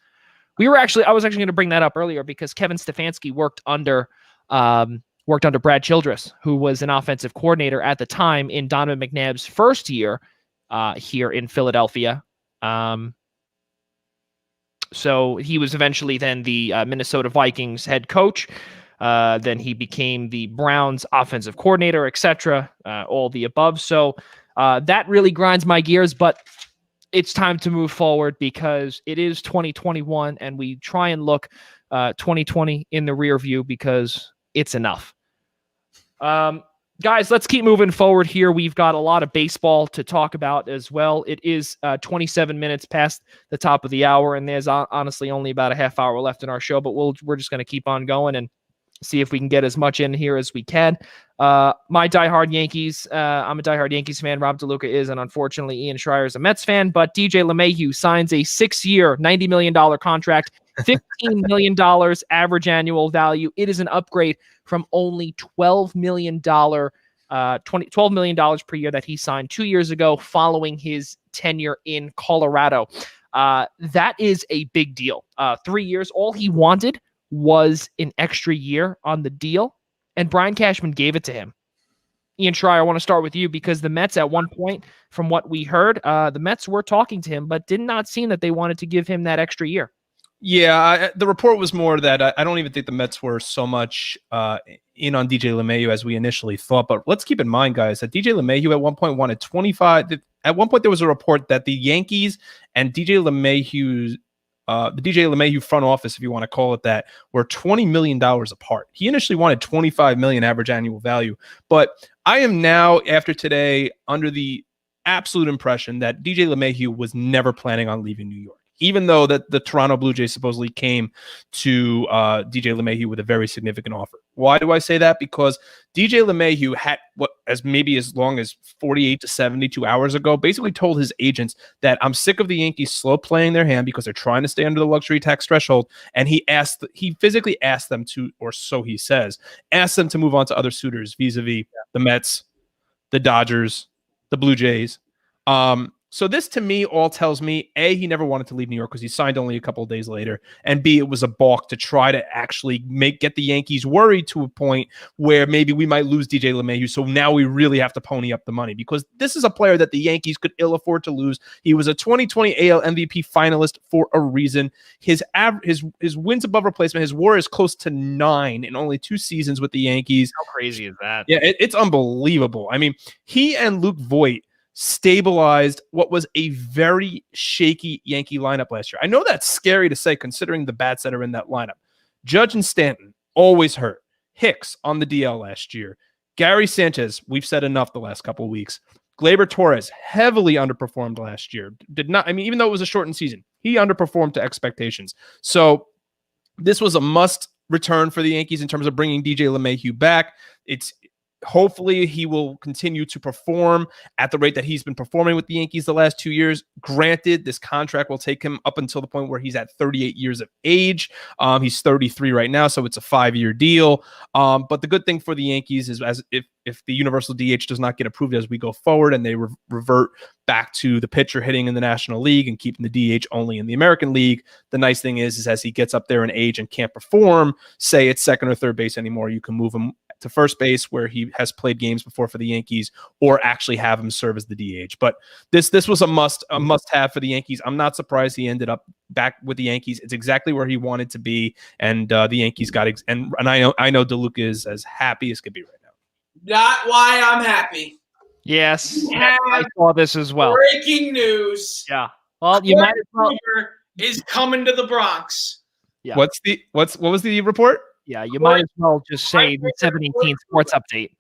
I was actually going to bring that up earlier because Kevin Stefanski worked under Brad Childress, who was an offensive coordinator at the time in Donovan McNabb's first year here in Philadelphia. So he was eventually then the Minnesota Vikings head coach. Then he became the Browns offensive coordinator, etc. All the above. So that really grinds my gears, but it's time to move forward because it is 2021 and we try and look 2020 in the rear view because it's enough. Guys, let's keep moving forward here. We've got a lot of baseball to talk about as well. It is 27 minutes past the top of the hour, and there's honestly only about a half hour left in our show, but we're just going to keep on going and see if we can get as much in here as we can. My diehard Yankees, I'm a diehard Yankees fan. Rob DeLuca is, and unfortunately Ian Schraier is a Mets fan, but DJ LeMahieu signs a 6-year, $90 million contract, $15 million average annual value. It is an upgrade from only $12 million per year that he signed 2 years ago following his tenure in Colorado. That is a big deal. 3 years, all he wanted was an extra year on the deal, and Brian Cashman gave it to him. Ian Schraier, I want to start with you because the Mets at one point, from what we heard, the Mets were talking to him, but did not seem that they wanted to give him that extra year. Yeah, the report was more that I don't even think the Mets were so much in on DJ LeMahieu as we initially thought. But let's keep in mind, guys, that DJ LeMahieu at one point wanted 25. At one point, there was a report that the Yankees and the DJ LeMahieu front office, if you want to call it that, were $20 million apart. He initially wanted $25 million average annual value. But I am now, after today, under the absolute impression that DJ LeMahieu was never planning on leaving New York. even though that the Toronto Blue Jays supposedly came to DJ LeMahieu with a very significant offer. Why do I say that? Because DJ LeMahieu had as long as 48 to 72 hours ago basically told his agents that I'm sick of the Yankees slow playing their hand because they're trying to stay under the luxury tax threshold. And he physically asked them to, or so he says, asked them to move on to other suitors vis-a-vis the Mets, the Dodgers, the Blue Jays. So this to me all tells me, A, he never wanted to leave New York because he signed only a couple of days later, and B, it was a balk to try to actually get the Yankees worried to a point where maybe we might lose DJ LeMahieu. So now we really have to pony up the money because this is a player that the Yankees could ill afford to lose. He was a 2020 AL MVP finalist for a reason. His wins above replacement, his WAR is close to 9 in only 2 seasons with the Yankees. How crazy is that? Yeah, it's unbelievable. I mean, he and Luke Voit stabilized what was a very shaky Yankee lineup last year. I know that's scary to say considering the bats that are in that lineup. Judge and Stanton, always hurt. Hicks on the DL last year. Gary Sanchez, we've said enough the last couple of weeks. Gleyber Torres, heavily underperformed last year. Even though it was a shortened season, he underperformed to expectations. So this was a must return for the Yankees in terms of bringing DJ LeMahieu back. Hopefully he will continue to perform at the rate that he's been performing with the Yankees the last 2 years. Granted, this contract will take him up until the point where he's at 38 years of age. He's 33 right now, so it's a 5-year deal. But the good thing for the Yankees is if the universal DH does not get approved as we go forward and they revert back to the pitcher hitting in the National League and keeping the DH only in the American League, the nice thing is as he gets up there in age and can't perform, say it's second or third base anymore, you can move him to first base where he has played games before for the Yankees, or actually have him serve as the DH. But this was a must have for the Yankees. I'm not surprised he ended up back with the Yankees. It's exactly where he wanted to be, and the Yankees got and I know DeLuca is as happy as could be right now. Not why I'm happy. Yes, I saw this as well. Breaking news. Yeah. Well, you might as well. Is coming to the Bronx. Yeah. What was the report? Yeah, you might as well just say the 718 sports update.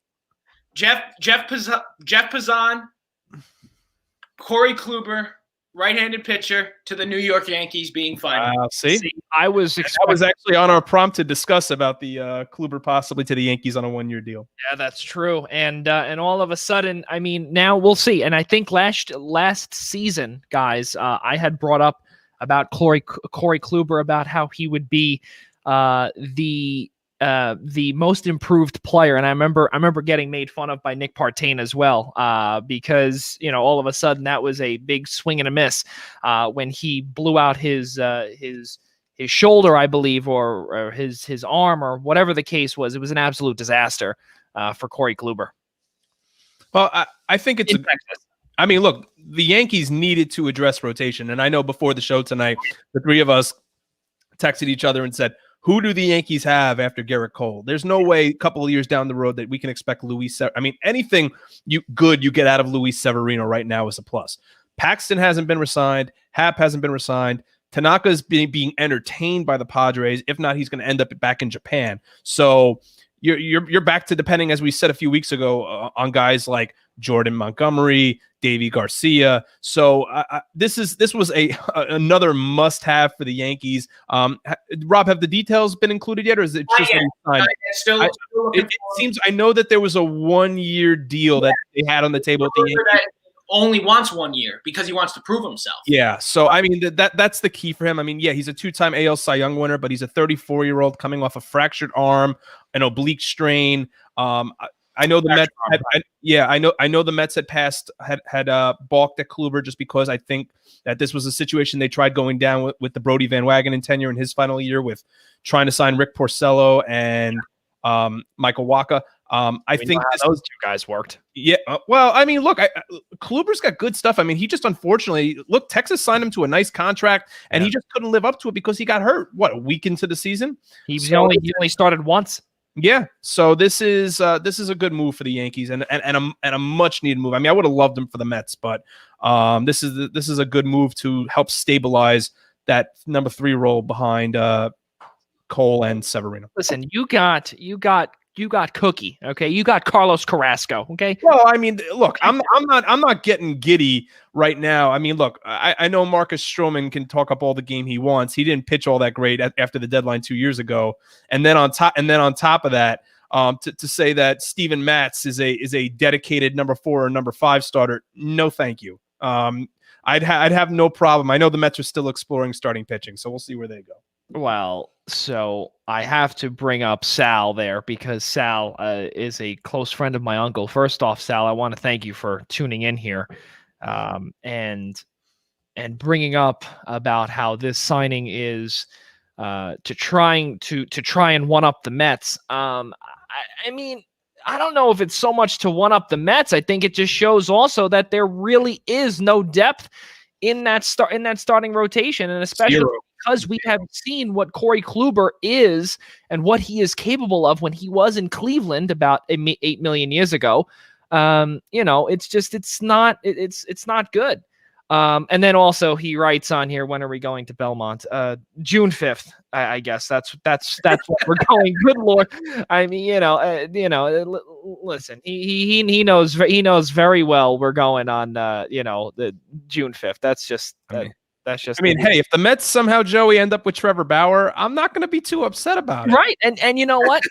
Jeff Pazan, Corey Kluber, right-handed pitcher to the New York Yankees being fined. See, I was actually on our prompt to discuss about the Kluber possibly to the Yankees on a 1-year deal. Yeah, that's true. And all of a sudden, I mean, now we'll see. And I think last season, guys, I had brought up about Corey Kluber, about how he would be the most improved player, and I remember getting made fun of by Nick Partain as well, because all of a sudden that was a big swing and a miss when he blew out his shoulder, I believe, or his arm, or whatever the case was. It was an absolute disaster for Corey Kluber. Well, I think it's look, the Yankees needed to address rotation, and I know before the show tonight, the three of us texted each other and said, who do the Yankees have after Garrett Cole? There's no way a couple of years down the road that we can expect anything you get out of Luis Severino right now is a plus. Paxton hasn't been re-signed. Happ hasn't been re-signed. Tanaka is being entertained by the Padres. If not, he's going to end up back in Japan. So you're back to depending, as we said a few weeks ago, on guys like Jordan Montgomery, Davy Garcia. So this was another must-have for the Yankees. Rob, have the details been included yet, or is it just it seems? I know that there was a 1-year deal that they had on the table at the Yankees. Only wants 1 year because he wants to prove himself. Yeah, so I mean that's the key for him. I mean, yeah, he's a 2-time AL Cy Young winner, but he's a 34-year-old coming off a fractured arm, an oblique strain. I know the Mets. I know the Mets had balked at Kluber just because I think that this was a situation they tried going down with the Brody Van Wagenen tenure in his final year with trying to sign Rick Porcello and Michael Wacha. I think those two guys worked. Yeah. Well, I mean, look, Kluber's got good stuff. I mean, he just unfortunately, Texas signed him to a nice contract, and he just couldn't live up to it because he got hurt. What, a week into the season? He only started once. Yeah. So this is a good move for the Yankees and a much needed move. I mean, I would have loved him for the Mets, but this is a good move to help stabilize that number 3 role behind Cole and Severino. Listen, you got Cookie. Okay, you got Carlos Carrasco. Okay. Well, I mean, look, I'm not getting giddy right now. I mean, look, I know Marcus Stroman can talk up all the game he wants. He didn't pitch all that great after the deadline 2 years ago, and then on top of that, to say that Steven Matz is a dedicated number 4 or number 5 starter, no, thank you. I'd have no problem. I know the Mets are still exploring starting pitching, so we'll see where they go. Well, so I have to bring up Sal there because Sal is a close friend of my uncle. First off, Sal, I want to thank you for tuning in here, and bringing up about how this signing is to try and one up the Mets. I mean, I don't know if it's so much to one up the Mets. I think it just shows also that there really is no depth in that starting rotation, and especially because we have seen what Corey Kluber is and what he is capable of when he was in Cleveland about 8 million years ago. It's not good. And then also he writes on here, when are we going to Belmont? June 5th, I guess that's what we're going. Good Lord. I mean, listen, he knows very well we're going on, the June 5th. That's just, that's just, I mean, hey, if the Mets somehow, Joey, end up with Trevor Bauer, I'm not going to be too upset about it. Right. And you know what?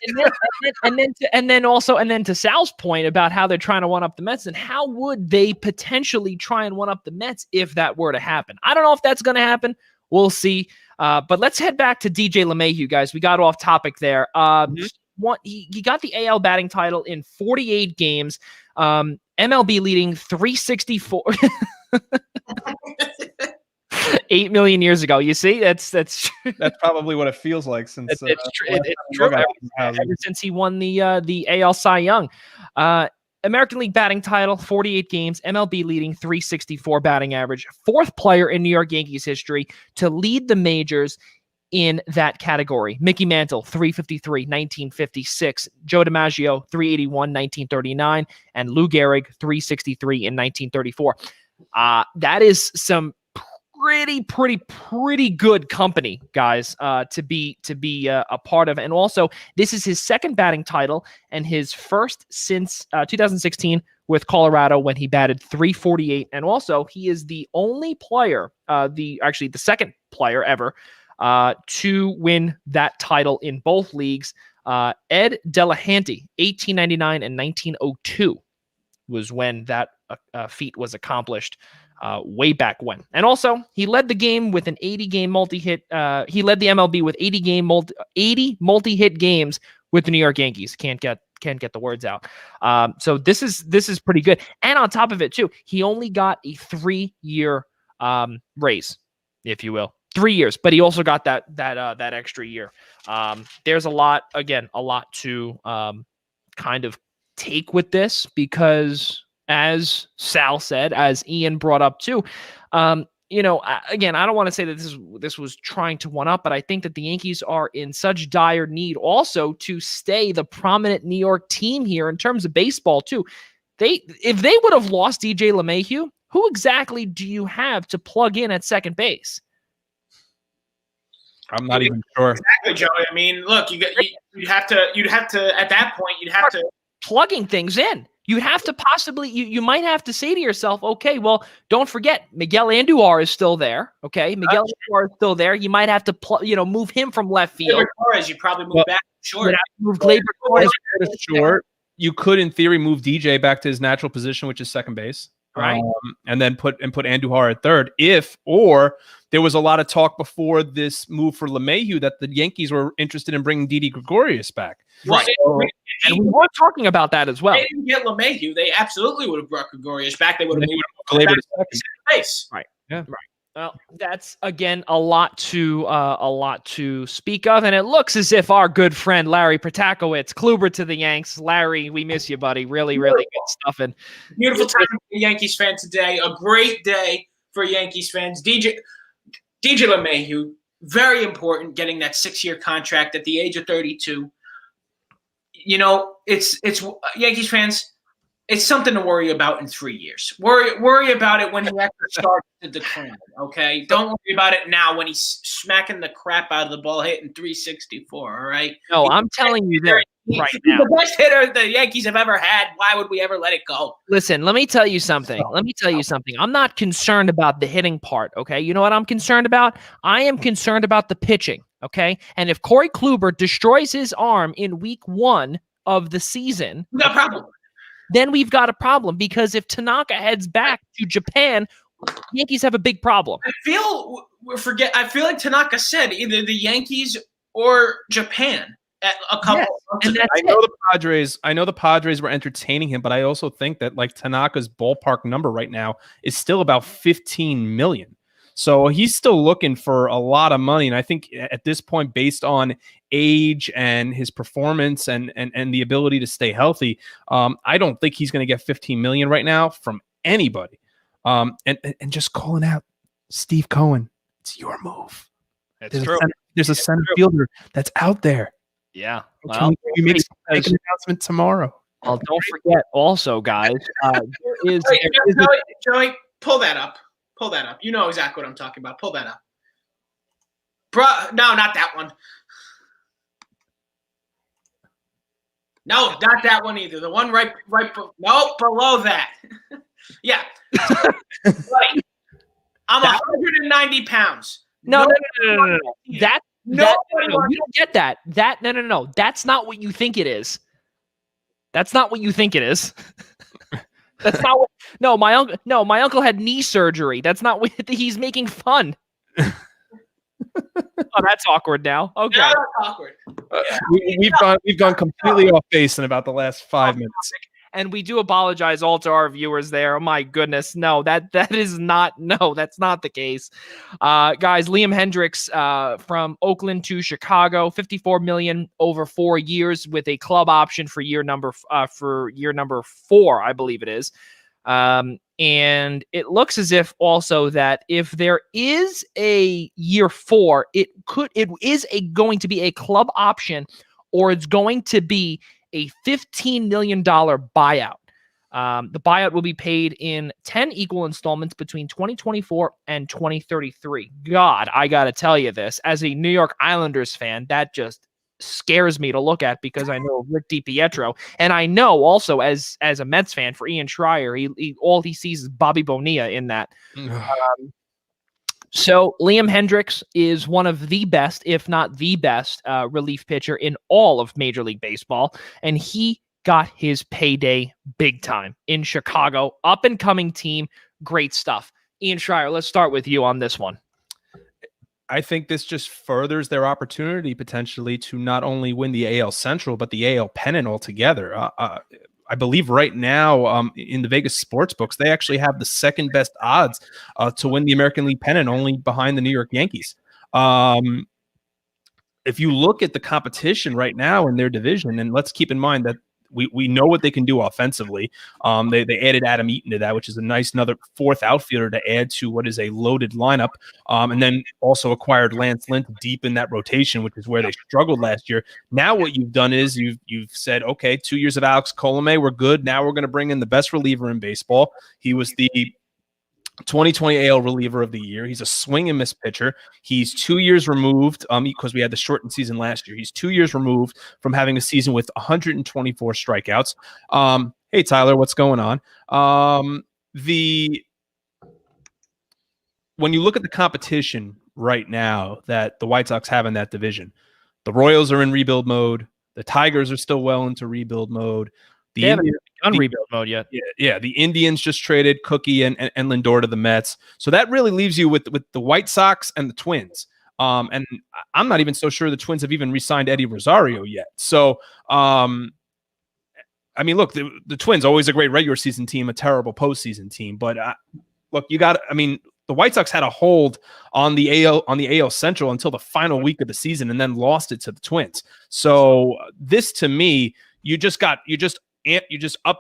And then to Sal's point about how they're trying to one up the Mets, and how would they potentially try and one up the Mets if that were to happen? I don't know if that's going to happen. We'll see. But let's head back to DJ LeMahieu, guys. We got off topic there. He got the AL batting title in 48 games. MLB leading 364. 8 million years ago. You see, that's probably what it feels like since it's true. Ever since he won the AL Cy Young. American League batting title, 48 games, MLB leading 364 batting average, 4th player in New York Yankees history to lead the majors in that category. Mickey Mantle, 353, 1956. Joe DiMaggio, 381, 1939. And Lou Gehrig, 363 in 1934. That is some pretty good company, guys, to be a part of. And also, this is his 2nd batting title and his 1st since 2016 with Colorado, when he batted 348. And also, he is the only player, the 2nd player ever to win that title in both leagues. Ed Delahanty, 1899 and 1902 was when that feat was accomplished. Way back when. And also, he led the game with an 80-game multi-hit. He led the MLB with 80 multi-hit games with the New York Yankees. Can't get the words out. So this is pretty good. And on top of it too, he only got a 3-year raise, if you will. 3 years, but he also got that extra year. There's a lot to kind of take with this, because as Sal said, as Ian brought up too, again, I don't want to say that this was trying to one up, but I think that the Yankees are in such dire need also to stay the prominent New York team here in terms of baseball too. If they would have lost DJ LeMahieu, who exactly do you have to plug in at second base? I'm not even sure. Exactly, Joey. I mean, look, you'd have to at that point, you'd have to plugging things in. You have to possibly, you might have to say to yourself, okay, well, don't forget, Miguel Andujar is still there. Okay, Miguel Andujar is still there. You might have to, move him from left field. You probably move back short. Move Gleyber Torres short. You could, in theory, move DJ back to his natural position, which is second base, right? And then put Andujar at third. Or there was a lot of talk before this move for LeMahieu that the Yankees were interested in bringing Didi Gregorius back. Right. And we were talking about that as well. They didn't get LeMahieu. They absolutely would have brought Gregorius back. They would have moved Gleyber back to second base. Right. Yeah. Right. Well, that's again a lot to speak of, and it looks as if our good friend Larry Protakowitz, Kluber to the Yanks. Larry, we miss you, buddy. Really good stuff. And beautiful time for a Yankees fan today. A great day for Yankees fans. DJ LeMahieu, very important, getting that 6-year contract at the age of 32. It's Yankees fans. It's something to worry about in 3 years. Worry about it when he actually starts to decline. Okay, don't worry about it now when he's smacking the crap out of the ball, hitting 364. All right. No, I'm telling you that right He's now. the best hitter the Yankees have ever had. Why would we ever let it go? Listen, let me tell you something. I'm not concerned about the hitting part, okay? You know what I'm concerned about? I am concerned about the pitching, okay? And if Corey Kluber destroys his arm in week 1 of the season, We got a problem. then we've got a problem, because if Tanaka heads back to Japan, Yankees have a big problem. I feel like Tanaka said either the Yankees or Japan at a couple Yes, months and ago. I know the Padres were entertaining him, but I also think that like Tanaka's ballpark number right now is still about 15 million. So he's still looking for a lot of money. And I think at this point, based on age and his performance and the ability to stay healthy, I don't think he's going to get 15 million right now from anybody. And just calling out Steve Cohen, it's your move. There's a center fielder that's out there. Yeah. Well, we make an announcement tomorrow. Well, don't forget also, guys, Joey, pull that up. Pull that up. You know exactly what I'm talking about. Pull that up. Bruh, no, not that one. No, not that one either. The one right below that. Yeah. Right. I'm 190 pounds. No. You don't get that. No. That's not what you think it is. That's not what you think it is. That's not what. No, my uncle had knee surgery. That's not what he's making fun. Oh, that's awkward now. Okay. Now that's awkward. We've gone completely off base in about the last 5 minutes. And we do apologize all to our viewers there. Oh my goodness. No, that's not the case. Guys, Liam Hendricks from Oakland to Chicago, $54 million over 4 years with a club option for year number 4, I believe it is. And it looks as if also that if there is a year 4, it is going to be a club option, or it's going to be a $15 million buyout. The buyout will be paid in 10 equal installments between 2024 and 2033. God, I got to tell you this. As a New York Islanders fan, that just scares me to look at, because I know Rick DiPietro, and I know also as a Mets fan for Ian Schraier, he all he sees is Bobby Bonilla in that. So Liam Hendricks is one of the best, if not the best, relief pitcher in all of Major League Baseball, and he got his payday big time in Chicago. Up and coming team, great stuff. Ian Schraier, let's start with you on this one. I think this just furthers their opportunity potentially to not only win the AL Central, but the AL pennant altogether. I believe right now in the Vegas sports books, they actually have the second best odds to win the American League pennant, only behind the New York Yankees. If you look at the competition right now in their division, and let's keep in mind that we know what they can do offensively. They added Adam Eaton to that, which is a nice another fourth outfielder to add to what is a loaded lineup. And then also acquired Lance Lynn to deepen that rotation, which is where they struggled last year. Now what you've done is you've said, okay, 2 years of Alex Colomé, we're good. Now we're going to bring in the best reliever in baseball. He was the 2020 AL reliever of the year. He's a swing and miss pitcher. He's 2 years removed because we had the shortened season last year. He's 2 years removed from having a season with 124 strikeouts. Hey, Tyler, what's going on? When you look at the competition right now that the White Sox have in that division, the Royals are in rebuild mode. The Tigers are still well into rebuild mode. They haven't begun rebuild mode yet. Yeah. The Indians just traded Cookie and Lindor to the Mets. So that really leaves you with the White Sox and the Twins. And I'm not even so sure the Twins have even re-signed Eddie Rosario yet. So, I mean, look, the Twins, always a great regular season team, a terrible postseason team. But look, the White Sox had a hold on the AL Central until the final week of the season and then lost it to the Twins. So this, to me, you just up.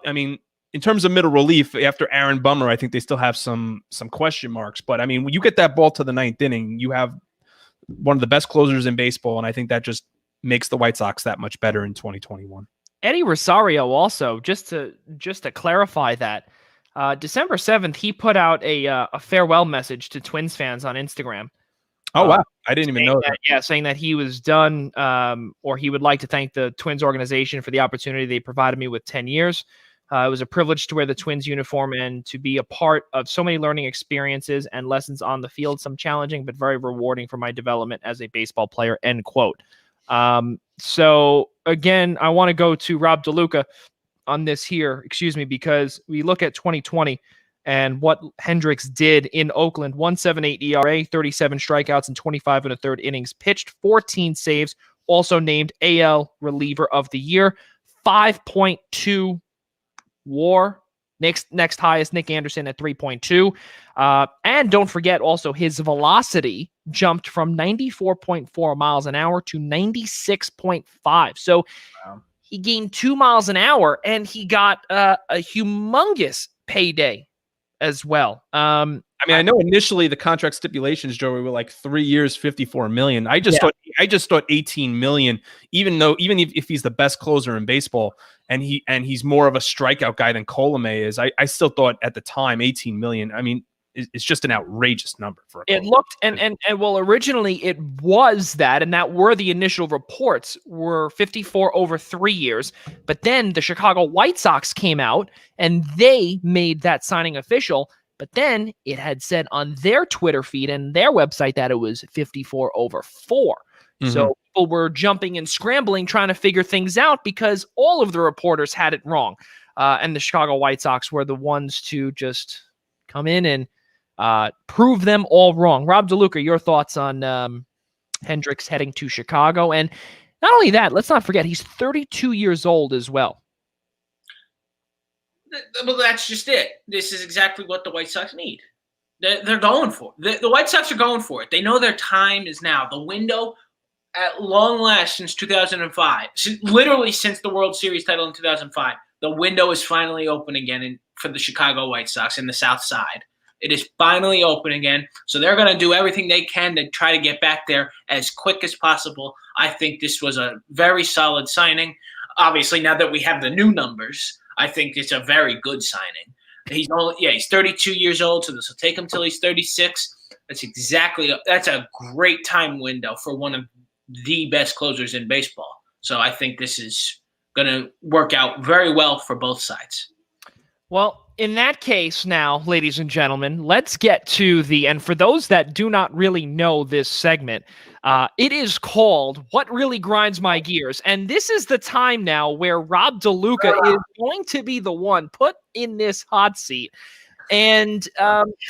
I mean, in terms of middle relief, after Aaron Bummer, I think they still have some question marks. But I mean, when you get that ball to the ninth inning, you have one of the best closers in baseball, and I think that just makes the White Sox that much better in 2021. Eddie Rosario also, just to clarify that, December 7th, he put out a farewell message to Twins fans on Instagram. Oh, wow. I didn't even know that. Yeah, saying that he was done, or he would like to thank the Twins organization for the opportunity they provided me with 10 years. It was a privilege to wear the Twins uniform and to be a part of so many learning experiences and lessons on the field, some challenging but very rewarding for my development as a baseball player, end quote. So, again, I want to go to Rob DeLuca on this here, because we look at 2020 and what Hendricks did in Oakland. 1.78 ERA, 37 strikeouts, and 25 and a third innings pitched, 14 saves, also named AL reliever of the year, 5.2 WAR. Next highest, Nick Anderson at 3.2. And don't forget also his velocity jumped from 94.4 miles an hour to 96.5. So he gained 2 miles an hour, and he got a humongous payday as well. I mean, I know initially the contract stipulations, Joey, were like 3 years, $54 million. I just thought 18 million, even if he's the best closer in baseball and he's more of a strikeout guy than Colomé is, I still thought at the time 18 million. I mean, it's just an outrageous number for a closer. It looked and well, originally it was that, and that were the initial reports were 54 over 3 years. But then the Chicago White Sox came out and they made that signing official. But then it had said on their Twitter feed and their website that it was 54 over 4. Mm-hmm. So people were jumping and scrambling, trying to figure things out because all of the reporters had it wrong. And the Chicago White Sox were the ones to just come in and prove them all wrong. Rob DeLuca, your thoughts on Hendricks heading to Chicago? And not only that, let's not forget, he's 32 years old as well. Well, that's just it. This is exactly what the White Sox need. They're going for it. The White Sox are going for it. They know their time is now. The window, at long last, since 2005, literally since the World Series title in 2005, the window is finally open again for the Chicago White Sox in the South Side. It is finally open again. So they're going to do everything they can to try to get back there as quick as possible. I think this was a very solid signing. Obviously, now that we have the new numbers, I think it's a very good signing. He's 32 years old, so this will take him till he's 36. That's a great time window for one of the best closers in baseball. So I think this is going to work out very well for both sides. Well, in that case now, ladies and gentlemen, let's get to and for those that do not really know this segment, it is called What Really Grinds My Gears. And this is the time now where Rob DeLuca is going to be the one put in this hot seat. And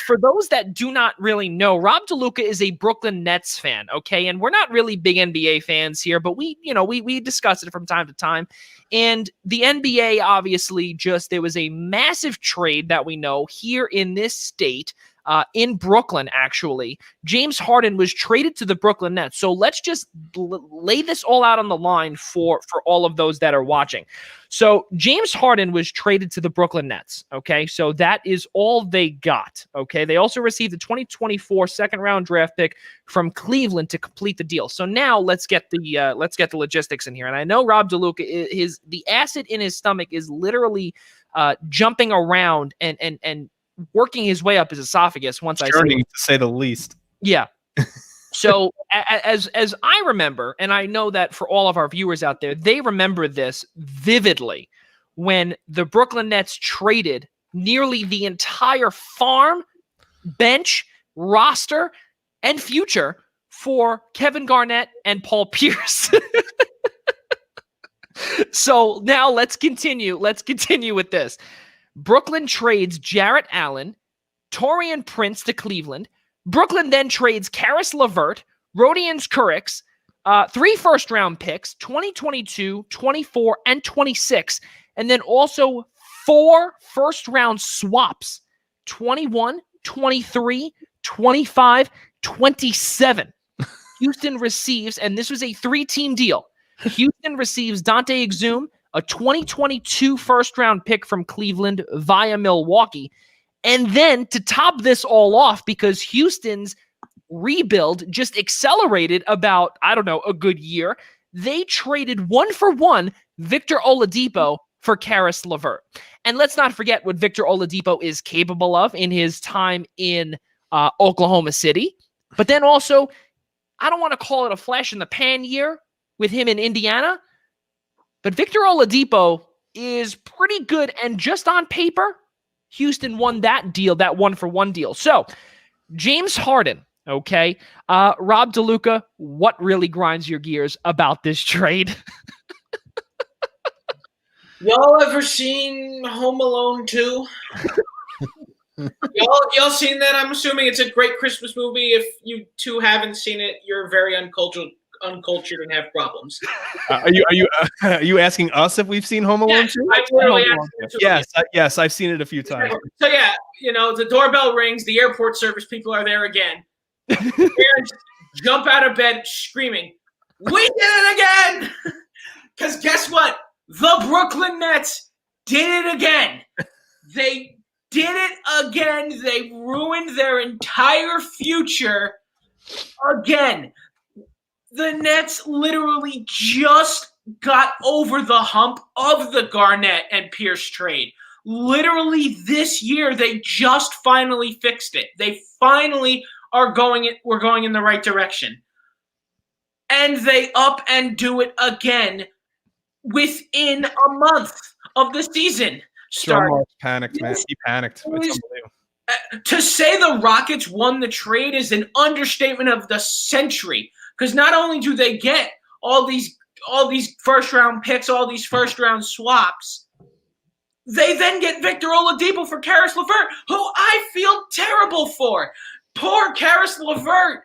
for those that do not really know, Rob DeLuca is a Brooklyn Nets fan, okay? And we're not really big NBA fans here, but we discuss it from time to time. And the NBA, obviously, there was a massive trade that we know here in this state, in Brooklyn, actually. James Harden was traded to the Brooklyn Nets. So let's just lay this all out on the line for all of those that are watching. So James Harden was traded to the Brooklyn Nets, okay? So that is all they got, okay? They also received the 2024 second-round draft pick from Cleveland to complete the deal. So now let's get the logistics in here. And I know Rob DeLuca, the acid in his stomach is literally jumping around and working his way up his esophagus once Churning, to say the least. Yeah. So as I remember, and I know that for all of our viewers out there, they remember this vividly when the Brooklyn Nets traded nearly the entire farm, bench, roster, and future for Kevin Garnett and Paul Pierce. So now let's continue. Let's continue with this. Brooklyn trades Jarrett Allen, Taurean Prince to Cleveland. Brooklyn then trades Karis LeVert, Rodions Kurix, 3 first-round picks, 2022, 24, and 26, and then also 4 first-round swaps, 21, 23, 25, 27. Houston receives, and this was a 3-team deal, Houston receives Dante Exum, a 2022 first-round pick from Cleveland via Milwaukee. And then to top this all off, because Houston's rebuild just accelerated about, a good year, they traded 1-for-1 Victor Oladipo for Karis LeVert. And let's not forget what Victor Oladipo is capable of in his time in Oklahoma City. But then also I don't want to call it a flash in the pan year with him in Indiana, but Victor Oladipo is pretty good. And just on paper, Houston won that deal, that 1-for-1 deal. So James Harden, okay. Rob DeLuca, what really grinds your gears about this trade? Y'all ever seen Home Alone 2? y'all seen that? I'm assuming it's a great Christmas movie. If you two haven't seen it, you're very uncultured and have problems. Are you asking us if we've seen Home Alone 2? I literally asked you. Yes, I've seen it a few times. So yeah, the doorbell rings, the airport service people are there again. Parents jump out of bed screaming, "We did it again!" Because guess what? The Brooklyn Nets did it again. They did it again. They ruined their entire future again. The Nets literally just got over the hump of the Garnett and Pierce trade. Literally this year, they just finally fixed it. They finally we're going in the right direction. And they up and do it again within a month of the season. Panicked, man. He panicked. To say the Rockets won the trade is an understatement of the century. Because not only do they get all these first-round picks, all these first-round swaps, they then get Victor Oladipo for Karis LeVert, who I feel terrible for. Poor Karis LeVert.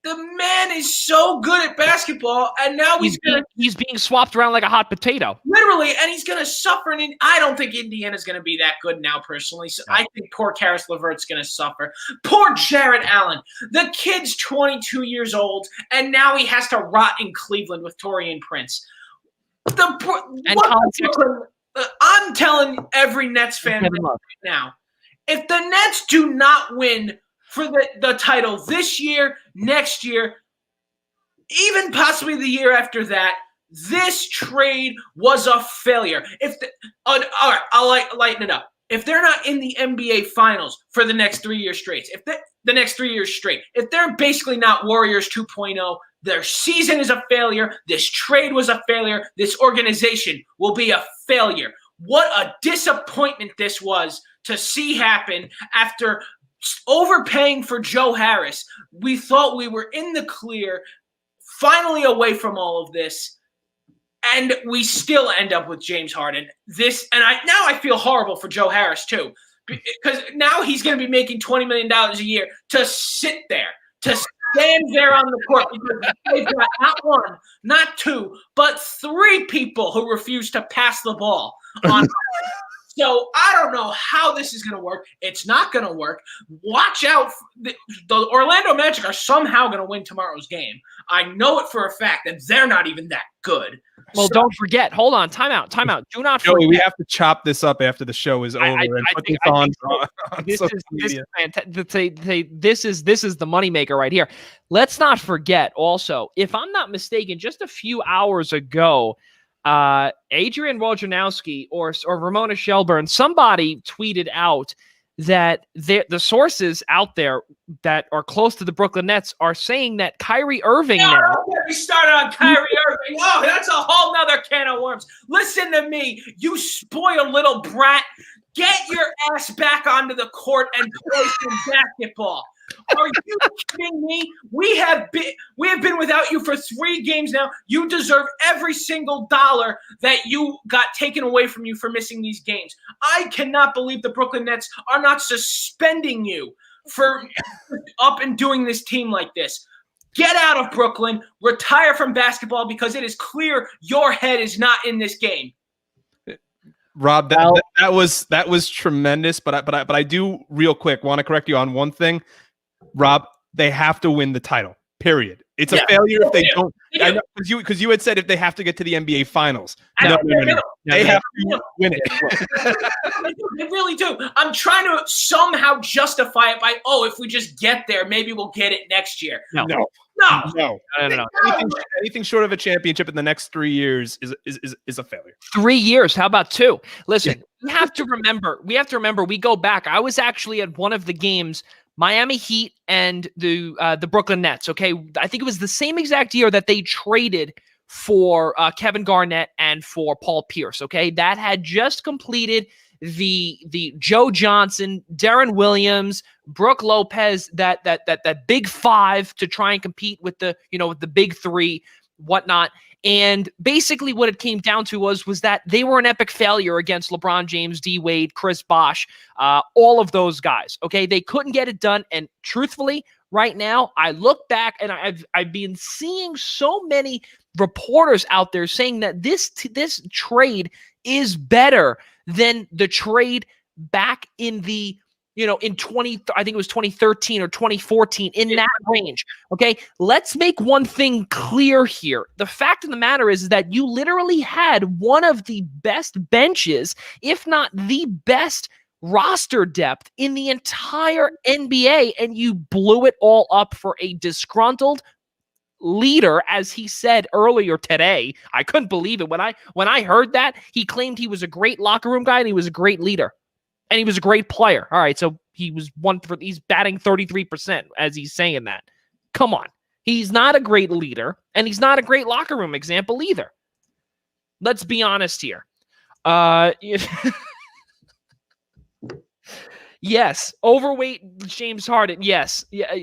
The man is so good at basketball, and now he's being swapped around like a hot potato. Literally, and he's going to suffer. And I don't think Indiana's going to be that good now, personally. So I think poor Karis LeVert's going to suffer. Poor Jarrett Allen. The kid's 22 years old, and now he has to rot in Cleveland with Taurean Prince. I'm telling every Nets fan right now, if the Nets do not win for the title this year, next year, even possibly the year after that, this trade was a failure. All right, I'll lighten it up. If they're not in the NBA Finals for the next 3 years straight, if they're basically not Warriors 2.0, their season is a failure. This trade was a failure. This organization will be a failure. What a disappointment this was to see happen after overpaying for Joe Harris. We thought we were in the clear, finally away from all of this, and we still end up with James Harden. Now I feel horrible for Joe Harris too, because now he's going to be making $20 million a year to sit there, to stand there on the court, because they've got not one, not two, but three people who refuse to pass the ball on. So I don't know how this is going to work. It's not going to work. Watch out. The Orlando Magic are somehow going to win tomorrow's game. I know it for a fact, and they're not even that good. Well, don't forget. Hold on. Time out. Do not forget. Joey, we have to chop this up after the show is over and put this on social media. This is the moneymaker right here. Let's not forget also, if I'm not mistaken, just a few hours ago, Adrian Wojnarowski or Ramona Shelburne, somebody tweeted out that the sources out there that are close to the Brooklyn Nets are saying that Kyrie Irving now. Don't get me started on Kyrie Irving. Oh, that's a whole nother can of worms. Listen to me, you spoiled little brat. Get your ass back onto the court and play some basketball. Are you kidding me? We have been without you for 3 games now. You deserve every single dollar that you got taken away from you for missing these games. I cannot believe the Brooklyn Nets are not suspending you for up and doing this team like this. Get out of Brooklyn. Retire from basketball, because it is clear your head is not in this game. Rob, that was tremendous, but I do real quick want to correct you on one thing. Rob, they have to win the title. Period. It's a failure if they don't. I know, because you had said if they have to get to the NBA Finals. No. They have to win it. They really do. I'm trying to somehow justify it by, if we just get there, maybe we'll get it next year. No. Anything short of a championship in the next 3 years is a failure. 3 years. How about 2? Listen, we have to remember. We go back. I was actually at one of the games Miami Heat and the Brooklyn Nets. Okay, I think it was the same exact year that they traded for Kevin Garnett and for Paul Pierce. Okay, that had just completed the Joe Johnson, Deron Williams, Brooke Lopez, that big five to try and compete with the big three, whatnot. And basically what it came down to was that they were an epic failure against LeBron James, D Wade, Chris Bosh, all of those guys. Okay, they couldn't get it done. And truthfully, right now, I look back and I've been seeing so many reporters out there saying that this trade is better than the trade back in the in I think it was 2013 or 2014, in that range. Okay, let's make one thing clear here. The fact of the matter is that you literally had one of the best benches, if not the best roster depth in the entire NBA, and you blew it all up for a disgruntled leader, as he said earlier today. I couldn't believe it when I heard that. He claimed he was a great locker room guy and he was a great leader. And he was a great player. All right, so he's batting 33% as he's saying that. Come on. He's not a great leader, and he's not a great locker room example either. Let's be honest here. Yes, overweight James Harden. Yes, yeah,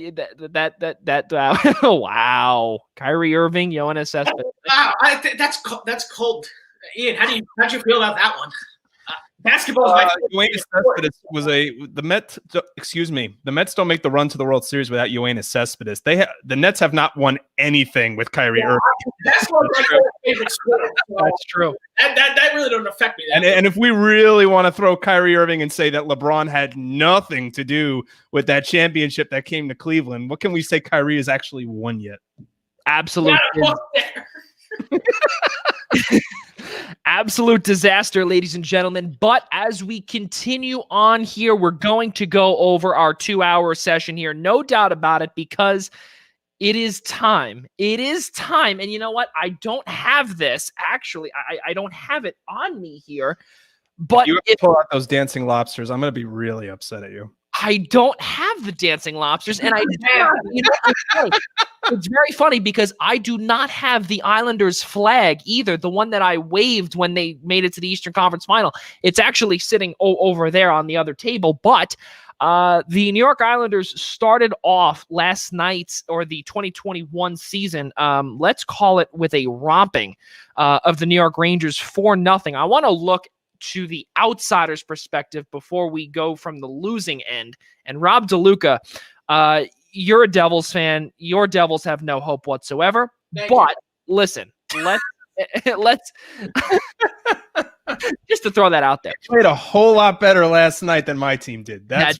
wow. Kyrie Irving, Jonas Cespedes. Wow, that's cold. Ian, how'd you feel about that one? Basketball is my Jonas Cespedes was the Mets. Excuse me. The Mets don't make the run to the World Series without Jonas Cespedes. The Nets have not won anything with Kyrie Irving. Basketball is my favorite sport. So that's true. That really don't affect me. And if we really want to throw Kyrie Irving and say that LeBron had nothing to do with that championship that came to Cleveland, what can we say Kyrie has actually won yet? Absolutely. Absolute disaster, ladies and gentlemen. But as we continue on here, we're going to go over our 2-hour session here. No doubt about it, because it is time. It is time. And you know what? I don't have this. Actually, I don't have it on me here. But you have to pull out those dancing lobsters. I'm going to be really upset at you. I don't have the dancing lobsters, and it's very funny because I do not have the Islanders flag either, the one that I waved when they made it to the Eastern Conference Final. It's actually sitting over there on the other table, but the New York Islanders started off last night's, or the 2021 season, let's call it, with a romping of the New York Rangers 4-0. I want to look to the outsider's perspective before we go from the losing end. And Rob DeLuca, you're a Devils fan. Your Devils have no hope whatsoever. But listen, let's just to throw that out there. Played a whole lot better last night than my team did. That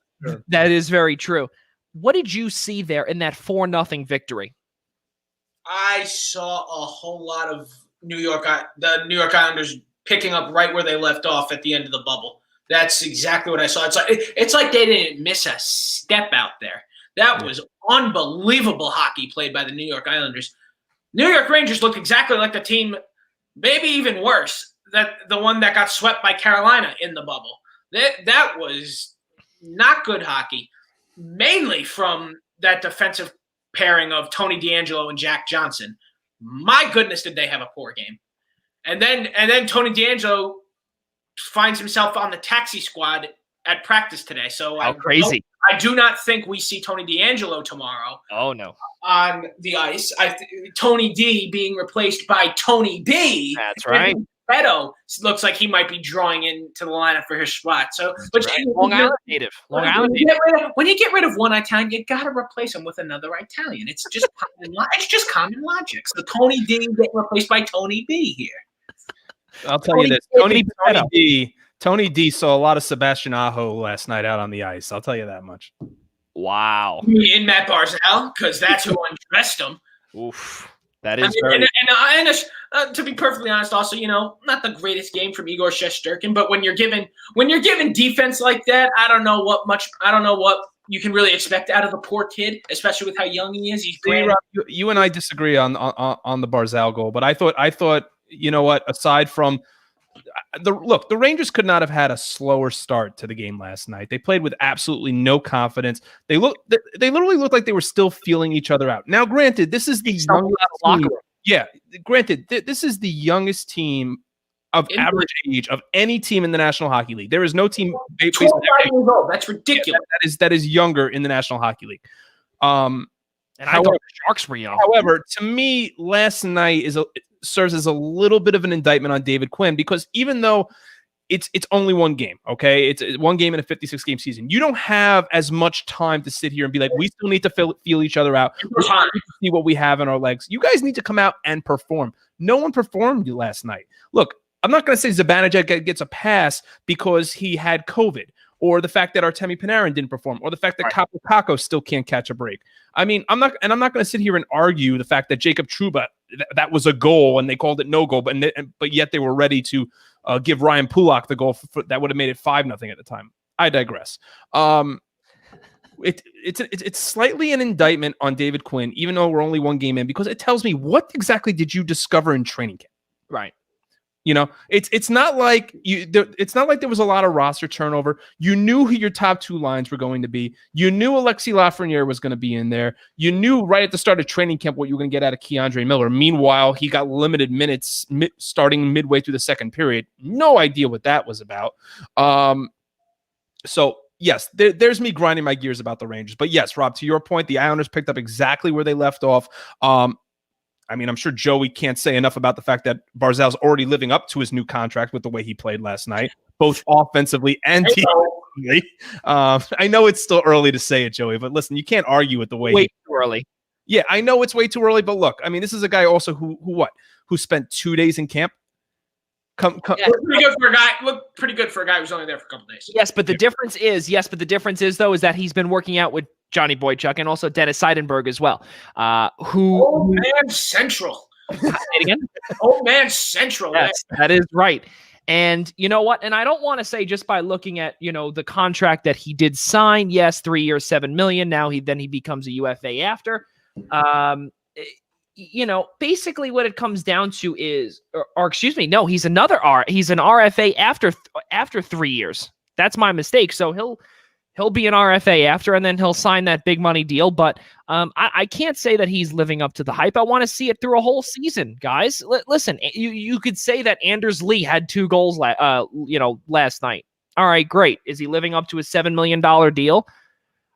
is very true. What did you see there in that 4-0 victory? I saw a whole lot of the New York Islanders picking up right where they left off at the end of the bubble. That's exactly what I saw. It's like they didn't miss a step out there. That was unbelievable hockey played by the New York Islanders. New York Rangers looked exactly like the team, maybe even worse, the one that got swept by Carolina in the bubble. That was not good hockey, mainly from that defensive pairing of Tony DeAngelo and Jack Johnson. My goodness, did they have a poor game. And then Tony DeAngelo finds himself on the taxi squad at practice today. So crazy. I do not think we see Tony DeAngelo tomorrow. Oh, no. On the ice. Tony D being replaced by Tony B. That's right. Beto looks like he might be drawing into the lineup for his spot. So, but right. Long Island native. When you get rid of one Italian, you got to replace him with another Italian. It's just common logic. So Tony D getting replaced by Tony B here. I'll tell you this. Tony D saw a lot of Sebastian Aho last night out on the ice. I'll tell you that much. Wow. In Matt Barzal, because that's who undressed him. Oof. That is to be perfectly honest, also, not the greatest game from Igor Shesterkin, but when you're given defense like that, I don't know what you can really expect out of the poor kid, especially with how young he is. He's great. You and I disagree on the Barzal goal, but I thought, you know what, aside from the Rangers could not have had a slower start to the game last night. They played with absolutely no confidence. They literally looked like they were still feeling each other out. Now, granted, this is the youngest team. Yeah, granted, this is the youngest team of average age of any team in the National Hockey League. There is no team 25 years old. That's ridiculous. That is younger in the National Hockey League. And I thought the Sharks were young. However, to me, last night serves as a little bit of an indictment on David Quinn, because even though it's only one game, okay, it's one game in a 56-game season, you don't have as much time to sit here and be like, we still need to feel each other out. We need to see what we have in our legs. You guys need to come out and perform. No one performed last night. Look, I'm not going to say Zibanejad gets a pass because he had COVID, or the fact that Artemi Panarin didn't perform, or the fact that Kaapo Kakko still can't catch a break. I mean, I'm not going to sit here and argue the fact that Jacob Trouba, that was a goal and they called it no goal, but yet they were ready to give Ryan Pulock the goal that would have made it 5-0 at the time. I digress. It's slightly an indictment on David Quinn, even though we're only one game in, because it tells me, what exactly did you discover in training camp? Right. You know, it's not like it's not like there was a lot of roster turnover. You knew who your top two lines were going to be. You knew Alexis Lafreniere was going to be in there. You knew right at the start of training camp what you were going to get out of Keandre Miller. Meanwhile, he got limited minutes starting midway through the second period. No idea what that was about. So yes, there's me grinding my gears about the Rangers. But yes, Rob, to your point, the Islanders picked up exactly where they left off. I mean, I'm sure Joey can't say enough about the fact that Barzal's already living up to his new contract with the way he played last night, both offensively and defensively. I know it's still early to say it, Joey, but listen, you can't argue with the way. Way too early. Yeah, I know it's way too early, but look, I mean, this is a guy also who spent 2 days in camp. Yeah, pretty good for a guy. Looked pretty good for a guy who's only there for a couple days. Yes, but the difference is that he's been working out with Johnny Boychuk and also Dennis Seidenberg as well. Old man central. Again? Old man central. Yes, that is right. And you know what? And I don't want to say just by looking at, the contract that he did sign, yes, 3 years, $7 million. Now he becomes a UFA after. Basically what it comes down to is, he's another he's an RFA after 3 years. That's my mistake. So he'll be an RFA after, and then he'll sign that big money deal. But I can't say that he's living up to the hype. I want to see it through a whole season, guys. Listen, you could say that Anders Lee had 2 goals last night. All right, great. Is he living up to a $7 million deal?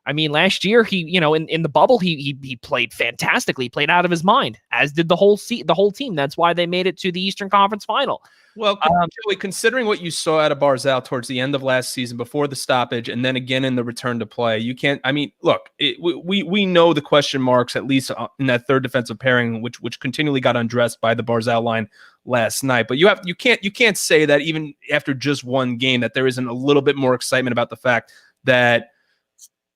I mean, last year he, in the bubble, he played fantastically. He played out of his mind, as did the whole team. That's why they made it to the Eastern Conference Final. Well, Joey, considering what you saw out of Barzal towards the end of last season, before the stoppage, and then again in the return to play, you can't. I mean, look, we know the question marks, at least in that third defensive pairing, which continually got undressed by the Barzal line last night. But you can't say that even after just one game that there isn't a little bit more excitement about the fact that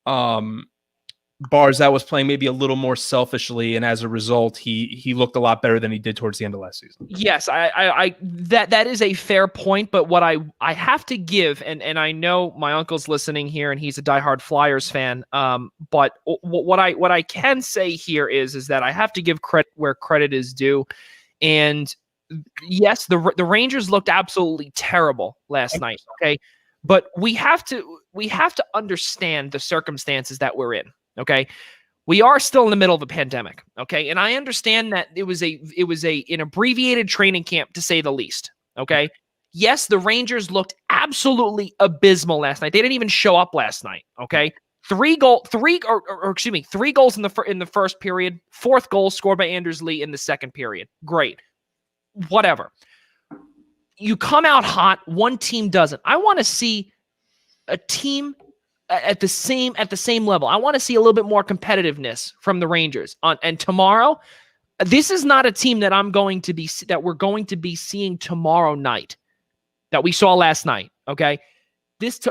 Barzal was playing maybe a little more selfishly, and as a result, he looked a lot better than he did towards the end of last season. Yes, I that is a fair point, but what I have to give, and I know my uncle's listening here, and he's a diehard Flyers fan. But what I can say here is that I have to give credit where credit is due, and yes, the Rangers looked absolutely terrible last night. Okay. But we have to understand the circumstances that we're in. Okay, we are still in the middle of a pandemic. Okay, and I understand that it was an abbreviated training camp, to say the least. Okay, yes, the Rangers looked absolutely abysmal last night. They didn't even show up last night. Okay, 3 goals in the first period. 4th goal scored by Anders Lee in the second period. Great, whatever. You come out hot, one team doesn't. I want to see a team at the same level. I want to see a little bit more competitiveness from the Rangers. And tomorrow, this is not a team that we're going to be seeing tomorrow night that we saw last night. Okay,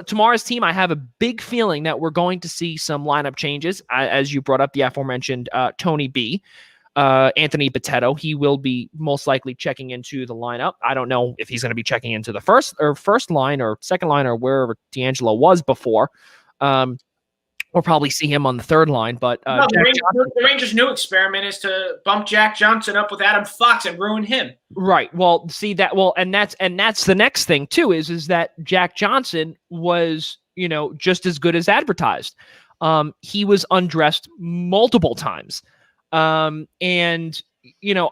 tomorrow's team, I have a big feeling that we're going to see some lineup changes, as you brought up the aforementioned Tony B. Anthony Bitetto, he will be most likely checking into the lineup. I don't know if he's going to be checking into the first line or second line or wherever D'Angelo was before. We'll probably see him on the third line, but No, the Rangers' new experiment is to bump Jack Johnson up with Adam Fox and ruin him. Right. Well, see that. Well, and that's the next thing too. Is that Jack Johnson was just as good as advertised. He was undressed multiple times, and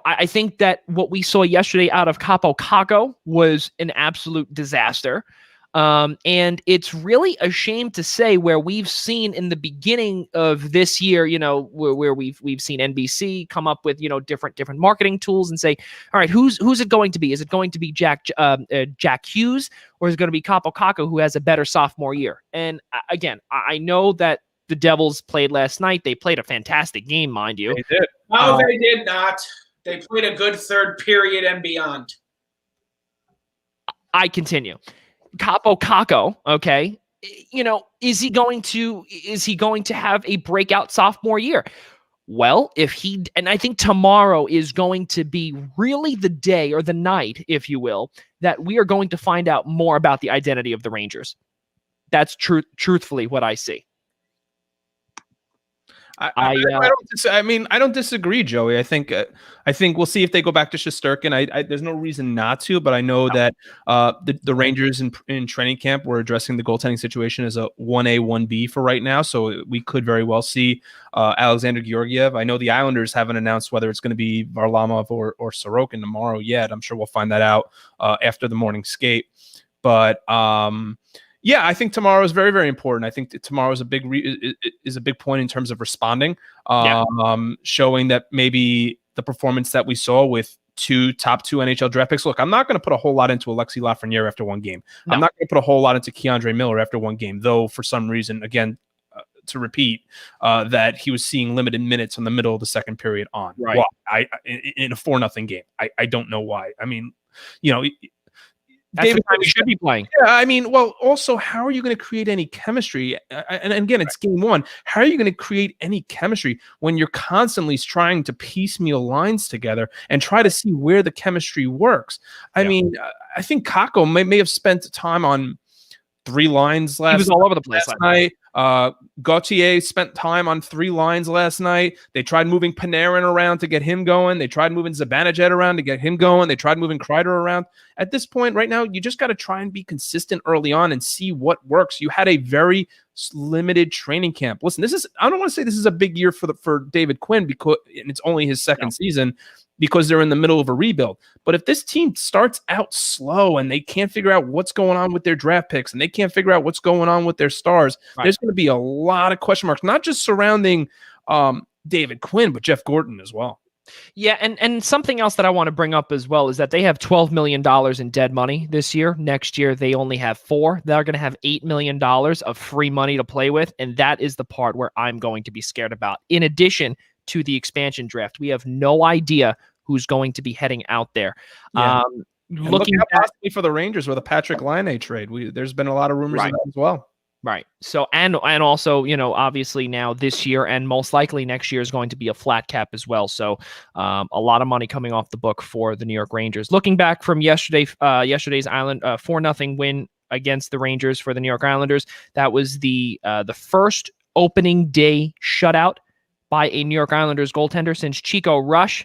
I think that what we saw yesterday out of Capo Caco was an absolute disaster. And it's really a shame to say where we've seen in the beginning of this year, where we've seen NBC come up with, different marketing tools and say, all right, who's it going to be? Is it going to be Jack Hughes, or is it going to be Capo Caco, who has a better sophomore year? And again, I know that the Devils played last night. They played a fantastic game, mind you. They did. No, they did not. They played a good third period and beyond. I continue. Capo Caco, okay, is he going to have a breakout sophomore year? Well, and I think tomorrow is going to be really the day or the night, if you will, that we are going to find out more about the identity of the Rangers. That's truthfully what I see. I don't disagree, Joey. I think we'll see if they go back to Shesterkin. There's no reason not to, but I know that the Rangers in training camp were addressing the goaltending situation as a 1A, 1B for right now. So we could very well see Alexander Georgiev. I know the Islanders haven't announced whether it's going to be Varlamov or Sorokin tomorrow yet. I'm sure we'll find that out after the morning skate. But yeah, I think tomorrow is very, very important. I think that tomorrow is a big point in terms of responding, showing that maybe the performance that we saw with top two NHL draft picks. Look, I'm not going to put a whole lot into Alexis Lafreniere after one game. No. I'm not going to put a whole lot into Keandre Miller after one game, though for some reason, again, to repeat, that he was seeing limited minutes in the middle of the second period on. Right. Why? In a 4-0 game. I don't know why. I mean, that's the time you should be playing. Yeah, I mean, well, also, how are you going to create any chemistry? And again, it's game one. How are you going to create any chemistry when you're constantly trying to piecemeal lines together and try to see where the chemistry works? I mean, I think Kako may have spent time on 3 lines last night. He was all over the place last night. Gauthier spent time on 3 lines last night. They tried moving Panarin around to get him going. They tried moving Zibanejad around to get him going. They tried moving Kreider around. At this point, right now, you just got to try and be consistent early on and see what works. You had a very limited training camp. Listen, I don't want to say this is a big year for David Quinn because and it's only his second season because they're in the middle of a rebuild. But if this team starts out slow and they can't figure out what's going on with their draft picks and they can't figure out what's going on with their stars, there's going to be a lot of question marks, not just surrounding David Quinn, but Jeff Gorton as well. Yeah, and something else that I want to bring up as well is that they have $12 million in dead money this year. Next year, they only have 4. They're going to have $8 million of free money to play with, and that is the part where I'm going to be scared about. In addition to the expansion draft, we have no idea who's going to be heading out there. Yeah. Looking at possibly for the Rangers with a Patrick Laine trade, there's been a lot of rumors of that as well. Right. So, and also, obviously now this year and most likely next year is going to be a flat cap as well. So, a lot of money coming off the book for the New York Rangers. Looking back from yesterday's Island 4-0 win against the Rangers for the New York Islanders, that was the first opening day shutout by a New York Islanders goaltender since Chico Resch.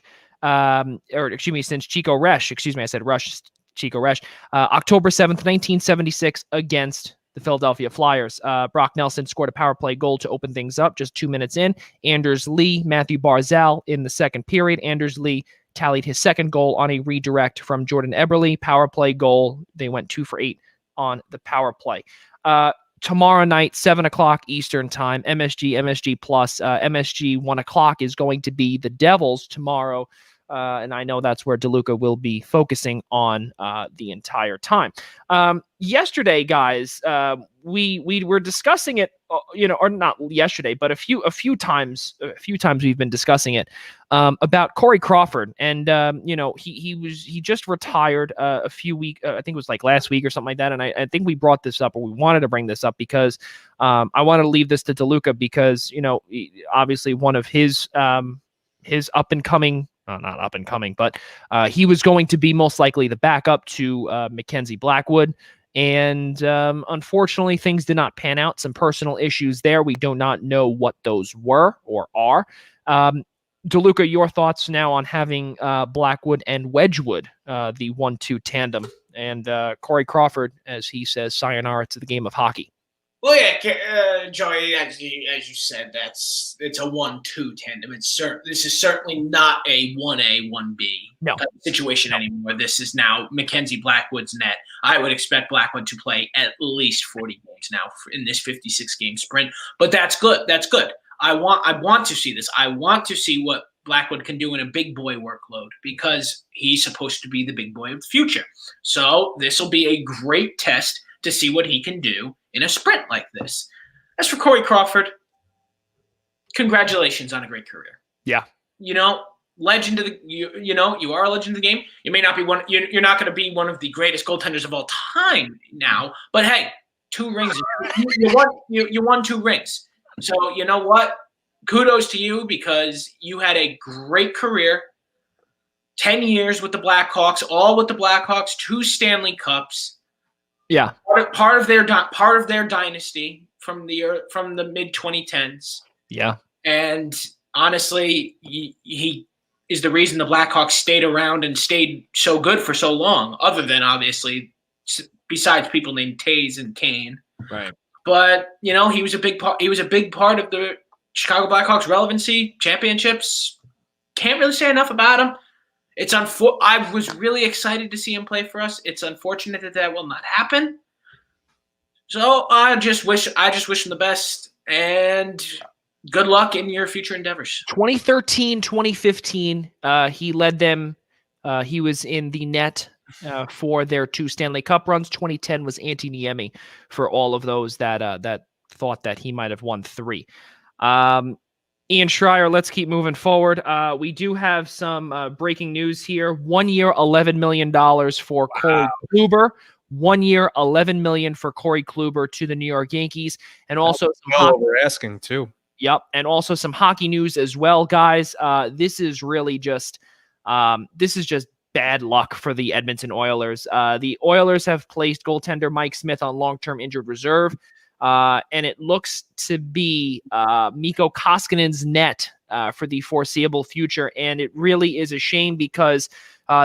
Chico Resch. October 7th, 1976 against the Philadelphia Flyers. Brock Nelson scored a power play goal to open things up just 2 minutes in. Anders Lee, Matthew Barzal in the second period. Anders Lee tallied his second goal on a redirect from Jordan Eberle. Power play goal. They went 2 for 8 on the power play. Tomorrow night, 7 o'clock Eastern time, MSG Plus. MSG 1 o'clock is going to be the Devils tomorrow. And I know that's where DeLuca will be focusing on the entire time. Yesterday, guys, we were discussing it, or not yesterday, but a few times we've been discussing it about Corey Crawford, and he just retired a few weeks, I think it was like last week or something like that, and I think we brought this up, or we wanted to bring this up because I want to leave this to DeLuca because obviously one of his up and coming. Not up and coming, but he was going to be most likely the backup to Mackenzie Blackwood. And unfortunately, things did not pan out. Some personal issues there. We do not know what those were or are. DeLuca, your thoughts now on having Blackwood and Wedgwood, the 1-2 tandem, and Corey Crawford, as he says, sayonara to the game of hockey. Well, yeah, Joey, as you said, it's a 1-2 tandem. This is certainly not a 1A, 1B situation anymore. This is now Mackenzie Blackwood's net. I would expect Blackwood to play at least 40 games now in this 56-game sprint, but that's good. That's good. I want to see this. I want to see what Blackwood can do in a big boy workload because he's supposed to be the big boy of the future. So this will be a great test to see what he can do in a sprint like this. As for Corey Crawford, congratulations on a great career. Yeah. Legend of the you are a legend of the game. You may not be one. You're not going to be one of the greatest goaltenders of all time now, but hey, 2 rings. You won 2 rings. So you know what? Kudos to you because you had a great career. 10 years with the Blackhawks, all with the Blackhawks, 2 Stanley Cups. Yeah, part of their dynasty from the mid 2010s. Yeah, and honestly, he is the reason the Blackhawks stayed around and stayed so good for so long. Other than obviously, besides people named Taze and Kane, right? But he was a big part. He was a big part of the Chicago Blackhawks relevancy, championships. Can't really say enough about him. I was really excited to see him play for us. It's unfortunate that will not happen. So I just wish him the best and good luck in your future endeavors. 2013, 2015, he led them. He was in the net for their 2 Stanley Cup runs. 2010 was Antti Niemi for all of those that thought that he might have won 3. Ian Schraier, let's keep moving forward. We do have some breaking news here. 1 year, $11 million for Corey Kluber. 1 year, $11 million for Corey Kluber to the New York Yankees, and also we're asking too. Yep, and also some hockey news as well, guys. This is really just bad luck for the Edmonton Oilers. The Oilers have placed goaltender Mike Smith on long-term injured reserve. And it looks to be Mikko Koskinen's net for the foreseeable future. And it really is a shame because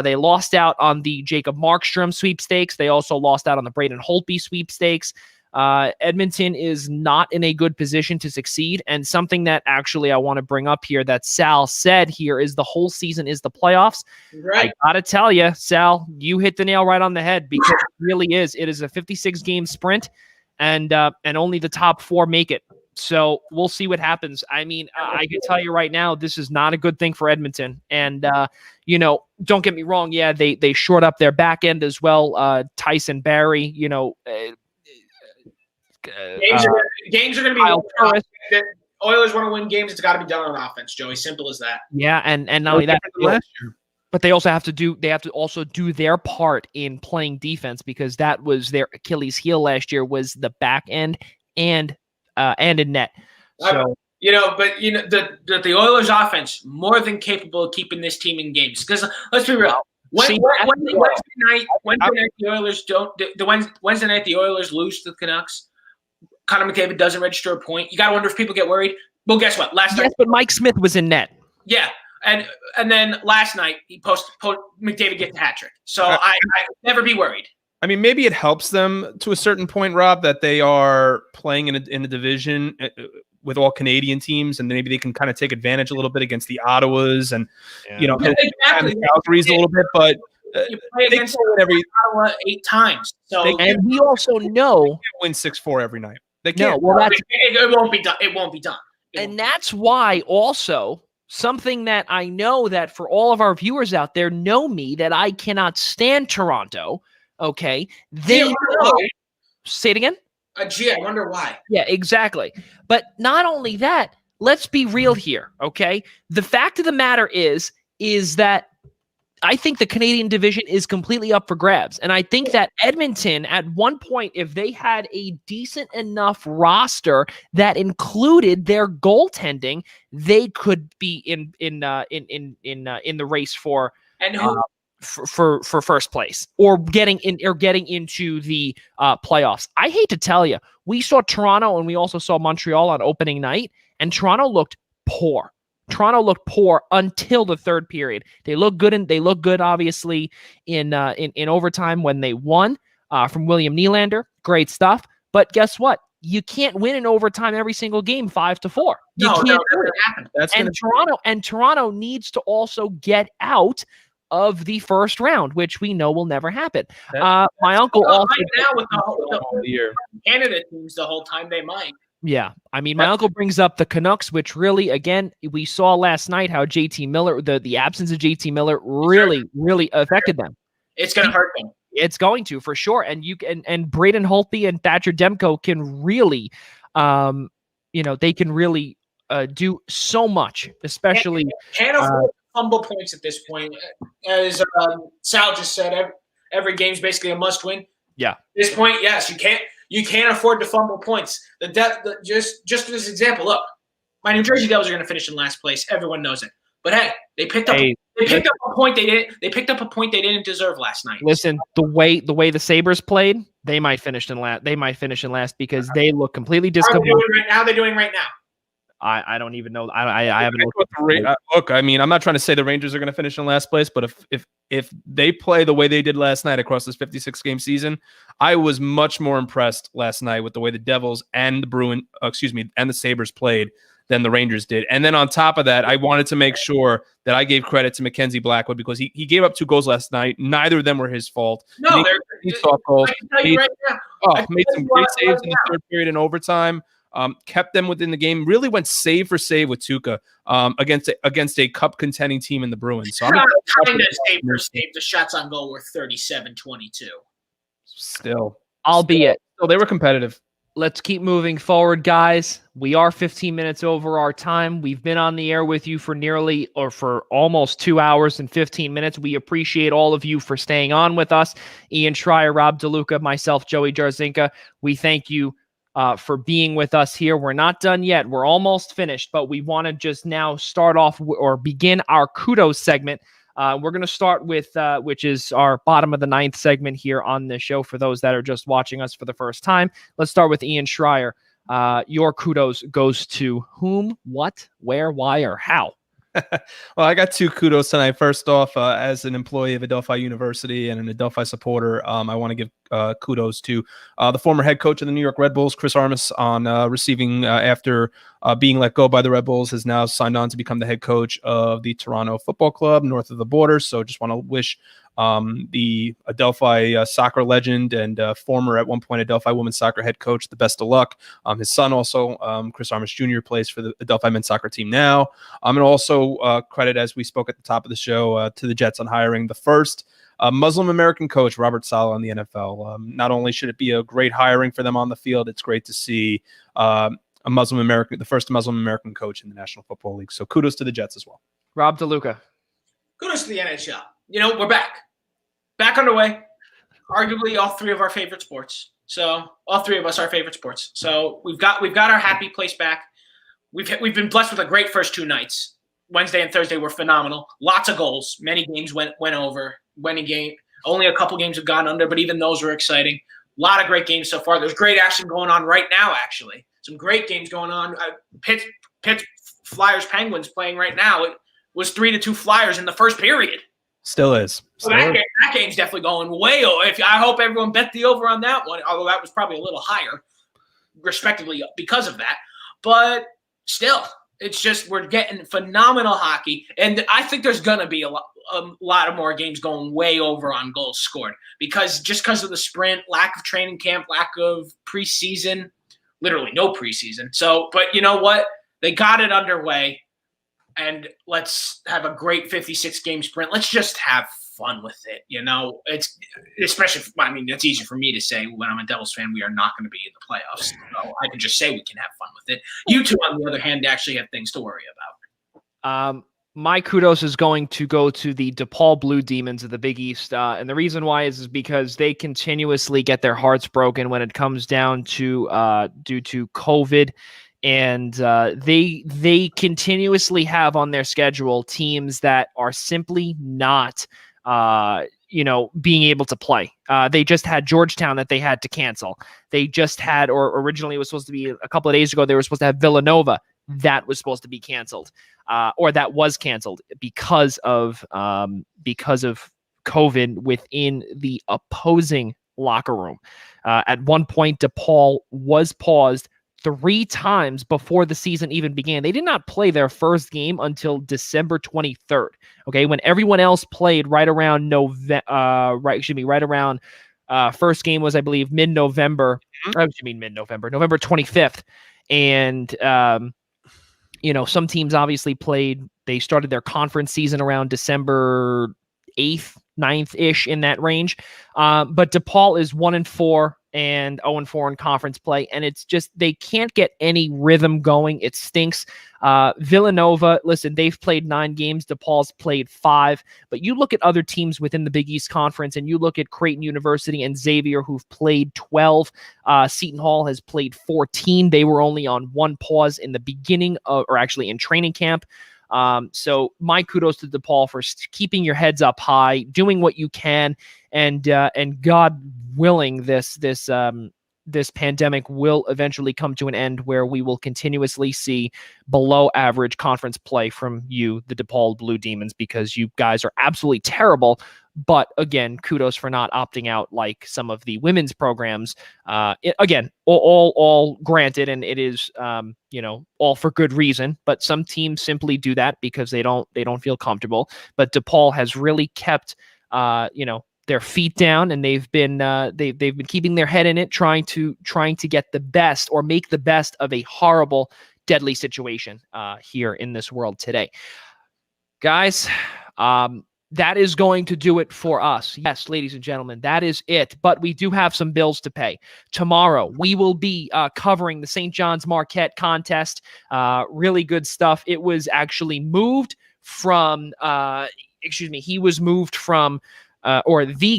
they lost out on the Jacob Markstrom sweepstakes. They also lost out on the Braden Holtby sweepstakes. Edmonton is not in a good position to succeed. And something that actually I want to bring up here that Sal said here is the whole season is the playoffs. Right. I got to tell you, Sal, you hit the nail right on the head because it really is. It is a 56-game sprint. And only the top 4 make it. So we'll see what happens. I mean, I can tell you right now, this is not a good thing for Edmonton. And, don't get me wrong. Yeah, they short up their back end as well. Tyson Barrie, games are going to be the Oilers want to win games. It's got to be done on offense, Joey. Simple as that. Yeah. And not only that, last year. But they also have to do their part in playing defense because that was their Achilles heel last year was the back end and in net. So the Oilers offense more than capable of keeping this team in games. Because let's be real, Wednesday night the Oilers Wednesday night the Oilers lose to the Canucks. Connor McDavid doesn't register a point. You got to wonder if people get worried. Well, guess what? Yes, but Mike Smith was in net. Yeah. And then last night he McDavid gets a hat trick. So I never be worried. I mean, maybe it helps them to a certain point, Rob, that they are playing in a division with all Canadian teams, and maybe they can kind of take advantage a little bit against the Ottawas and exactly. Calgary's a little bit, but you play against Ottawa 8 times. So and we also know they can't win 6-4 every night. They can't. No, well, it won't be done. It won't be done. And that's why also. Something that I know that for all of our viewers out there know me that I cannot stand Toronto. Okay. They know. Say it again. Gee, I wonder why. Yeah, exactly. But not only that, let's be real here. Okay. The fact of the matter is that I think the Canadian division is completely up for grabs. And I think that Edmonton, at one point, if they had a decent enough roster that included their goaltending, they could be in the race for for first place or getting into the playoffs. I hate to tell you, we saw Toronto and we also saw Montreal on opening night, and Toronto looked poor. Toronto looked poor until the third period. They look good, and they look good obviously in overtime when they won from William Nylander. Great stuff. But guess what? You can't win in overtime every single game 5-4. You can't do it. And Toronto needs to also get out of the first round, which we know will never happen. My uncle also right now with the whole year Canada teams the whole time they might. Yeah, I mean, my uncle brings up the Canucks, which really, again, we saw last night how JT Miller, the absence of JT Miller, really affected them. It's going to hurt them. It's going to, for sure. And and Braden Holtby and Thatcher Demko can really, they can really do so much, especially. Can't afford fumble points at this point. As Sal just said, every game's basically a must-win. Yeah. At this point, yes, you can't afford to fumble points. Just this example, look, my New Jersey Devils are going to finish in last place. Everyone knows it. But hey, they picked up a point they didn't deserve last night. Listen, the way the Sabres played, they might finish in last because they look completely discombobulated. How are they doing right now? I don't even know. I haven't looked. Look, I mean, I'm not trying to say the Rangers are going to finish in last place, but if they play the way they did last night across this 56-game season, I was much more impressed last night with the way the Devils and the Sabres played than the Rangers did. And then on top of that, I wanted to make sure that I gave credit to Mackenzie Blackwood because he gave up 2 goals last night. Neither of them were his fault. No, he soft goals. I can tell you right now. Made some great saves in the third period and overtime. Kept them within the game. Really went save for save with Tuukka against a cup contending team in the Bruins. So kind of save for save. The shots on goal were 37-22. Still, albeit. So they were competitive. Let's keep moving forward, guys. We are 15 minutes over our time. We've been on the air with you for almost 2 hours and 15 minutes. We appreciate all of you for staying on with us. Ian Schraier, Rob DeLuca, myself, Joey Jarzynka. We thank you for being with us here. We're not done yet. We're almost finished, but we want to just now start off or begin our kudos segment. We're going to start with, which is our bottom of the ninth segment here on the show for those that are just watching us for the first time. Let's start with Ian Schraier. Your kudos goes to whom, what, where, why, or how? Well, I got 2 kudos tonight. First off, as an employee of Adelphi University and an Adelphi supporter, I want to give kudos to the former head coach of the New York Red Bulls, Chris Armas, on receiving after being let go by the Red Bulls, has now signed on to become the head coach of the Toronto Football Club north of the border. So just want to wish the Adelphi soccer legend and former at one point Adelphi women's soccer head coach the best of luck. His son also, Chris Armas Jr., plays for the Adelphi men's soccer team now. And also credit, as we spoke at the top of the show, to the Jets on hiring the first Muslim American coach, Robert Saleh, in the NFL. Not only should it be a great hiring for them on the field, it's great to see the first Muslim American coach in the National Football League. So kudos to the Jets as well. Rob DeLuca. Kudos to the NHL. We're back underway. Arguably all 3 of our favorite sports. So all 3 of us are favorite sports. So we've got our happy place back. We've been blessed with a great first 2 nights. Wednesday and Thursday were phenomenal. Lots of goals. Many games went over. Winning game. Only a couple games have gone under, but even those were exciting. A lot of great games so far. There's great action going on right now, actually. Some great games going on. Pitt Flyers Penguins playing right now. It was 3-2 Flyers in the first period. Still is. So that game's definitely going way over. I hope everyone bet the over on that one, although that was probably a little higher, respectively, because of that. But still, it's just we're getting phenomenal hockey. And I think there's going to be a lot of more games going way over on goals scored because of the sprint, lack of training camp, lack of preseason, literally no preseason. So, but you know what? They got it underway. And let's have a great 56-game sprint. Let's just have fun with it. It's especially, it's easy for me to say when I'm a Devils fan, we are not going to be in the playoffs. So I can just say we can have fun with it. You two, on the other hand, actually have things to worry about. My kudos is going to go to the DePaul Blue Demons of the Big East. And the reason why is because they continuously get their hearts broken when it comes down to due to COVID. And they continuously have on their schedule teams that are simply not being able to play. They just had Georgetown that they had to cancel. They just had, or originally it was supposed to be a couple of days ago, they were supposed to have Villanova. That was supposed to be canceled, or that was canceled because of COVID within the opposing locker room. At one point, DePaul was paused 3 times before the season even began. They did not play their first game until December 23rd. Okay, when everyone else played right around first game was, I believe, mid-November. November 25th. And some teams obviously played. They started their conference season around December 8th, 9th-ish, in that range. But DePaul is 1-4 and 0-4 in conference play, and it's just they can't get any rhythm going. It stinks. Villanova, listen, they've played 9 games. DePaul's played 5. But you look at other teams within the Big East Conference, and you look at Creighton University and Xavier, who've played 12. Seton Hall has played 14. They were only on 1 pause in the beginning of, or actually in training camp. So my kudos to DePaul for keeping your heads up high, doing what you can, and God willing, this pandemic will eventually come to an end where we will continuously see below average conference play from you, the DePaul Blue Demons, because you guys are absolutely terrible. But again, kudos for not opting out like some of the women's programs. Again, all granted, and it is all for good reason. But some teams simply do that because they don't feel comfortable. But DePaul has really kept their feet down, and they've been keeping their head in it, trying to get the best or make the best of a horrible, deadly situation here in this world today, guys. That is going to do it for us. Yes, ladies and gentlemen, that is it. But we do have some bills to pay. Tomorrow, we will be covering the St. John's Marquette contest. Really good stuff. It was actually moved from, the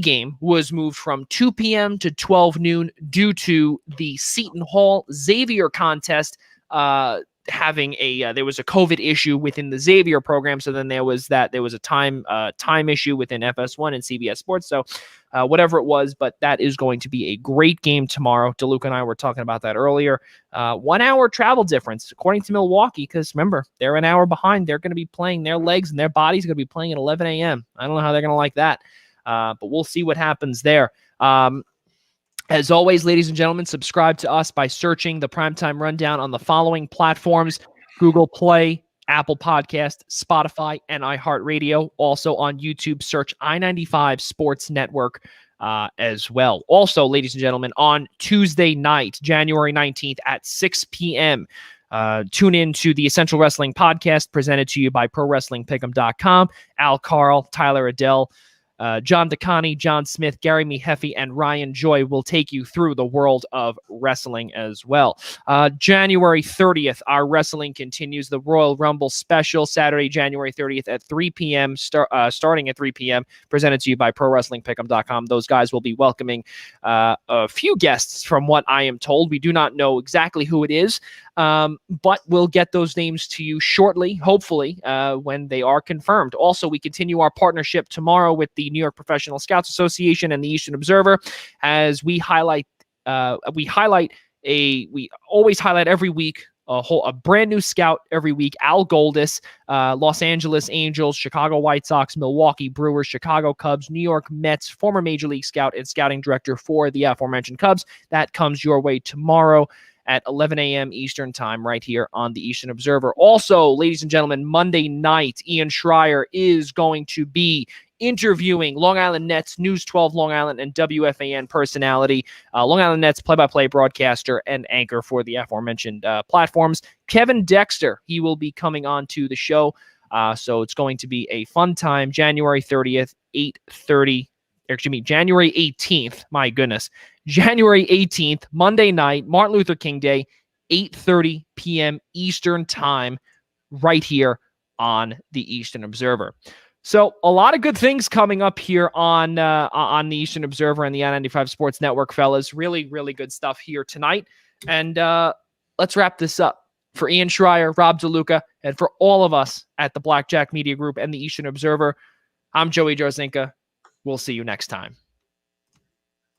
game was moved from 2 p.m. to 12 noon due to the Seton Hall Xavier contest having there was a COVID issue within the Xavier program. So then there was a time issue within FS1 and CBS Sports. So whatever it was, but that is going to be a great game tomorrow. DeLuca and I were talking about that earlier. 1 hour travel difference, according to Milwaukee, because remember, they're an hour behind. They're going to be playing, their legs and their bodies are going to be playing at 11 a.m. I don't know how they're going to like that. But we'll see what happens there. As always, ladies and gentlemen, subscribe to us by searching the Primetime Rundown on the following platforms: Google Play, Apple Podcast, Spotify, and iHeartRadio. Also on YouTube, search I-95 Sports Network as well. Also, ladies and gentlemen, on Tuesday night, January 19th at 6 p.m., tune in to the Essential Wrestling Podcast presented to you by ProWrestlingPick'em.com. Al Carl, Tyler Adele, John DeConi, John Smith, Gary Mehefe, and Ryan Joy will take you through the world of wrestling as well. January 30th, our wrestling continues. The Royal Rumble special, Saturday, January 30th at 3 p.m., starting at 3 p.m., presented to you by ProWrestlingPick'em.com. Those guys will be welcoming a few guests from what I am told. We do not know exactly who it is, but we'll get those names to you shortly, hopefully, when they are confirmed. Also, we continue our partnership tomorrow with the New York Professional Scouts Association and the Eastern Observer, as we always highlight every week a brand new scout every week. Al Goldis, Los Angeles Angels, Chicago White Sox, Milwaukee Brewers, Chicago Cubs, New York Mets, former Major League scout and scouting director for the aforementioned Cubs. That comes your way tomorrow at 11 a.m. Eastern time right here on the Eastern Observer. Also, ladies and gentlemen, Monday night, Ian Schraier is going to be interviewing Long Island Nets, News 12 Long Island, and WFAN personality, Long Island Nets play-by-play broadcaster and anchor for the aforementioned platforms, Kevin Dexter. He will be coming on to the show, so it's going to be a fun time. January 30th, 8:30. January 18th, my goodness. January 18th, Monday night, Martin Luther King Day, 8:30 p.m. Eastern time, right here on the Eastern Observer. So a lot of good things coming up here on the Eastern Observer and the I-95 Sports Network, fellas. Really, really good stuff here tonight. And let's wrap this up. For Ian Schraier, Rob DeLuca, and for all of us at the Blackjack Media Group and the Eastern Observer, I'm Joey Jarzynka. We'll see you next time.